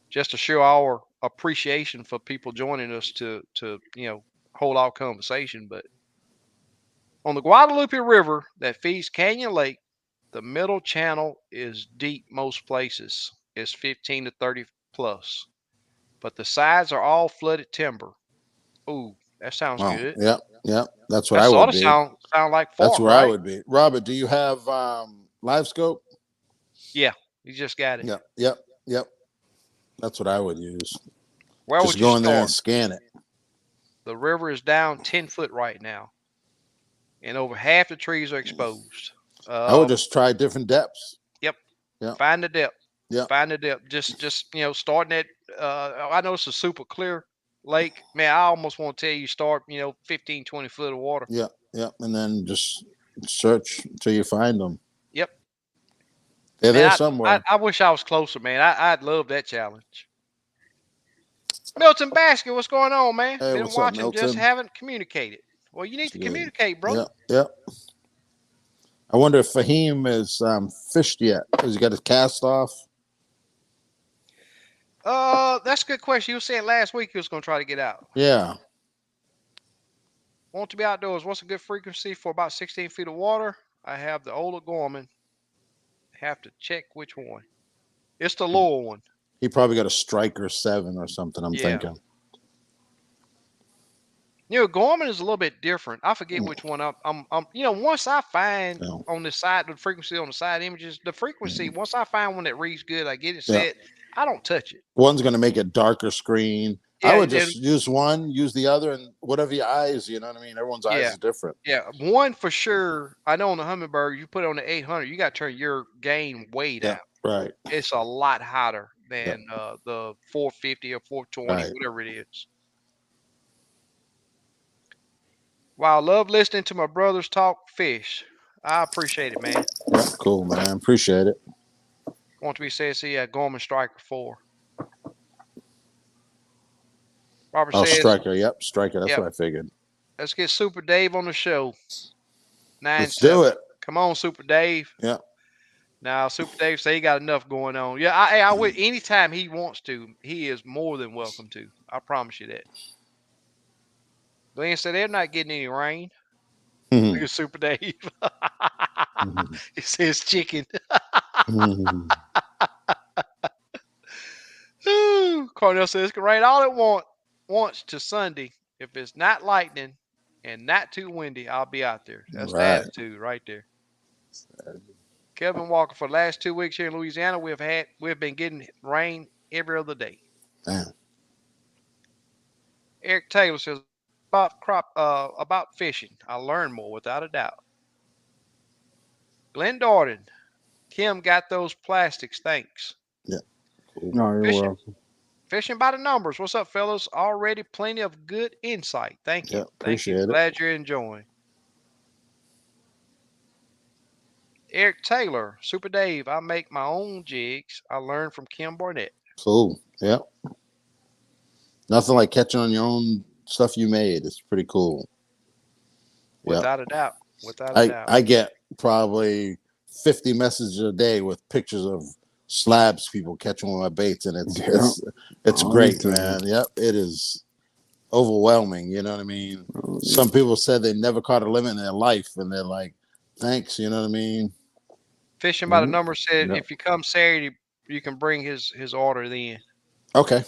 Speaker 1: just to show our appreciation for people joining us to hold our conversation. But on the Guadalupe River that feeds Canyon Lake, the middle channel is deep most places. It's 15 to 30 plus, but the sides are all flooded timber. Ooh, that sounds
Speaker 2: Oh,
Speaker 1: good.
Speaker 2: yep. Yep. That's what
Speaker 1: That
Speaker 2: I
Speaker 1: sort
Speaker 2: would
Speaker 1: of
Speaker 2: be.
Speaker 1: sound like
Speaker 2: That's
Speaker 1: Fort,
Speaker 2: where I
Speaker 1: right?
Speaker 2: would be. Robert, do you have live scope?
Speaker 1: Yeah, you just got it.
Speaker 2: Yep. Yep. Yep. That's what I would use.
Speaker 1: Where
Speaker 2: Just
Speaker 1: would you
Speaker 2: go in there
Speaker 1: start?
Speaker 2: and scan it.
Speaker 1: The river is down 10 foot right now, and over half the trees are exposed.
Speaker 2: I would
Speaker 1: Um,
Speaker 2: just try different depths.
Speaker 1: yep.
Speaker 2: Yep.
Speaker 1: Find the depth.
Speaker 2: Yep.
Speaker 1: Find the depth. Just starting at. I know it's a super clear lake. Man, I almost want to tell you start 15, 20 foot of water.
Speaker 2: Yep. Yep. And then just search until you find them.
Speaker 1: Yep.
Speaker 2: They're there
Speaker 1: Man, I
Speaker 2: somewhere.
Speaker 1: I wish I was closer, man. I'd love that challenge. Milton Basket, what's going on, man?
Speaker 2: Hey,
Speaker 1: Been
Speaker 2: what's up,
Speaker 1: watching, just
Speaker 2: Milton?
Speaker 1: haven't communicated. Well, you need
Speaker 2: It's
Speaker 1: to
Speaker 2: good.
Speaker 1: communicate, brother.
Speaker 2: Yep. Yep. I wonder if Fahim is fished yet. Has he got his cast off?
Speaker 1: That's a good question. You were saying last week you was gonna try to get out.
Speaker 2: Yeah.
Speaker 1: Want to be outdoors. What's a good frequency for about 16 feet of water? I have the older Gorman. Have to check which one. It's the lower one.
Speaker 2: He probably got a striker 7 or something, I'm
Speaker 1: Yeah.
Speaker 2: thinking.
Speaker 1: Gorman is a little bit different. I forget which one once I find
Speaker 2: Yeah.
Speaker 1: on the side, the frequency on the side images, the frequency, once I find one that reads good, I get it
Speaker 2: Yeah.
Speaker 1: set. I don't touch it.
Speaker 2: One's going to make a darker screen. I
Speaker 1: Yeah,
Speaker 2: would
Speaker 1: and
Speaker 2: just use one, use the other, and whatever your eyes, you know what I mean? Everyone's eyes
Speaker 1: yeah,
Speaker 2: is different.
Speaker 1: yeah. One for sure. I know on the Hummingbird, you put it on the 800, you got to turn your gain way
Speaker 2: Yeah.
Speaker 1: down.
Speaker 2: Right.
Speaker 1: It's a lot hotter
Speaker 2: Yeah.
Speaker 1: than the 450 or 420,
Speaker 2: Right.
Speaker 1: whatever it is. Wow, I love listening to my brothers talk fish. I appreciate it, man.
Speaker 2: Yeah. Cool, man. Appreciate it.
Speaker 1: Want to be says he had Gorman Striker 4. Robert
Speaker 2: Oh,
Speaker 1: says,
Speaker 2: striker. Yep. Striker. That's
Speaker 1: yep,
Speaker 2: what I figured.
Speaker 1: let's get Super Dave on the show.
Speaker 2: Let's do
Speaker 1: 9-7.
Speaker 2: it.
Speaker 1: Come on, Super Dave.
Speaker 2: Yeah.
Speaker 1: Now, Super Dave say he got enough going on. Yeah, I would anytime he wants to, he is more than welcome to. I promise you that. Glenn said they're not getting any rain. Look at Super Dave. He says chicken. Cornell says it can rain all it wants to Sunday. If it's not lightning, and not too windy, I'll be out there. That's the
Speaker 2: Right.
Speaker 1: attitude right there. Kevin Walker, for the last 2 weeks here in Louisiana, we've been getting rain every other day.
Speaker 2: Man.
Speaker 1: Eric Taylor says about fishing. I learned more without a doubt. Glenn Darden, Kim got those plastics. Thanks.
Speaker 2: Yeah. Cool.
Speaker 3: No, you're
Speaker 1: Fishing
Speaker 3: welcome.
Speaker 1: fishing by the numbers. What's up, fellas? Already plenty of good insight. Thank
Speaker 2: Yeah.
Speaker 1: you. Thank you.
Speaker 2: Appreciate it.
Speaker 1: Glad you're enjoying. Eric Taylor, Super Dave, I make my own jigs. I learned from Kim Barnett.
Speaker 2: Cool. Yeah. Nothing like catching on your own stuff you made. It's pretty cool. Yeah.
Speaker 1: Without a doubt. Without a
Speaker 2: I
Speaker 1: doubt.
Speaker 2: I get probably 50 messages a day with pictures of slabs people catching with my baits, and it's
Speaker 3: Yeah.
Speaker 2: it's
Speaker 3: All the
Speaker 2: great,
Speaker 3: time.
Speaker 2: man. Yep, it is overwhelming. You know what I mean?
Speaker 3: Oh, yeah.
Speaker 2: Some people said they never caught a limit in their life, and they're like, "Thanks." You know what I mean?
Speaker 1: Fishing by the
Speaker 3: Mhm.
Speaker 1: numbers said
Speaker 2: Yep.
Speaker 1: if you come Saturday, you can bring his order then.
Speaker 2: Okay,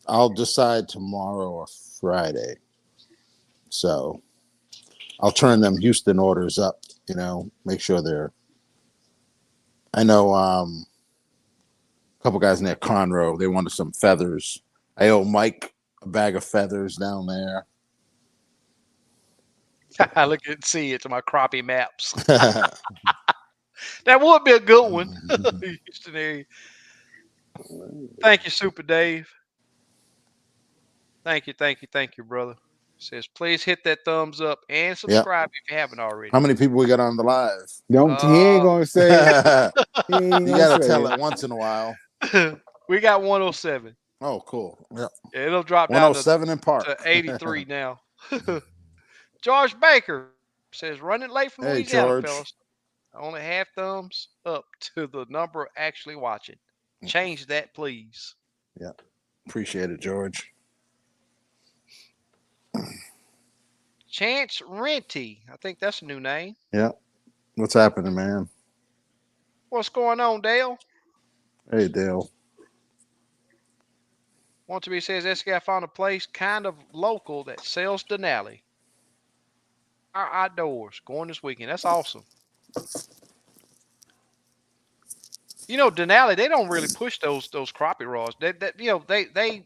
Speaker 2: I'll decide tomorrow or Friday. So I'll turn them Houston orders up. You know, make sure they're. I know a couple guys near Conroe. They wanted some feathers. I owe Mike a bag of feathers down there.
Speaker 1: I look and see it to my crappie maps. That would be a good one. Houston area. Thank you, Super Dave. Thank you, brother. Says please hit that thumbs up and
Speaker 2: Yep.
Speaker 1: subscribe if you haven't already.
Speaker 2: How many people we got on the live?
Speaker 3: Don't he ain't
Speaker 1: Uh,
Speaker 3: gonna say it. He ain't
Speaker 2: You
Speaker 3: gonna
Speaker 2: got to
Speaker 3: say
Speaker 2: tell
Speaker 3: it.
Speaker 2: it once in a while.
Speaker 1: we got 107.
Speaker 2: Oh, cool. Yep.
Speaker 1: Yeah, it'll drop down to
Speaker 2: 107 in Park.
Speaker 1: 83 now. George Baker says running late from
Speaker 2: Hey,
Speaker 1: Louisiana,
Speaker 2: George.
Speaker 1: fellas. Only half thumbs up to the number actually watching. Change that, please.
Speaker 2: Yeah. Appreciate it, George.
Speaker 1: Chance Renty. I think that's a new name.
Speaker 2: Yeah. What's happening, man?
Speaker 1: What's going on, Dale?
Speaker 2: Hey, Dale.
Speaker 1: Want to be says this guy found a place kind of local that sells Denali. Our outdoors going this weekend. That's awesome. You know, Denali, they don't really push those crappie rods. They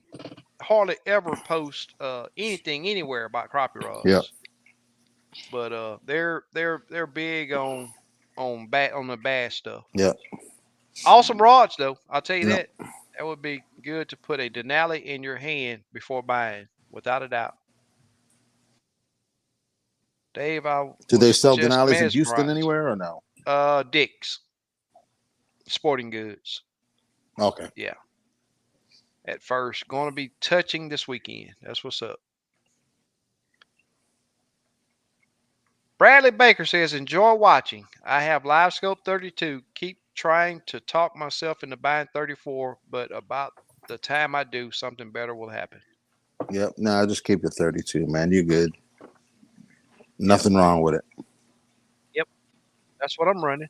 Speaker 1: hardly ever post anything anywhere about crappie
Speaker 2: Yeah.
Speaker 1: rods. But they're big on the bass stuff.
Speaker 2: Yeah.
Speaker 1: Awesome rods though. I'll tell you
Speaker 2: Yeah.
Speaker 1: that. That would be good to put a Denali in your hand before buying, without a doubt. Dave, I
Speaker 2: Do
Speaker 1: was
Speaker 2: they sell
Speaker 1: just
Speaker 2: Denali's in Houston
Speaker 1: mesmerized.
Speaker 2: anywhere or no?
Speaker 1: Dick's Sporting Goods.
Speaker 2: Okay.
Speaker 1: Yeah. At first, going to be touching this weekend. That's what's up. Bradley Baker says, enjoy watching. I have Live Scope 32. Keep trying to talk myself into buying 34, but about the time I do, something better will happen.
Speaker 2: Yep. No, just keep it 32, man. You good. Nothing wrong with it.
Speaker 1: Yep. That's what I'm running.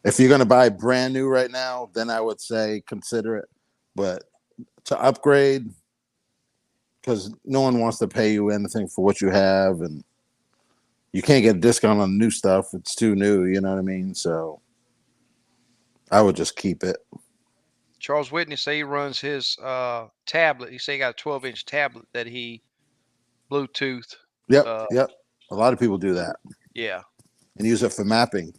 Speaker 2: If you're gonna buy brand new right now, then I would say consider it. But to upgrade, because no one wants to pay you anything for what you have, and you can't get a discount on new stuff. It's too new, you know what I mean? So I would just keep it.
Speaker 1: Charles Whitney say he runs his tablet. He say he got a 12-inch tablet that he Bluetooth.
Speaker 2: Yep,
Speaker 1: Uh,
Speaker 2: yep. A lot of people do that
Speaker 1: yeah.
Speaker 2: and use it for mapping.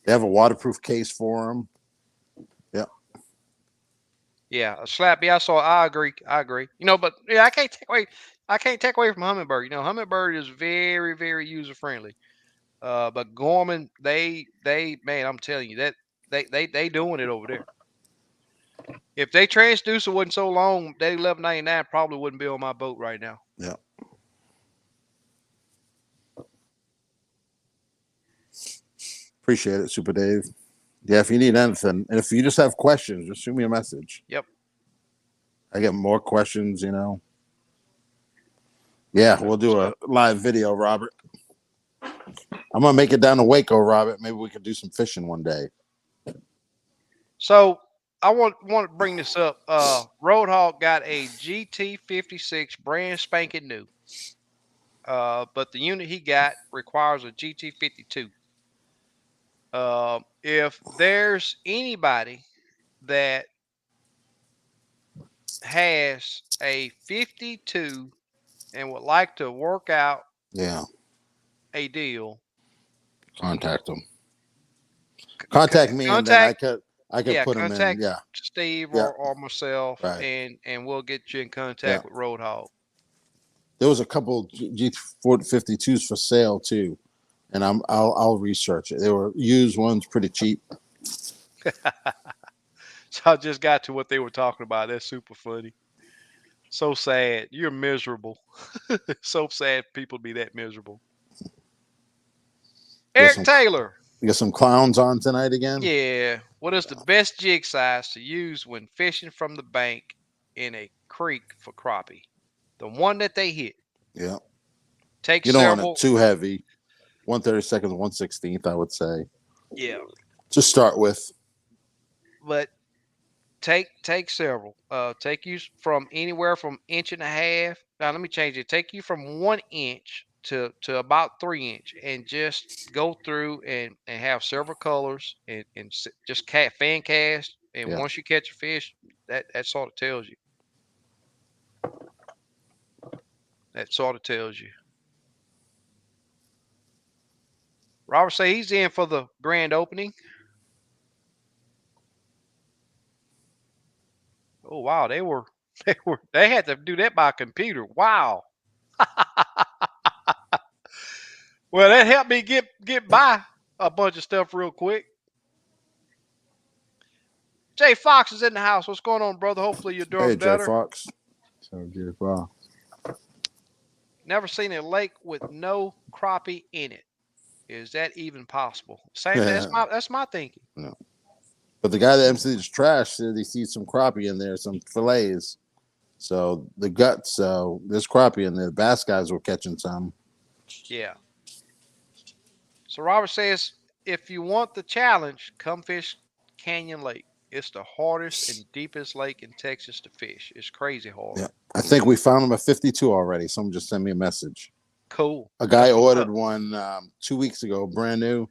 Speaker 2: They have a waterproof case for them. Yep.
Speaker 1: Yeah, a slap. Yeah, so I agree. I agree. But yeah, I can't take away. I can't take away from Humminbird. Humminbird is very, very user friendly. But Gorman, man, I'm telling you that they doing it over there. If they transducer wasn't so long, that 1199 probably wouldn't be on my boat right now.
Speaker 2: Yeah. Appreciate it, Super Dave. Yeah, if you need anything, and if you just have questions, just shoot me a message.
Speaker 1: Yep.
Speaker 2: I get more questions. Yeah, we'll do a live video, Robert. I'm gonna make it down to Waco, Robert. Maybe we could do some fishing one day.
Speaker 1: So I want to bring this up. Roadhog got a GT56 brand spanking new. But the unit he got requires a GT52. If there's anybody that has a 52 and would like to work out
Speaker 2: Yeah.
Speaker 1: a deal,
Speaker 2: Contact them. Contact me, and then
Speaker 1: contact,
Speaker 2: I could
Speaker 1: yeah,
Speaker 2: put them in.
Speaker 1: contact
Speaker 2: Yeah.
Speaker 1: Steve
Speaker 2: Yeah.
Speaker 1: or myself,
Speaker 2: Right.
Speaker 1: and we'll get you in
Speaker 2: Yeah.
Speaker 1: contact with Roadhog.
Speaker 2: There was a couple G52s for sale too, and I'll research it. They were used ones, pretty cheap.
Speaker 1: So I just got to what they were talking about. That's super funny. So sad. You're miserable. So sad people be that miserable.
Speaker 2: You got
Speaker 1: Eric Taylor.
Speaker 2: you got some clowns on tonight again.
Speaker 1: Yeah. What is the best jig size to use when fishing from the bank in a creek for crappie? The one that they hit.
Speaker 2: Yeah.
Speaker 1: Take
Speaker 2: You don't want it
Speaker 1: several.
Speaker 2: too heavy. 1/32, 1/16, I would say.
Speaker 1: Yeah.
Speaker 2: Just start with.
Speaker 1: But take several. Take you from anywhere from inch and a half. Now let me change it. Take you from 1 inch to about 3 inch, and just go through and have several colors and just fan cast. And
Speaker 2: Yeah.
Speaker 1: once you catch a fish, that sort of tells you. That sort of tells you. Robert say he's in for the grand opening. Oh wow, they had to do that by computer. Wow. Well, that helped me get by a bunch of stuff real quick. Jay Fox is in the house. What's going on, brother? Hopefully you're doing
Speaker 2: Hey, Jay
Speaker 1: better.
Speaker 2: Fox.
Speaker 3: So good. Wow.
Speaker 1: Never seen a lake with no crappie in it. Is that even possible? Same. That's my thinking.
Speaker 2: No. But the guy that emptied his trash said he sees some crappie in there, some fillets. So the guts, there's crappie in there. The bass guys were catching some.
Speaker 1: Yeah. So Robert says, if you want the challenge, come fish Canyon Lake. It's the hardest and deepest lake in Texas to fish. It's crazy hard.
Speaker 2: Yeah. I think we found him at 52 already. Someone just sent me a message.
Speaker 1: Cool.
Speaker 2: A guy
Speaker 1: That's what's
Speaker 2: ordered
Speaker 1: up.
Speaker 2: one 2 weeks ago, brand new,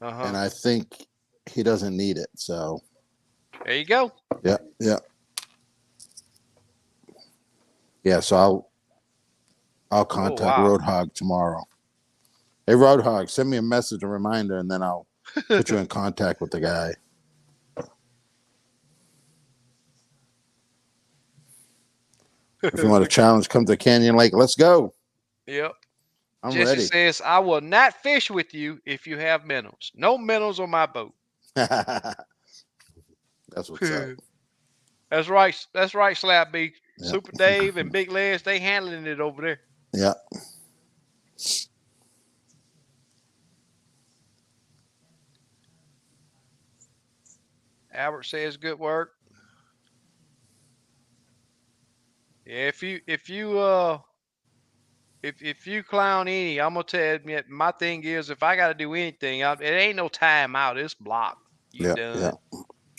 Speaker 2: and I think he doesn't need it. So
Speaker 1: There you go.
Speaker 2: yeah. So I'll contact
Speaker 1: wow.
Speaker 2: Roadhog tomorrow. Hey, Roadhog, send me a message, a reminder, and then I'll put you in contact with the guy. If you want a challenge, come to Canyon Lake. Let's go.
Speaker 1: Yep.
Speaker 2: I'm
Speaker 1: Jesse
Speaker 2: ready.
Speaker 1: says, I will not fish with you if you have minnows. No minnows on my boat.
Speaker 2: That's what's up.
Speaker 1: That's right. That's right, Slap B.
Speaker 2: Yep.
Speaker 1: Super Dave and Big Legs, they handling it over there.
Speaker 2: Yeah.
Speaker 1: Albert says, good work. Yeah, if you clown any, I'm gonna tell you, my thing is, if I got to do anything, it ain't no time out. It's blocked. You done.
Speaker 2: Yeah.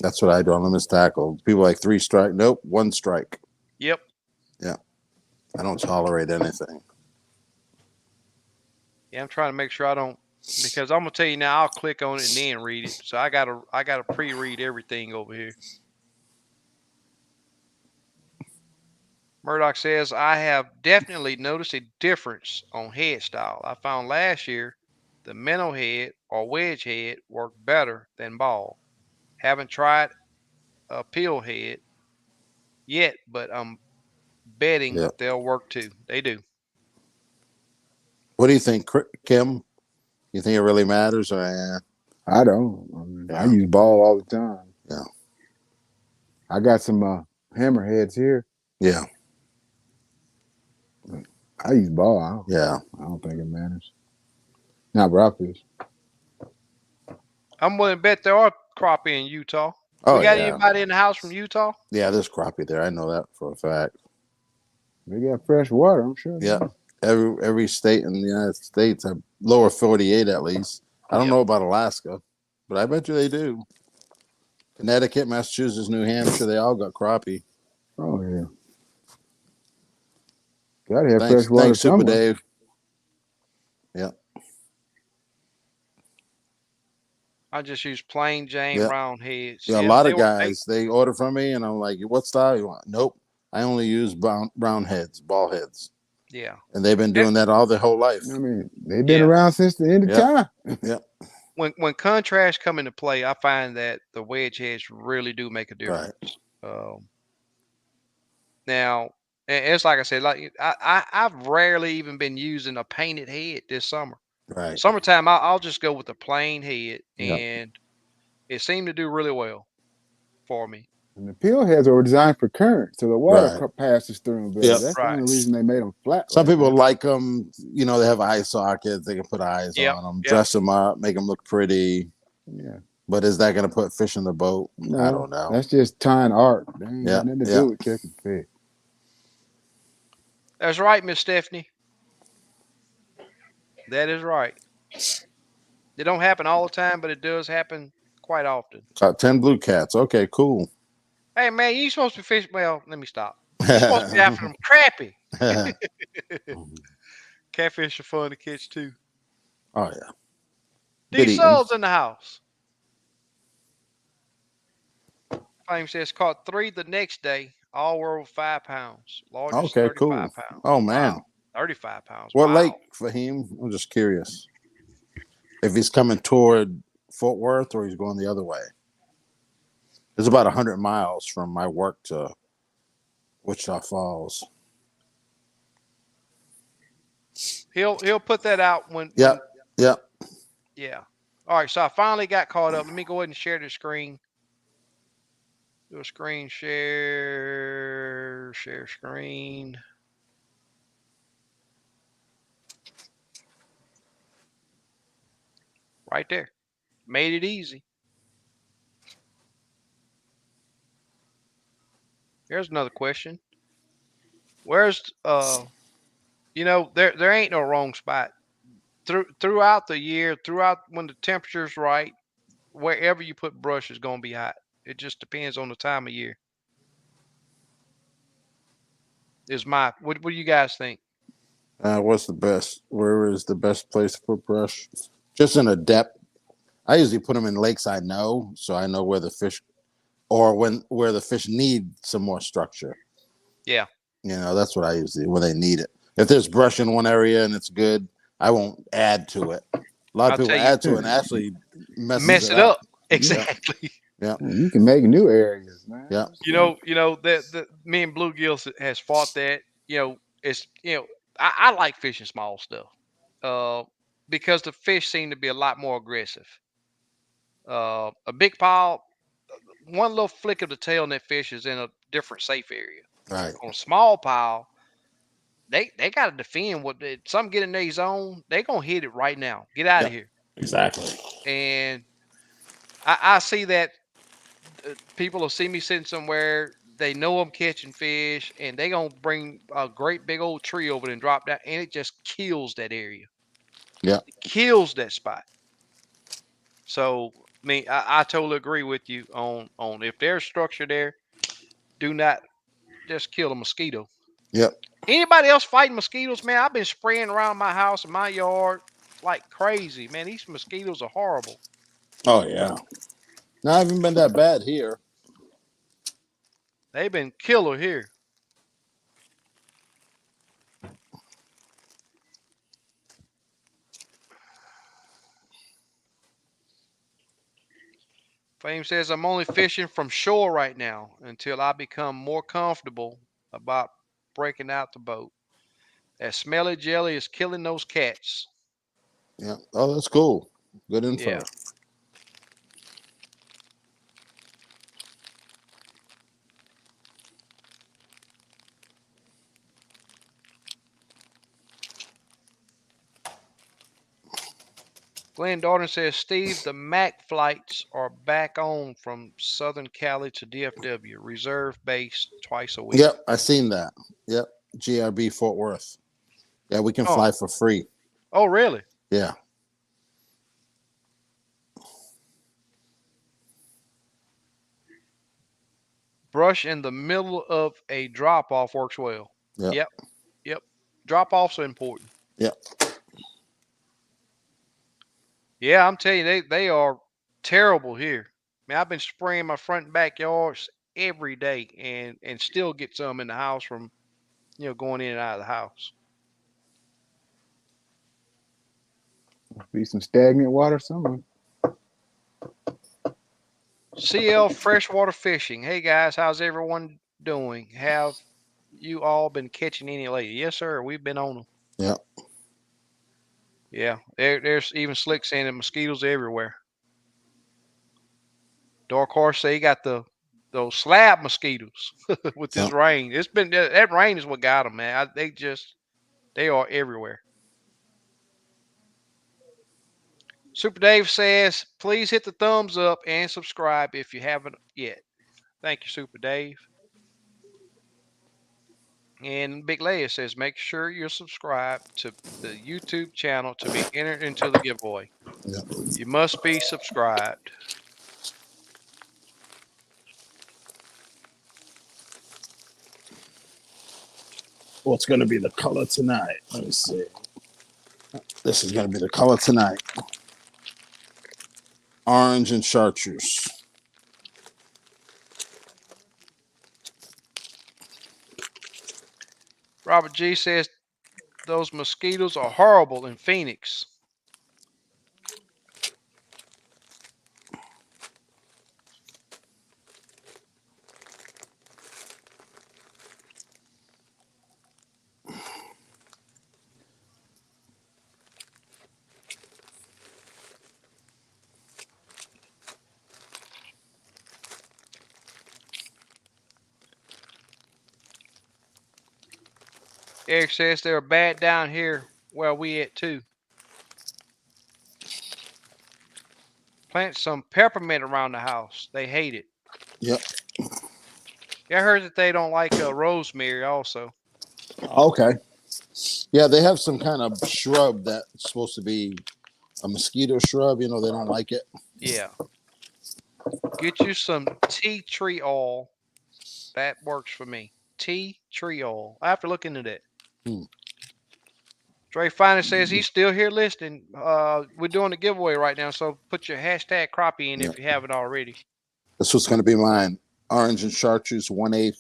Speaker 2: That's what I do on limits tackle. People like 3 strike. Nope, 1 strike.
Speaker 1: Yep.
Speaker 2: Yeah. I don't tolerate anything.
Speaker 1: Yeah, I'm trying to make sure I don't, because I'm gonna tell you now. I'll click on it and then read it. So I gotta pre-read everything over here. Murdoch says, I have definitely noticed a difference on head style. I found last year the minnow head or wedge head worked better than ball. Haven't tried a peel head yet, but I'm betting they'll work too. They do.
Speaker 2: What do you think, Kim? You think it really matters? Or
Speaker 3: I don't. I use ball all the time.
Speaker 2: Yeah.
Speaker 3: I got some hammerheads here.
Speaker 2: Yeah.
Speaker 3: I use ball.
Speaker 2: I
Speaker 3: don't think it matters. Not rockfish.
Speaker 1: I'm willing to bet there are crappie in Utah.
Speaker 2: Oh,
Speaker 1: we got anybody in the house from Utah?
Speaker 2: Yeah, there's crappie there. I know that for a fact.
Speaker 3: They got fresh water, I'm sure.
Speaker 2: Yeah. Every state in the United States have lower 48 at least. I don't know about Alaska, but I bet you they do. Connecticut, Massachusetts, New Hampshire, they all got crappie.
Speaker 3: Oh, yeah. Gotta have fresh water
Speaker 2: Thanks, Super
Speaker 3: somewhere.
Speaker 2: Dave. Yeah.
Speaker 1: I just use plain Jane
Speaker 2: Yeah.
Speaker 1: round heads.
Speaker 2: Yeah. A
Speaker 1: Yeah,
Speaker 2: lot
Speaker 1: they
Speaker 2: of
Speaker 1: were they.
Speaker 2: guys they order from me, and I'm like, "What style you want?" Nope. I only use brown heads, ball heads,
Speaker 1: Yeah,
Speaker 2: and they've been
Speaker 1: and
Speaker 2: doing that all their whole life.
Speaker 3: I mean, they've been
Speaker 1: yeah.
Speaker 3: around since the end of
Speaker 2: Yep.
Speaker 3: time.
Speaker 2: Yep.
Speaker 1: When contrast come into play, I find that the wedge heads really do make a
Speaker 2: Right.
Speaker 1: difference. Now, it's like I said, like I've rarely even been using a painted head this summer.
Speaker 2: Right.
Speaker 1: Summertime, I'll just go with a plain head,
Speaker 2: Yep.
Speaker 1: and it seemed to do really well for me.
Speaker 3: And the pill heads are designed for current, so the water
Speaker 2: Right.
Speaker 3: passes through them better.
Speaker 2: Yep.
Speaker 3: That's the
Speaker 1: Right.
Speaker 3: only reason they made them flat
Speaker 2: Some
Speaker 3: like
Speaker 2: people
Speaker 3: that.
Speaker 2: like them. You know, they have eye sockets. They can put eyes
Speaker 1: Yep.
Speaker 2: on them,
Speaker 1: Yep.
Speaker 2: dress them up, make them look pretty.
Speaker 3: Yeah.
Speaker 2: But is that going to put fish in the boat? I
Speaker 3: No,
Speaker 2: don't know.
Speaker 3: that's just tying art. They ain't
Speaker 2: Yeah.
Speaker 3: got nothing to
Speaker 2: Yeah.
Speaker 3: do with catching fish.
Speaker 1: That's right, Miss Stephanie. That is right. It don't happen all the time, but it does happen quite often.
Speaker 2: Caught 10 blue cats. Okay, cool.
Speaker 1: Hey man, you supposed to be fishing. Well, let me stop. You supposed to be after them crappie.
Speaker 2: Oh
Speaker 1: Catfish are fun to catch too.
Speaker 2: yeah.
Speaker 1: D
Speaker 2: Good eating.
Speaker 1: Souls in the house. Flame says caught 3 the next day. All were over 5 pounds. Largest
Speaker 2: Okay,
Speaker 1: 35
Speaker 2: cool.
Speaker 1: pounds.
Speaker 2: Oh man.
Speaker 1: Wow. 35 pounds.
Speaker 2: What lake,
Speaker 1: Wow.
Speaker 2: Fahim? I'm just curious. If he's coming toward Fort Worth or he's going the other way. It's about 100 miles from my work to Wichita Falls.
Speaker 1: He'll put that out when
Speaker 2: Yep. Yep.
Speaker 1: yeah. All right, so I finally got caught up. Let me go ahead and share the screen. Do a screen share. Share screen. Right there. Made it easy. Here's another question. Where's there ain't no wrong spot. Throughout the year, throughout when the temperature's right, wherever you put brush is gonna be hot. It just depends on the time of year. Is my what do you guys think?
Speaker 2: What's the best? Where is the best place to put brush? Just in a depth. I usually put them in lakes I know, so I know where the fish, or where the fish need some more structure.
Speaker 1: Yeah.
Speaker 2: That's what I usually when they need it. If there's brush in one area and it's good, I won't add to it. A lot of
Speaker 1: I'll
Speaker 2: people
Speaker 1: tell you,
Speaker 2: add to it and actually messes
Speaker 1: mess
Speaker 2: it
Speaker 1: it
Speaker 2: up.
Speaker 1: up.
Speaker 3: You,
Speaker 2: Yeah,
Speaker 1: Exactly.
Speaker 2: yeah,
Speaker 3: you can make new areas, man.
Speaker 2: yeah.
Speaker 1: That me and Bluegill has fought that. It's I like fishing small stuff. Uh, because the fish seem to be a lot more aggressive. A big pile, one little flick of the tail and that fish is in a different safe area.
Speaker 2: Right.
Speaker 1: On a small pile, they got to defend what something get in their zone. They gonna hit it right now. Get out of
Speaker 2: Yep.
Speaker 1: here.
Speaker 2: Exactly.
Speaker 1: And I see that people will see me sitting somewhere. They know I'm catching fish, and they gonna bring a great big old tree over there and drop that, and it just kills that area.
Speaker 2: Yeah.
Speaker 1: It kills that spot. So, I totally agree with you on if there's structure there, do not just kill a mosquito.
Speaker 2: Yep.
Speaker 1: Anybody else fighting mosquitoes, man? I've been spraying around my house and my yard like crazy, man. These mosquitoes are horrible.
Speaker 2: Oh yeah. Not even been that bad here.
Speaker 1: They've been killer here. Fame says I'm only fishing from shore right now until I become more comfortable about breaking out the boat. That smelly jelly is killing those cats.
Speaker 2: Yeah. Oh, that's cool. Good info.
Speaker 1: Yeah. Glenn Darden says, Steve, the Mac flights are back on from Southern Cali to DFW, reserve base twice a week.
Speaker 2: Yep. I seen that. Yep. GRB Fort Worth. Yeah, we can
Speaker 1: Oh,
Speaker 2: fly for free.
Speaker 1: oh, really?
Speaker 2: Yeah.
Speaker 1: Brush in the middle of a drop off works well.
Speaker 2: Yep.
Speaker 1: Yep. Yep. Drop offs are important.
Speaker 2: Yep.
Speaker 1: Yeah, I'm telling you, they are terrible here. I mean, I've been spraying my front and backyards every day, and still get some in the house from going in and out of the house.
Speaker 3: Be some stagnant water somewhere.
Speaker 1: CL Freshwater Fishing. Hey guys, how's everyone doing? Have you all been catching any lately? Yes, sir. We've been on them.
Speaker 2: Yeah.
Speaker 1: Yeah, there's even slick sand and mosquitoes everywhere. Dark Horse say he got those slab mosquitoes with
Speaker 2: Yeah.
Speaker 1: this rain. It's been that rain is what got them, man. They are everywhere. Super Dave says, please hit the thumbs up and subscribe if you haven't yet. Thank you, Super Dave. And Big Leia says, make sure you're subscribed to the YouTube channel to be entered into the giveaway.
Speaker 2: Yeah.
Speaker 1: You must be subscribed.
Speaker 2: What's going to be the color tonight? Let me see. This is going to be the color tonight. Orange and chartreuse.
Speaker 1: Robert G says, those mosquitoes are horrible in Phoenix. Eric says they're bad down here where we at too. Plant some peppermint around the house. They hate it.
Speaker 2: Yep.
Speaker 1: Yeah, I heard that they don't like rosemary also.
Speaker 2: Okay. Yeah, they have some kind of shrub that's supposed to be a mosquito shrub. You know, they don't like it.
Speaker 1: Yeah. Get you some tea tree oil. That works for me. Tea tree oil. I have to look into that.
Speaker 2: Hmm.
Speaker 1: Dre Finest says he's still here listening. We're doing a giveaway right now, so put your hashtag Crappie in
Speaker 2: Yeah.
Speaker 1: if you haven't already.
Speaker 2: This was going to be mine. Orange and chartreuse, 1/8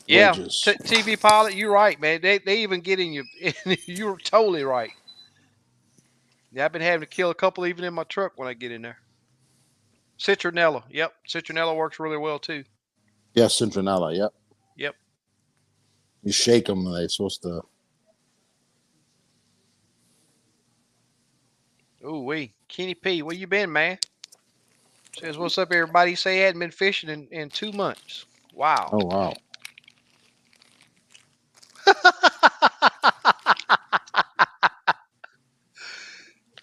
Speaker 1: Yeah,
Speaker 2: wedges.
Speaker 1: TV pilot, you're right, man. They even get in you. You're totally right. Yeah, I've been having to kill a couple even in my truck when I get in there. Citronella. Yep, citronella works really well too.
Speaker 2: Yeah, citronella. Yep.
Speaker 1: Yep.
Speaker 2: You shake them, and they're supposed to.
Speaker 1: Ooh wee. Kenny P, where you been, man? Says, what's up, everybody? Say he hadn't been fishing in 2 months. Wow.
Speaker 2: Oh wow.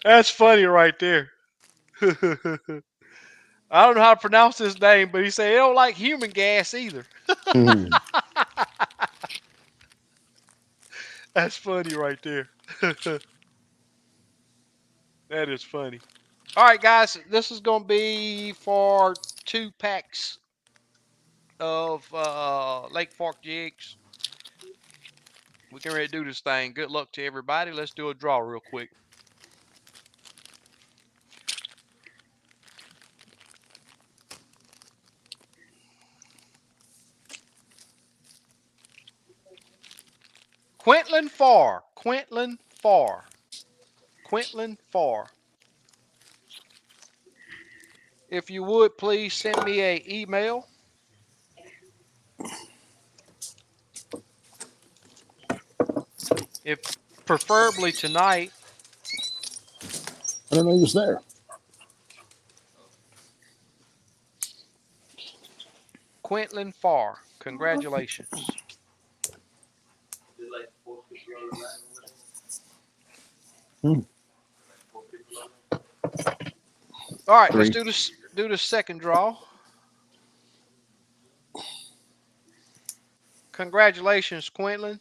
Speaker 1: That's funny right there. I don't know how to pronounce his name, but he said he don't like human gas either.
Speaker 2: Mhm.
Speaker 1: That's funny right there. That is funny. All right, guys, this is going to be for 2 packs of Lake Fork jigs. We can ready to do this thing. Good luck to everybody. Let's do a draw real quick. Quintland Farr. Quintland Farr. Quintland Farr. If you would, please send me an email. If preferably tonight.
Speaker 2: I don't know he was there.
Speaker 1: Quintland Farr. Congratulations.
Speaker 2: Hmm.
Speaker 1: All right, let's
Speaker 2: 3.
Speaker 1: do this. Do the second draw. Congratulations, Quintland.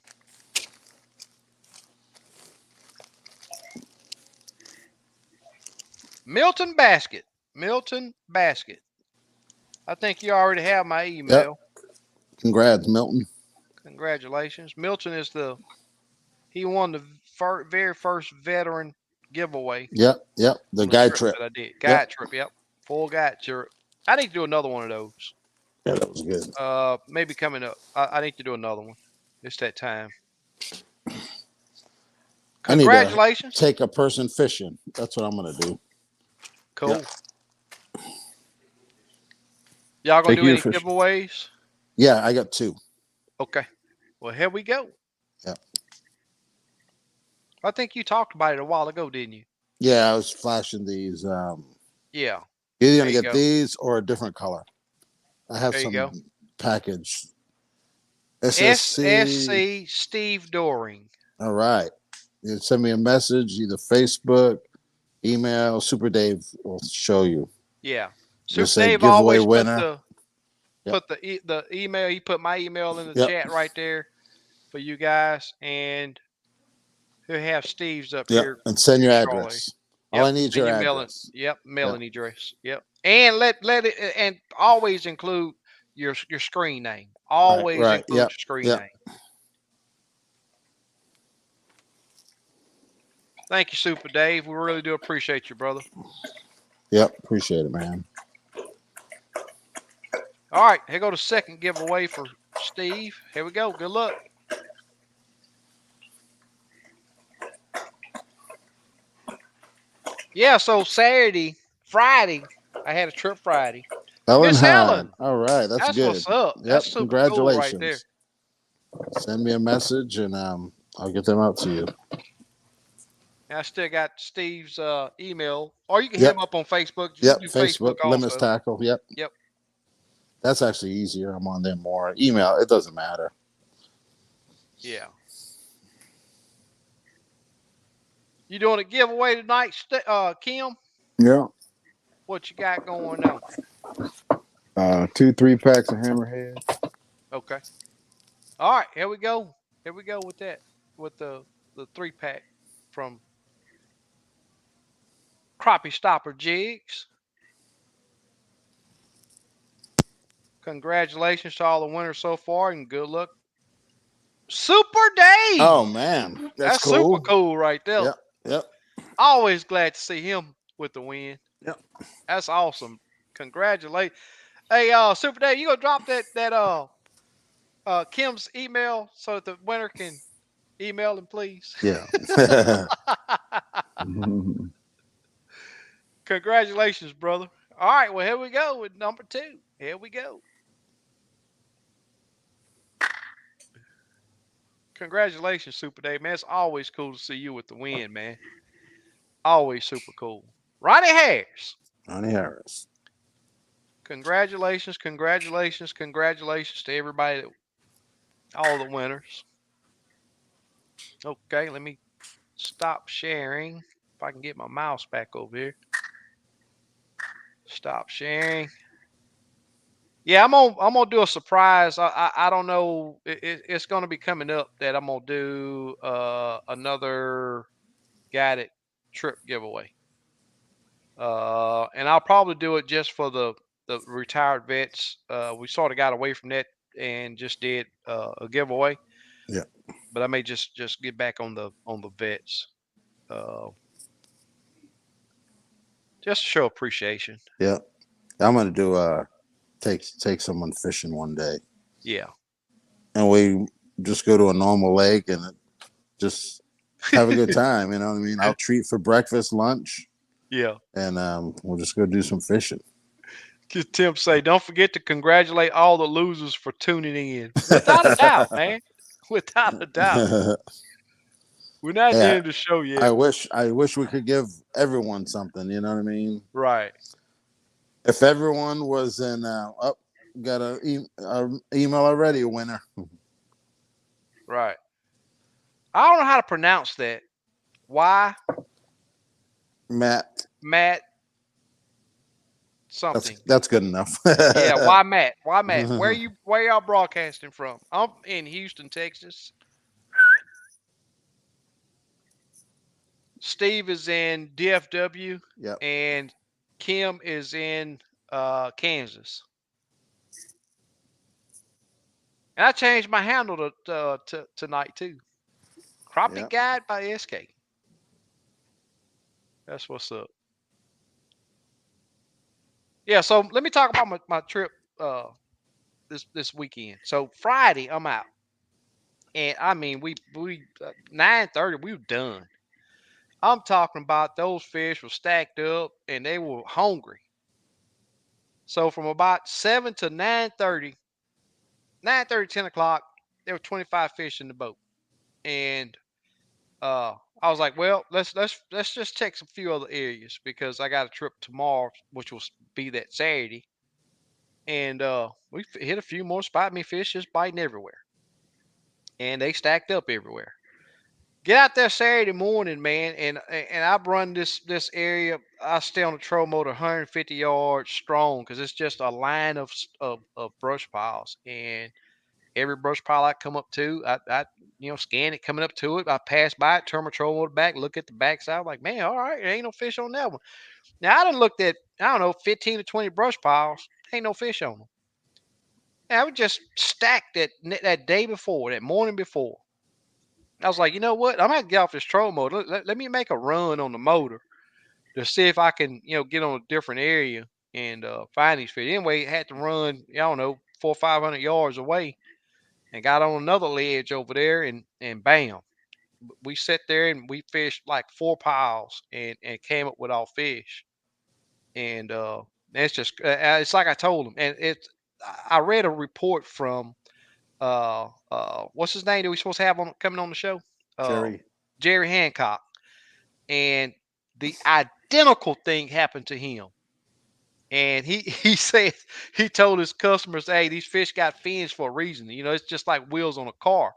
Speaker 1: Milton Basket. Milton Basket. I think you already have my
Speaker 2: Yep.
Speaker 1: email.
Speaker 2: Congrats, Milton.
Speaker 1: Congratulations. Milton is he won the very first veteran giveaway
Speaker 2: Yep. The
Speaker 1: on the
Speaker 2: guide
Speaker 1: trip
Speaker 2: trip.
Speaker 1: that I did.
Speaker 2: Yep.
Speaker 1: Guide trip. Yep. Full guide trip. I need to do another one of those.
Speaker 2: Yeah, that was good.
Speaker 1: Maybe coming up. I need to do another one. It's that time.
Speaker 2: I need to
Speaker 1: Congratulations.
Speaker 2: take a person fishing. That's what I'm gonna do. Yep.
Speaker 1: Cool. Y'all gonna
Speaker 2: Take
Speaker 1: do
Speaker 2: you
Speaker 1: any
Speaker 2: fishing.
Speaker 1: giveaways?
Speaker 2: Yeah, I got two.
Speaker 1: Okay. Well, here we go.
Speaker 2: Yep.
Speaker 1: I think you talked about it a while ago, didn't you?
Speaker 2: Yeah, I was flashing these.
Speaker 1: Yeah.
Speaker 2: You're either
Speaker 1: There
Speaker 2: gonna
Speaker 1: you
Speaker 2: get
Speaker 1: go.
Speaker 2: these or a different color. I have
Speaker 1: There you
Speaker 2: some
Speaker 1: go.
Speaker 2: package. SSC.
Speaker 1: SSC Steve Doring.
Speaker 2: All right. You send me a message, either Facebook, email. Super Dave will show you.
Speaker 1: Yeah.
Speaker 2: Just
Speaker 1: Super
Speaker 2: say
Speaker 1: Dave
Speaker 2: giveaway
Speaker 1: always put
Speaker 2: winner.
Speaker 1: the
Speaker 2: Yep.
Speaker 1: the email. He put my email in the
Speaker 2: Yep.
Speaker 1: chat right there for you guys, and he'll have Steve's up
Speaker 2: Yep.
Speaker 1: here
Speaker 2: And send your
Speaker 1: shortly.
Speaker 2: address. All
Speaker 1: Yep.
Speaker 2: I need is
Speaker 1: Send
Speaker 2: your
Speaker 1: your mailing.
Speaker 2: address.
Speaker 1: Yep.
Speaker 2: Yep.
Speaker 1: Mailing address. Yep. And let it and always include your screen name.
Speaker 2: Right.
Speaker 1: Always
Speaker 2: Right.
Speaker 1: include
Speaker 2: Yep.
Speaker 1: your screen
Speaker 2: Yep.
Speaker 1: name. Thank you, Super Dave. We really do appreciate you, brother.
Speaker 2: Yep. Appreciate it, man.
Speaker 1: All right, here go the second giveaway for Steve. Here we go. Good luck. Yeah, so Friday, I had a trip Friday.
Speaker 2: Ellen
Speaker 1: Miss
Speaker 2: Hahn.
Speaker 1: Helen,
Speaker 2: All right. That's
Speaker 1: that's
Speaker 2: good.
Speaker 1: what's up.
Speaker 2: Yep.
Speaker 1: That's super cool right there.
Speaker 2: Congratulations. Send me a message and I'll get them out to you.
Speaker 1: And I still got Steve's email, or you can hit
Speaker 2: Yep.
Speaker 1: him up on Facebook. You can
Speaker 2: Yep.
Speaker 1: do Facebook
Speaker 2: Facebook, Lemons
Speaker 1: also.
Speaker 2: Tackle. Yep.
Speaker 1: Yep.
Speaker 2: That's actually easier. I'm on there more. Email, it doesn't matter.
Speaker 1: Yeah. You doing a giveaway tonight, Kim?
Speaker 3: Yeah.
Speaker 1: What you got going on?
Speaker 3: 2 3 packs of Hammerhead.
Speaker 1: Okay. All right, here we go. Here we go with that. With the 3-pack from Crappie Stopper Jigs. Congratulations to all the winners so far, and good luck. Super
Speaker 2: Oh
Speaker 1: Dave!
Speaker 2: man, that's
Speaker 1: That's super
Speaker 2: cool.
Speaker 1: cool right there.
Speaker 2: Yep. Yep.
Speaker 1: Always glad to see him with the win.
Speaker 2: Yep.
Speaker 1: That's awesome. Congratulations. Hey, Super Dave, you gonna drop that Kim's email so that the winner can email him, please?
Speaker 2: Yeah.
Speaker 1: Congratulations, brother. All right, well, here we go with number 2. Here we go. Congratulations, Super Dave, man. It's always cool to see you with the win, man. Always super cool. Ronnie Harris.
Speaker 2: Ronnie Harris.
Speaker 1: Congratulations, congratulations, congratulations to everybody, all the winners. Okay, let me stop sharing. If I can get my mouse back over here. Stop sharing. Yeah, I'm gonna do a surprise. I don't know. It's gonna be coming up that I'm gonna do another guided trip giveaway. And I'll probably do it just for the retired vets. We sort of got away from that and just did a giveaway.
Speaker 2: Yeah.
Speaker 1: But I may just get back on the vets, just to show appreciation.
Speaker 2: Yeah. I'm gonna do take someone fishing one day.
Speaker 1: Yeah.
Speaker 2: And we just go to a normal lake and just have a good time. You know what I mean? I'll treat for breakfast, lunch,
Speaker 1: Yeah.
Speaker 2: and we'll just go do some fishing.
Speaker 1: Just Tim say, don't forget to congratulate all the losers for tuning in. Without a doubt, man. Without a doubt. We're not at the
Speaker 2: Yeah.
Speaker 1: end of the show yet.
Speaker 2: I wish we could give everyone something. You know what I mean?
Speaker 1: Right.
Speaker 2: If everyone was in, got a email already, a winner.
Speaker 1: Right. I don't know how to pronounce that. Why
Speaker 2: Matt,
Speaker 1: Matt something?
Speaker 2: that's good enough.
Speaker 1: Yeah, why Matt? Why Matt? Where y'all broadcasting from? I'm in Houston, Texas. Steve is in DFW,
Speaker 2: Yep.
Speaker 1: and Kim is in Kansas. And I changed my handle to tonight too. Crappie
Speaker 2: Yep.
Speaker 1: Guide by SK. That's what's up. Yeah. So let me talk about my trip this weekend. So Friday I'm out, and I mean we 9:30 we were done. I'm talking about those fish were stacked up and they were hungry. So from about 7 to 9:30, 10 o'clock, there were 25 fish in the boat. And I was like, well, let's just check some few other areas because I got a trip tomorrow, which will be that Saturday. And we hit a few more spot me fish just biting everywhere. And they stacked up everywhere. Get out there Saturday morning, man, and I run this area. I stay on the trail motor 150 yards strong because it's just a line of brush piles, and every brush pile I come up to, I scan it coming up to it. I pass by it, turn my troll motor back, look at the backside, like man, all right, there ain't no fish on that one. Now I done looked at I don't know 15 to 20 brush piles, ain't no fish on them. And I was just stacked that day before, that morning before. I was like, you know what? I'm gonna get off this troll motor. Let me make a run on the motor to see if I can, get on a different area and find these fish. Anyway, had to run, I don't know, 400 or 500 yards away, and got on another ledge over there, and bam, we sat there and we fished like 4 piles and came up with all fish. And it's just it's like I told him, and it's I read a report from what's his name that we supposed to have on coming on the show, uh,
Speaker 2: Jerry.
Speaker 1: Jerry Hancock, and the identical thing happened to him. And he said he told his customers, "Hey, these fish got fins for a reason. It's just like wheels on a car.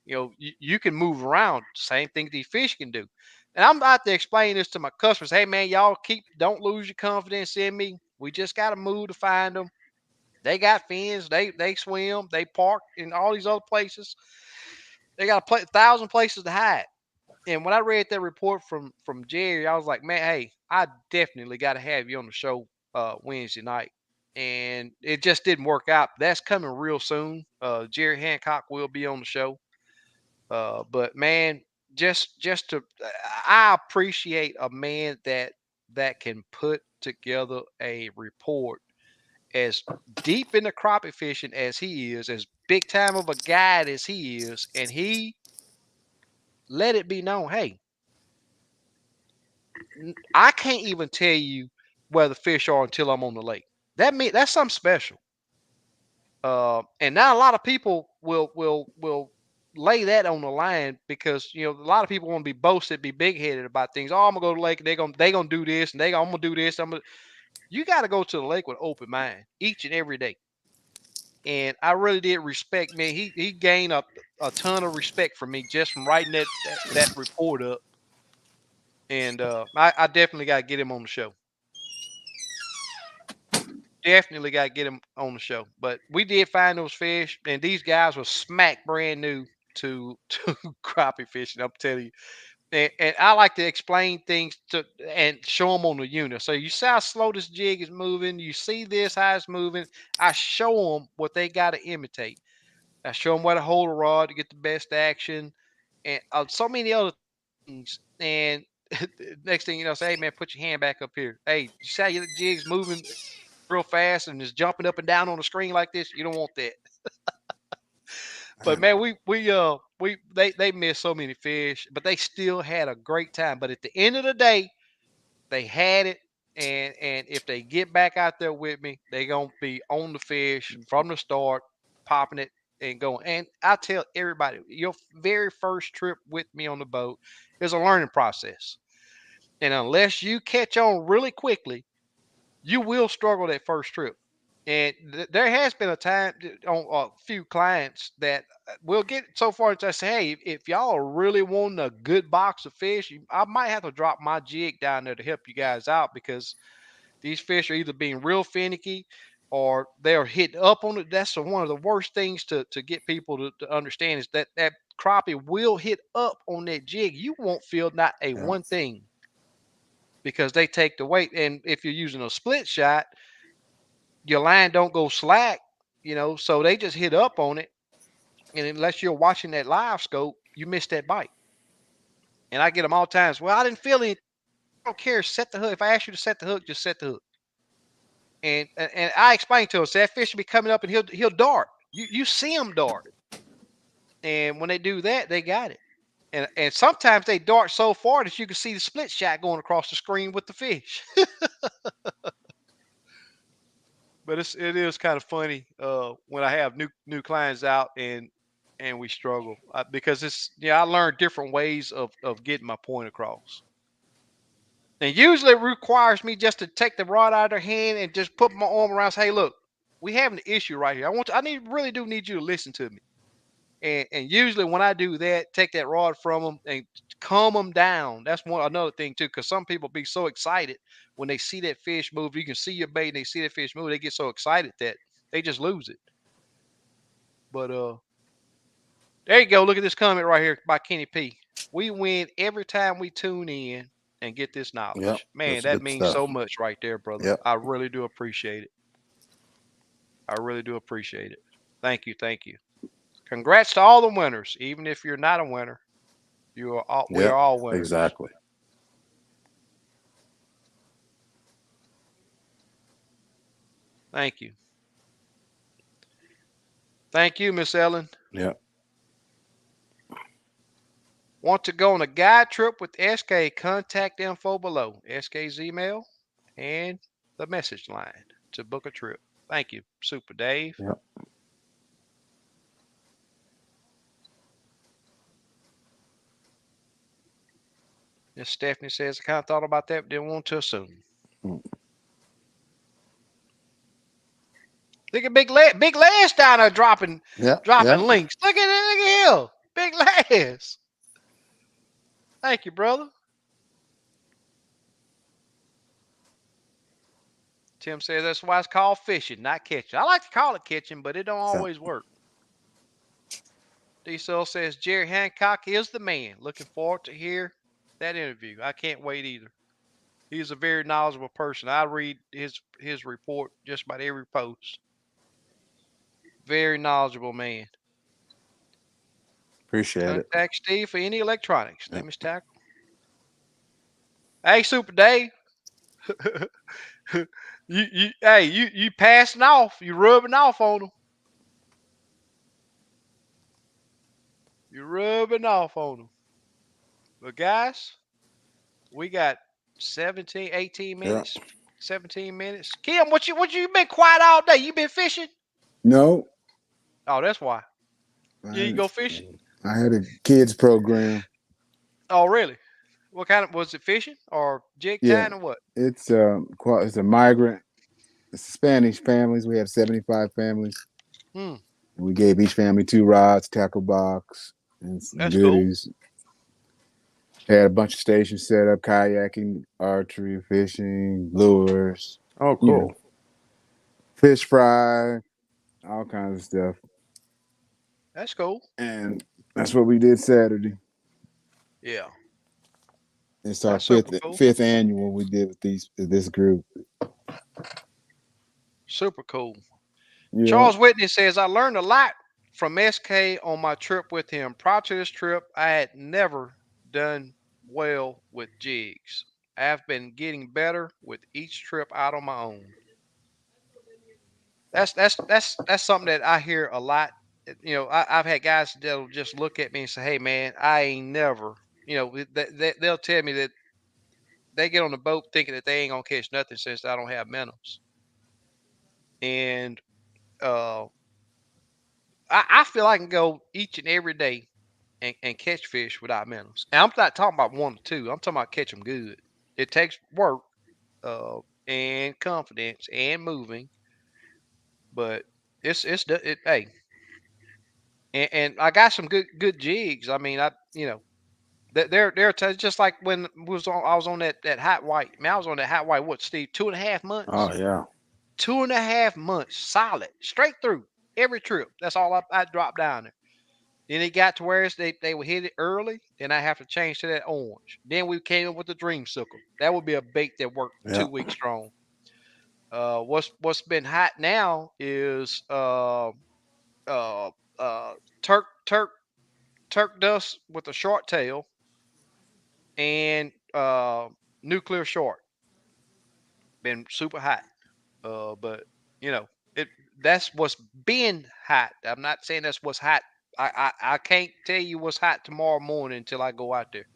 Speaker 1: You can move around. Same thing these fish can do." And I'm about to explain this to my customers. Hey, man, y'all don't lose your confidence in me. We just got to move to find them. They got fins. They swim. They park in all these other places. They got a thousand places to hide. And when I read that report from Jerry, I was like, man, hey, I definitely got to have you on the show Wednesday night. And it just didn't work out. That's coming real soon. Jerry Hancock will be on the show. But man, just to I appreciate a man that can put together a report as deep in the crappie fishing as he is, as big time of a guide as he is, and he let it be known, hey, I can't even tell you where the fish are until I'm on the lake. That's something special. And now a lot of people will lay that on the line because a lot of people want to be boasted, be big headed about things. Oh, I'm gonna go to the lake. They gonna do this, and I'm gonna do this. You got to go to the lake with open mind each and every day. And I really did respect me. He gained a ton of respect from me just from writing that report up. And I definitely got to get him on the show. Definitely got to get him on the show. But we did find those fish, and these guys were smack brand new to crappie fishing. I'm telling you, and I like to explain things to and show them on the unit. So you see how slow this jig is moving. You see this how it's moving. I show them what they got to imitate. I show them where to hold a rod to get the best action, and so many other things. And next thing you know, say, "Hey man, put your hand back up here. Hey, you see how your jig's moving real fast and is jumping up and down on the screen like this? You don't want that." But man, they missed so many fish, but they still had a great time. But at the end of the day, they had it, and if they get back out there with me, they gonna be on the fish from the start, popping it and going. And I tell everybody, your very first trip with me on the boat is a learning process, and unless you catch on really quickly, you will struggle that first trip. And there has been a time on a few clients that will get so far as I say, hey, if y'all are really wanting a good box of fish, I might have to drop my jig down there to help you guys out because these fish are either being real finicky or they're hitting up on it. That's one of the worst things to get people to understand is that crappie will hit up on that jig. You won't feel not a
Speaker 2: Yeah.
Speaker 1: one thing because they take the weight. And if you're using a split shot, your line don't go slack, so they just hit up on it. And unless you're watching that live scope, you miss that bite. And I get them all times. Well, I didn't feel it. don't care. Set the hook. If I ask you to set the hook, just set the hook. And I explained to him, so that fish will be coming up and he'll dart. You see him dart, and when they do that, they got it. And sometimes they dart so far that you can see the split shot going across the screen with the fish. But it is kind of funny when I have new clients out and we struggle because I learned different ways of getting my point across. And usually it requires me just to take the rod out of their hand and just put my arm around. Say, hey, look, we have an issue right here. Really do need you to listen to me. And usually when I do that, take that rod from them and calm them down. That's another thing too, because some people be so excited when they see that fish move. You can see your bait and they see that fish move. They get so excited that they just lose it. But there you go. Look at this comment right here by Kenny P. We win every time we tune in and get this
Speaker 2: Yep,
Speaker 1: knowledge. Man,
Speaker 2: that's
Speaker 1: that
Speaker 2: good
Speaker 1: means
Speaker 2: stuff.
Speaker 1: so much right there, brother.
Speaker 2: Yep.
Speaker 1: I really do appreciate it. I really do appreciate it. Thank you. Thank you. Congrats to all the winners. Even if you're not a winner, we are
Speaker 2: Yep.
Speaker 1: all winners.
Speaker 2: Exactly.
Speaker 1: Thank you. Thank you, Miss Ellen.
Speaker 2: Yep.
Speaker 1: Want to go on a guide trip with SK? Contact info below. SK's email and the message line to book a trip. Thank you, Super Dave.
Speaker 2: Yep.
Speaker 1: Miss Stephanie says, I kind of thought about that, but didn't want to assume.
Speaker 2: Mm.
Speaker 1: Look at Big Lass down there dropping
Speaker 2: Yep.
Speaker 1: dropping
Speaker 2: Yep.
Speaker 1: links. Look at him. Big Lass. Thank you, brother. Tim says that's why it's called fishing, not catching. I like to call it catching, but it don't
Speaker 2: Yep.
Speaker 1: always work. Diesel says Jerry Hancock is the man. Looking forward to hear that interview. I can't wait either. He's a very knowledgeable person. I read his report just about every post. Very knowledgeable man.
Speaker 2: Appreciate it.
Speaker 1: Contact Steve for any electronics.
Speaker 2: Yep.
Speaker 1: Name is Tackle. Hey, Super Dave. you passing off. You rubbing off on them. You rubbing off on them. But guys, we got 17, 18
Speaker 2: Yeah.
Speaker 1: minutes, 17 minutes. Kim, what you been quiet all day? You been fishing?
Speaker 3: No,
Speaker 1: Oh, that's why.
Speaker 3: I
Speaker 1: You ain't
Speaker 3: had,
Speaker 1: go fishing?
Speaker 3: I had a kids program.
Speaker 1: Oh, really? What kind of was it fishing or jig
Speaker 3: Yeah,
Speaker 1: tying or what?
Speaker 3: it's a migrant. It's Spanish families. We have 75 families.
Speaker 1: Hmm,
Speaker 3: And we gave each family 2 rods, tackle box, and some
Speaker 1: that's cool.
Speaker 3: goodies. Had a bunch of stations set up: kayaking, archery, fishing, lures.
Speaker 2: Oh,
Speaker 3: You know,
Speaker 2: cool.
Speaker 3: fish fry, all kinds of stuff.
Speaker 1: That's cool.
Speaker 3: And that's what we did Saturday.
Speaker 1: Yeah,
Speaker 3: It's our
Speaker 1: that's super cool.
Speaker 3: fifth annual we did with this group.
Speaker 1: Super cool.
Speaker 3: Yeah.
Speaker 1: Charles Whitney says I learned a lot from SK on my trip with him. Prior to this trip, I had never done well with jigs. I have been getting better with each trip out on my own. That's something that I hear a lot. I've had guys that'll just look at me and say, "Hey, man, I ain't never." They'll tell me that they get on the boat thinking that they ain't gonna catch nothing since I don't have minnows. And uh, I feel I can go each and every day and catch fish without minnows. And I'm not talking about one or two. I'm talking about catch them good. It takes work, uh, and confidence and moving, but hey, and I got some good jigs. I mean, just like when I was on that hot white. I mean, I was on that hot white. What, Steve? 2.5 months.
Speaker 2: Oh, yeah.
Speaker 1: 2.5 months solid, straight through every trip. That's all I dropped down there. Then it got to where they would hit it early. Then I have to change to that orange. Then we came up with the dreamsicle. That would be a bait that worked
Speaker 2: Yeah.
Speaker 1: 2 weeks strong. What's been hot now is uh, uh, Turk Turk Turk dust with a short tail and nuclear short. Been super hot. But you know, it that's what's been hot. I'm not saying that's what's hot. I can't tell you what's hot tomorrow morning until I go out there.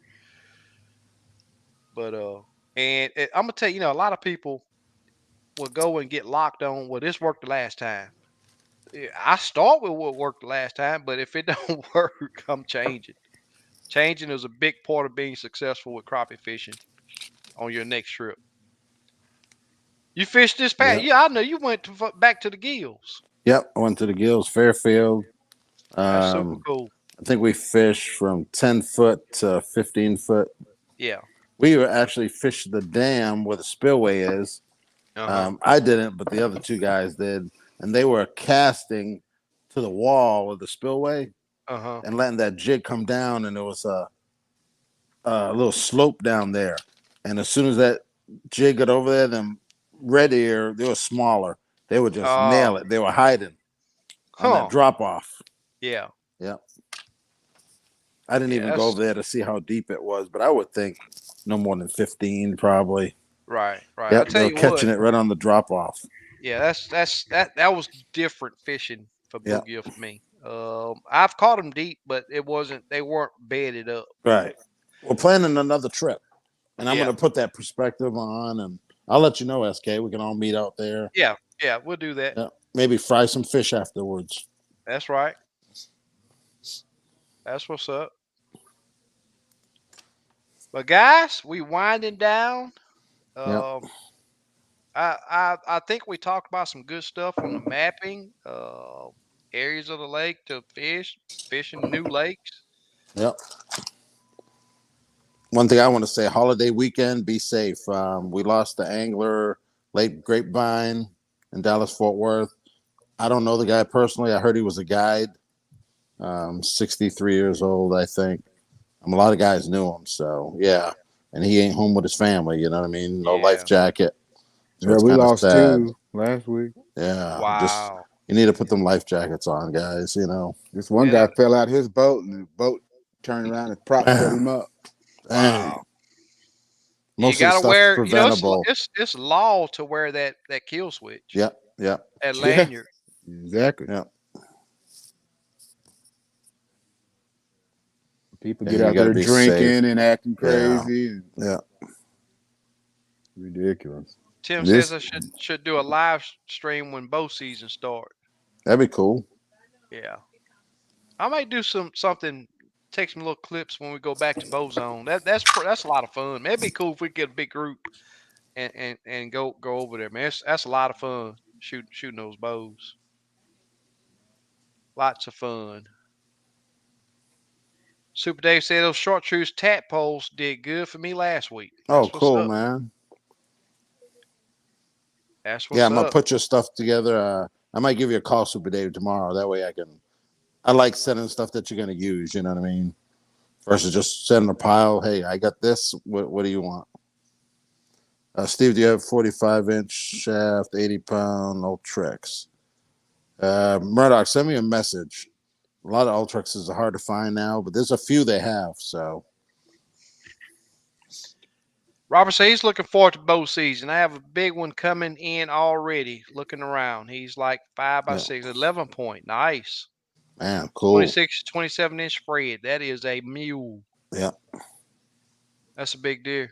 Speaker 1: But I'm gonna tell you, a lot of people will go and get locked on. Well, this worked the last time. Yeah, I start with what worked the last time, but if it don't work, I'm changing. Changing is a big part of being successful with crappie fishing on your next trip. You fished this past,
Speaker 2: Yep.
Speaker 1: yeah. I know you went back to the gills.
Speaker 2: Yep. I went to the Gills, Fairfield.
Speaker 1: That's super
Speaker 2: Um,
Speaker 1: cool.
Speaker 2: I think we fished from 10 foot to 15 foot.
Speaker 1: Yeah.
Speaker 2: We were actually fished the dam where the spillway is.
Speaker 1: Uh huh.
Speaker 2: I didn't, but the other two guys did, and they were casting to the wall of the spillway
Speaker 1: Uh huh.
Speaker 2: and letting that jig come down, and there was a little slope down there. And as soon as that jig got over there, them red ear, they were smaller. They would just nail
Speaker 1: Oh.
Speaker 2: it. They were hiding on that
Speaker 1: Huh.
Speaker 2: drop off.
Speaker 1: Yeah.
Speaker 2: Yeah. I didn't
Speaker 1: Yeah.
Speaker 2: even go
Speaker 1: That's
Speaker 2: over there to see how deep it was, but I would think no more than 15 probably.
Speaker 1: right. Right. I
Speaker 2: Yep,
Speaker 1: tell
Speaker 2: they were
Speaker 1: you what.
Speaker 2: catching it right on the drop off.
Speaker 1: Yeah. That was different fishing for
Speaker 2: Yeah,
Speaker 1: bluegill for me. I've caught them deep, but it wasn't. They weren't bedded up.
Speaker 2: right. We're planning another trip, and I'm going
Speaker 1: Yeah.
Speaker 2: to put that perspective on, and I'll let you know, SK. We can all meet out there.
Speaker 1: Yeah. Yeah. We'll do that.
Speaker 2: Yeah, maybe fry some fish afterwards.
Speaker 1: That's right. That's what's up. But guys, we winding down.
Speaker 2: Yeah.
Speaker 1: Um, I think we talked about some good stuff on the mapping, areas of the lake to fish, fishing new lakes.
Speaker 2: Yep. One thing I want to say: holiday weekend, be safe. We lost the angler, Lake Grapevine in Dallas Fort Worth. I don't know the guy personally. I heard he was a guide. 63 years old, I think. A lot of guys knew him, so yeah. And he ain't home with his family. You know what I mean? No life
Speaker 1: Yeah.
Speaker 2: jacket, so
Speaker 3: Yeah,
Speaker 2: it's
Speaker 3: we
Speaker 2: kind of
Speaker 3: lost
Speaker 2: sad.
Speaker 3: two last week.
Speaker 2: Yeah, just
Speaker 1: Wow.
Speaker 2: you need to put them life jackets on, guys. You know,
Speaker 3: This one
Speaker 1: Yeah.
Speaker 3: guy fell out his boat, and the boat turned around and prop set
Speaker 2: man,
Speaker 3: him up.
Speaker 2: dang.
Speaker 1: Wow. You
Speaker 2: Most of the
Speaker 1: gotta
Speaker 2: stuff's
Speaker 1: wear.
Speaker 2: preventable.
Speaker 1: It's law to wear that kill switch,
Speaker 2: Yep, yep,
Speaker 1: that
Speaker 3: Yeah,
Speaker 1: lanyard.
Speaker 3: exactly.
Speaker 2: yep.
Speaker 3: People
Speaker 2: Yeah,
Speaker 3: get
Speaker 2: you
Speaker 3: out
Speaker 2: got to
Speaker 3: there
Speaker 2: be safe.
Speaker 3: drinking and acting
Speaker 2: Yeah,
Speaker 3: crazy and
Speaker 2: yeah.
Speaker 3: ridiculous.
Speaker 1: Tim says
Speaker 3: This
Speaker 1: I should do a live stream when bow season start.
Speaker 2: That'd be cool.
Speaker 1: Yeah. I might do something. Take some little clips when we go back to bow zone. That's a lot of fun. Man, it'd be cool if we get a big group and go over there, man. That's a lot of fun shooting those bows. Lots of fun. Super Dave said those chartreuse tadpoles did good for me last week.
Speaker 2: Oh,
Speaker 1: That's what's
Speaker 2: cool,
Speaker 1: up.
Speaker 2: man.
Speaker 1: That's
Speaker 2: Yeah,
Speaker 1: what's
Speaker 2: I'm gonna
Speaker 1: up.
Speaker 2: put your stuff together. I might give you a call, Super Dave, tomorrow. That way I can. I like sending stuff that you're gonna use. You know what I mean? Versus just sending a pile. Hey, I got this. What do you want? Steve, do you have 45-inch shaft, 80-pound Ultrex? Murdoch, send me a message. A lot of Ultrexes are hard to find now, but there's a few they have. So
Speaker 1: Robert said he's looking forward to bow season. I have a big one coming in already. Looking around, he's like 5 by
Speaker 2: yeah,
Speaker 1: 6, 11 point. Nice.
Speaker 2: man, cool.
Speaker 1: 26, 27-inch spread. That is a mule.
Speaker 2: Yeah,
Speaker 1: That's a big deer.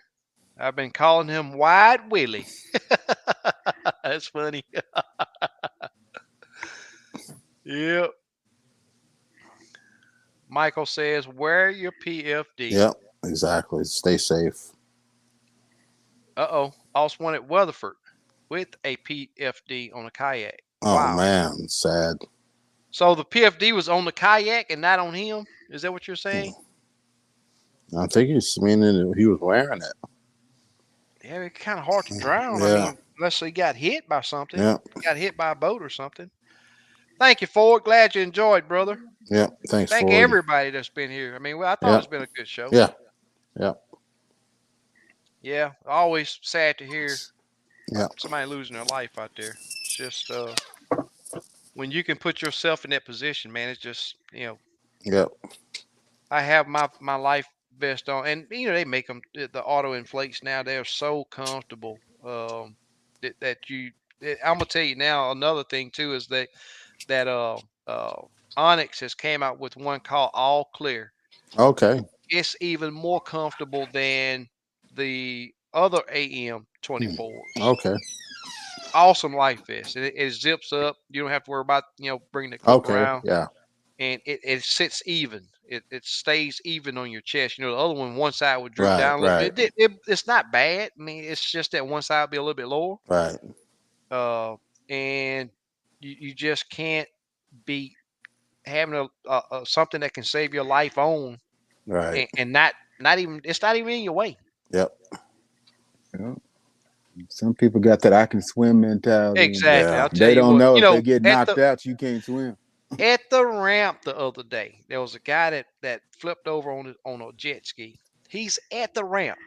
Speaker 1: I've been calling him Wide Willie. That's funny. Yep. Michael says, wear your PFD.
Speaker 2: yeah, exactly. Stay safe.
Speaker 1: Uh-oh. Also one at Weatherford with a PFD on a kayak.
Speaker 2: Oh
Speaker 1: Wow.
Speaker 2: man, sad.
Speaker 1: So the PFD was on the kayak and not on him? Is that what you're saying?
Speaker 2: I think he's meaning he was wearing it.
Speaker 1: Yeah, it's kind of hard to drown. I
Speaker 2: Yeah,
Speaker 1: mean, unless he got hit by something.
Speaker 2: yeah,
Speaker 1: Got hit by a boat or something. Thank you, Ford. Glad you enjoyed, brother.
Speaker 2: yeah. Thanks,
Speaker 1: Thank
Speaker 2: Ford.
Speaker 1: everybody that's been here. I mean, well, I thought
Speaker 2: Yeah,
Speaker 1: it's been a good show.
Speaker 2: yeah, yeah,
Speaker 1: Yeah, always sad to hear
Speaker 2: yeah,
Speaker 1: somebody losing their life out there. It's just when you can put yourself in that position, man. It's just
Speaker 2: yeah.
Speaker 1: I have my life vest on, and they make them the auto inflates now. They're so comfortable. That you, I'm gonna tell you now. Another thing too is that Onyx has came out with one called All Clear.
Speaker 2: Okay.
Speaker 1: It's even more comfortable than the other AM
Speaker 2: Hmm.
Speaker 1: 24s.
Speaker 2: Okay.
Speaker 1: Awesome life vest. It zips up. You don't have to worry about bringing the clip
Speaker 2: Okay.
Speaker 1: around,
Speaker 2: Yeah.
Speaker 1: and it sits even. It stays even on your chest. The other one side would droop
Speaker 2: Right.
Speaker 1: down a little
Speaker 2: Right.
Speaker 1: bit. It's not bad. I mean, it's just that one side would be a little bit lower.
Speaker 2: Right.
Speaker 1: And you just can't beat having a something that can save your life on,
Speaker 2: Right.
Speaker 1: and not even it's not even in your way.
Speaker 2: Yep.
Speaker 3: Yeah. Some people got that I can swim mentality, and
Speaker 1: Exactly.
Speaker 2: Yeah.
Speaker 1: I'll tell
Speaker 3: they
Speaker 1: you
Speaker 3: don't
Speaker 1: what.
Speaker 3: know if they get
Speaker 1: At
Speaker 3: knocked
Speaker 1: the
Speaker 3: out, you can't swim.
Speaker 1: at the ramp the other day, there was a guy that flipped over on a jet ski. He's at the ramp.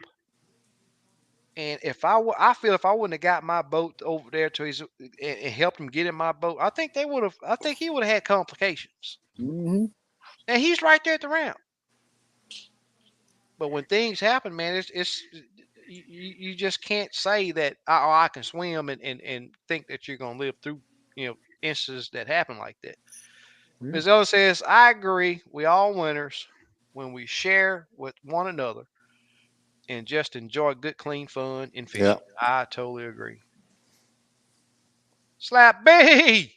Speaker 1: And I feel if I wouldn't have got my boat over there to his and helped him get in my boat, I think they would have. I think he would have had complications.
Speaker 3: Hmm.
Speaker 1: And he's right there at the ramp. But when things happen, man, it's you just can't say that I can swim and think that you're gonna live through instances that happen like that.
Speaker 3: Yeah.
Speaker 1: Ms. Ella says, I agree. We all winners when we share with one another and just enjoy good, clean fun in fishing.
Speaker 2: Yep.
Speaker 1: I totally agree. Slap B!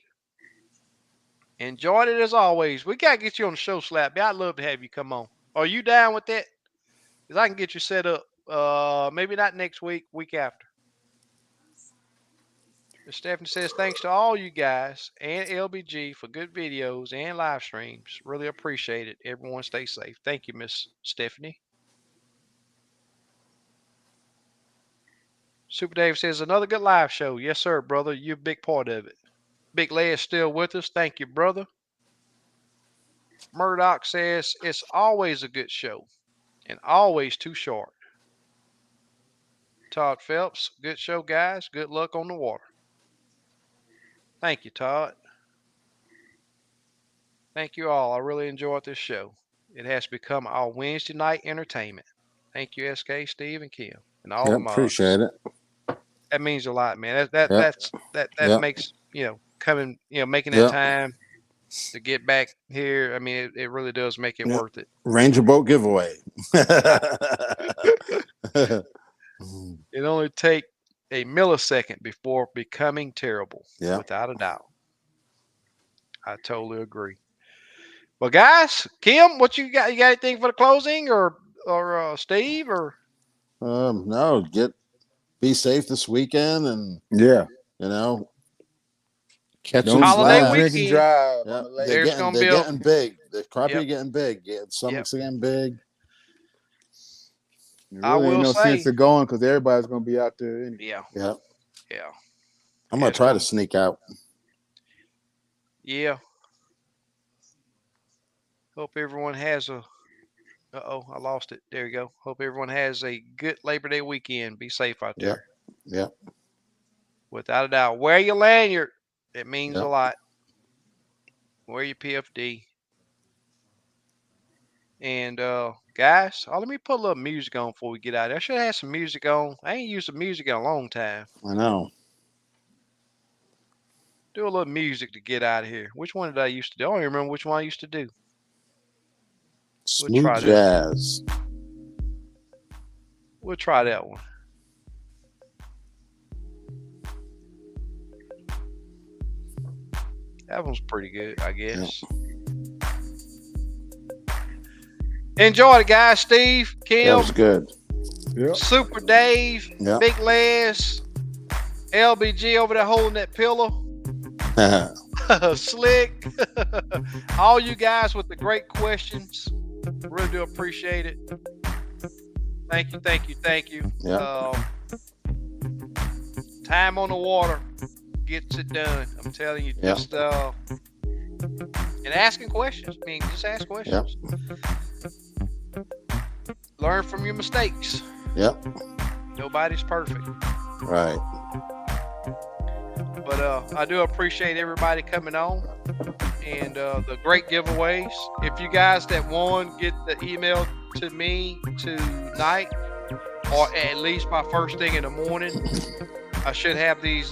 Speaker 1: Enjoyed it as always. We got to get you on the show, Slap B. I'd love to have you come on. Are you down with that? Because I can get you set up. Maybe not next week, week after. Stephanie says, thanks to all you guys and LBG for good videos and live streams. Really appreciate it. Everyone stay safe. Thank you, Miss Stephanie. Super Dave says, another good live show. Yes, sir, brother. You're a big part of it. Big Lay is still with us. Thank you, brother. Murdoch says, it's always a good show and always too short. Todd Phelps, good show, guys. Good luck on the water. Thank you, Todd. Thank you all. I really enjoyed this show. It has become our Wednesday night entertainment. Thank you, SK, Steve, and Kim, and all the
Speaker 2: Yep.
Speaker 1: mods.
Speaker 2: Appreciate it.
Speaker 1: That means a lot, man. That
Speaker 2: Yep.
Speaker 1: that's that
Speaker 2: Yep.
Speaker 1: makes coming making that
Speaker 2: Yep.
Speaker 1: time to get back here. I mean, it really does make it
Speaker 2: Yep.
Speaker 1: worth it.
Speaker 2: Ranger boat giveaway.
Speaker 1: It only take a millisecond before becoming terrible,
Speaker 2: Yeah.
Speaker 1: without a doubt. I totally agree. Well, guys, Kim, what you got? You got anything for the closing, or Steve, or
Speaker 2: No, be safe this weekend, and
Speaker 3: Yeah.
Speaker 2: catch some
Speaker 3: Don't
Speaker 1: holiday
Speaker 3: don't
Speaker 2: slab.
Speaker 3: drink and
Speaker 1: weekend?
Speaker 3: drive on
Speaker 2: Yep.
Speaker 3: the lake.
Speaker 2: They're
Speaker 1: There's
Speaker 2: getting
Speaker 1: gonna
Speaker 2: they're
Speaker 1: be a
Speaker 2: getting big. The crappie
Speaker 1: yep,
Speaker 2: are getting big. Yeah, the stomachs are getting big.
Speaker 3: There
Speaker 1: I
Speaker 3: really ain't
Speaker 1: will
Speaker 3: no sense
Speaker 1: say,
Speaker 3: of going because everybody's gonna be out there anyway.
Speaker 1: yeah,
Speaker 2: Yeah.
Speaker 1: yeah,
Speaker 2: I'm gonna
Speaker 1: it's
Speaker 2: try to
Speaker 1: gonna,
Speaker 2: sneak out.
Speaker 1: yeah. Hope everyone has a. I lost it. There you go. Hope everyone has a good Labor Day weekend. Be safe out
Speaker 2: Yep.
Speaker 1: there.
Speaker 2: Yep.
Speaker 1: Without a doubt. Wear your lanyard. It means a
Speaker 2: Yep.
Speaker 1: lot. Wear your PFD. And guys, let me put a little music on before we get out of there. I should have some music on. I ain't used the music in a long time.
Speaker 2: I know.
Speaker 1: Do a little music to get out of here. Which one did I used to do? I don't even remember which one I used to do. We'll
Speaker 2: Smooth
Speaker 1: try this one.
Speaker 2: jazz.
Speaker 1: We'll try that one. That one's pretty good, I guess. Enjoy it, guys. Steve,
Speaker 2: That
Speaker 1: Kim,
Speaker 2: was good.
Speaker 3: Yep.
Speaker 1: Super Dave,
Speaker 2: Yep.
Speaker 1: Big Les, LBG over there holding that pillow. Slick. All you guys with the great questions. Really do appreciate it. Thank you, thank you, thank you.
Speaker 2: Yeah.
Speaker 1: Time on the water gets it done. I'm telling you,
Speaker 2: Yeah.
Speaker 1: just and asking questions. I mean, just ask questions. Learn from your mistakes.
Speaker 2: Yep.
Speaker 1: Nobody's perfect.
Speaker 2: Right.
Speaker 1: But I do appreciate everybody coming on and the great giveaways. If you guys that won get the email to me tonight, or at least by first thing in the morning. I should have these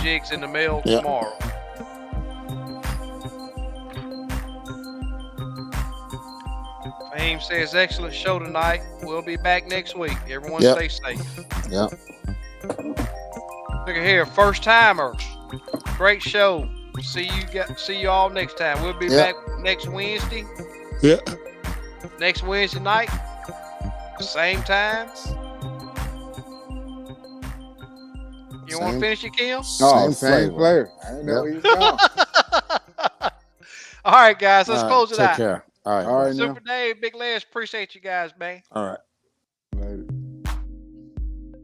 Speaker 1: jigs in the mail
Speaker 2: Yeah.
Speaker 1: tomorrow. Fame says, excellent show tonight. We'll be back next week. Everyone
Speaker 2: Yep.
Speaker 1: stay safe.
Speaker 2: Yeah.
Speaker 1: Look at here, first timers. Great show. See you all next time. We'll be
Speaker 2: Yep.
Speaker 1: back next Wednesday.
Speaker 2: Yeah.
Speaker 1: Next Wednesday night. Same time. You want to
Speaker 2: Same-
Speaker 1: finish it, Kim?
Speaker 3: Oh,
Speaker 2: Same
Speaker 3: same
Speaker 2: flavor.
Speaker 3: flavor. I didn't know
Speaker 2: Yep.
Speaker 3: where you was going.
Speaker 1: All right, guys, let's
Speaker 2: All right,
Speaker 1: close it
Speaker 2: take
Speaker 1: out.
Speaker 2: care. All right.
Speaker 3: All right, now.
Speaker 1: Super Dave, Big Les, appreciate you guys, man.
Speaker 2: All right.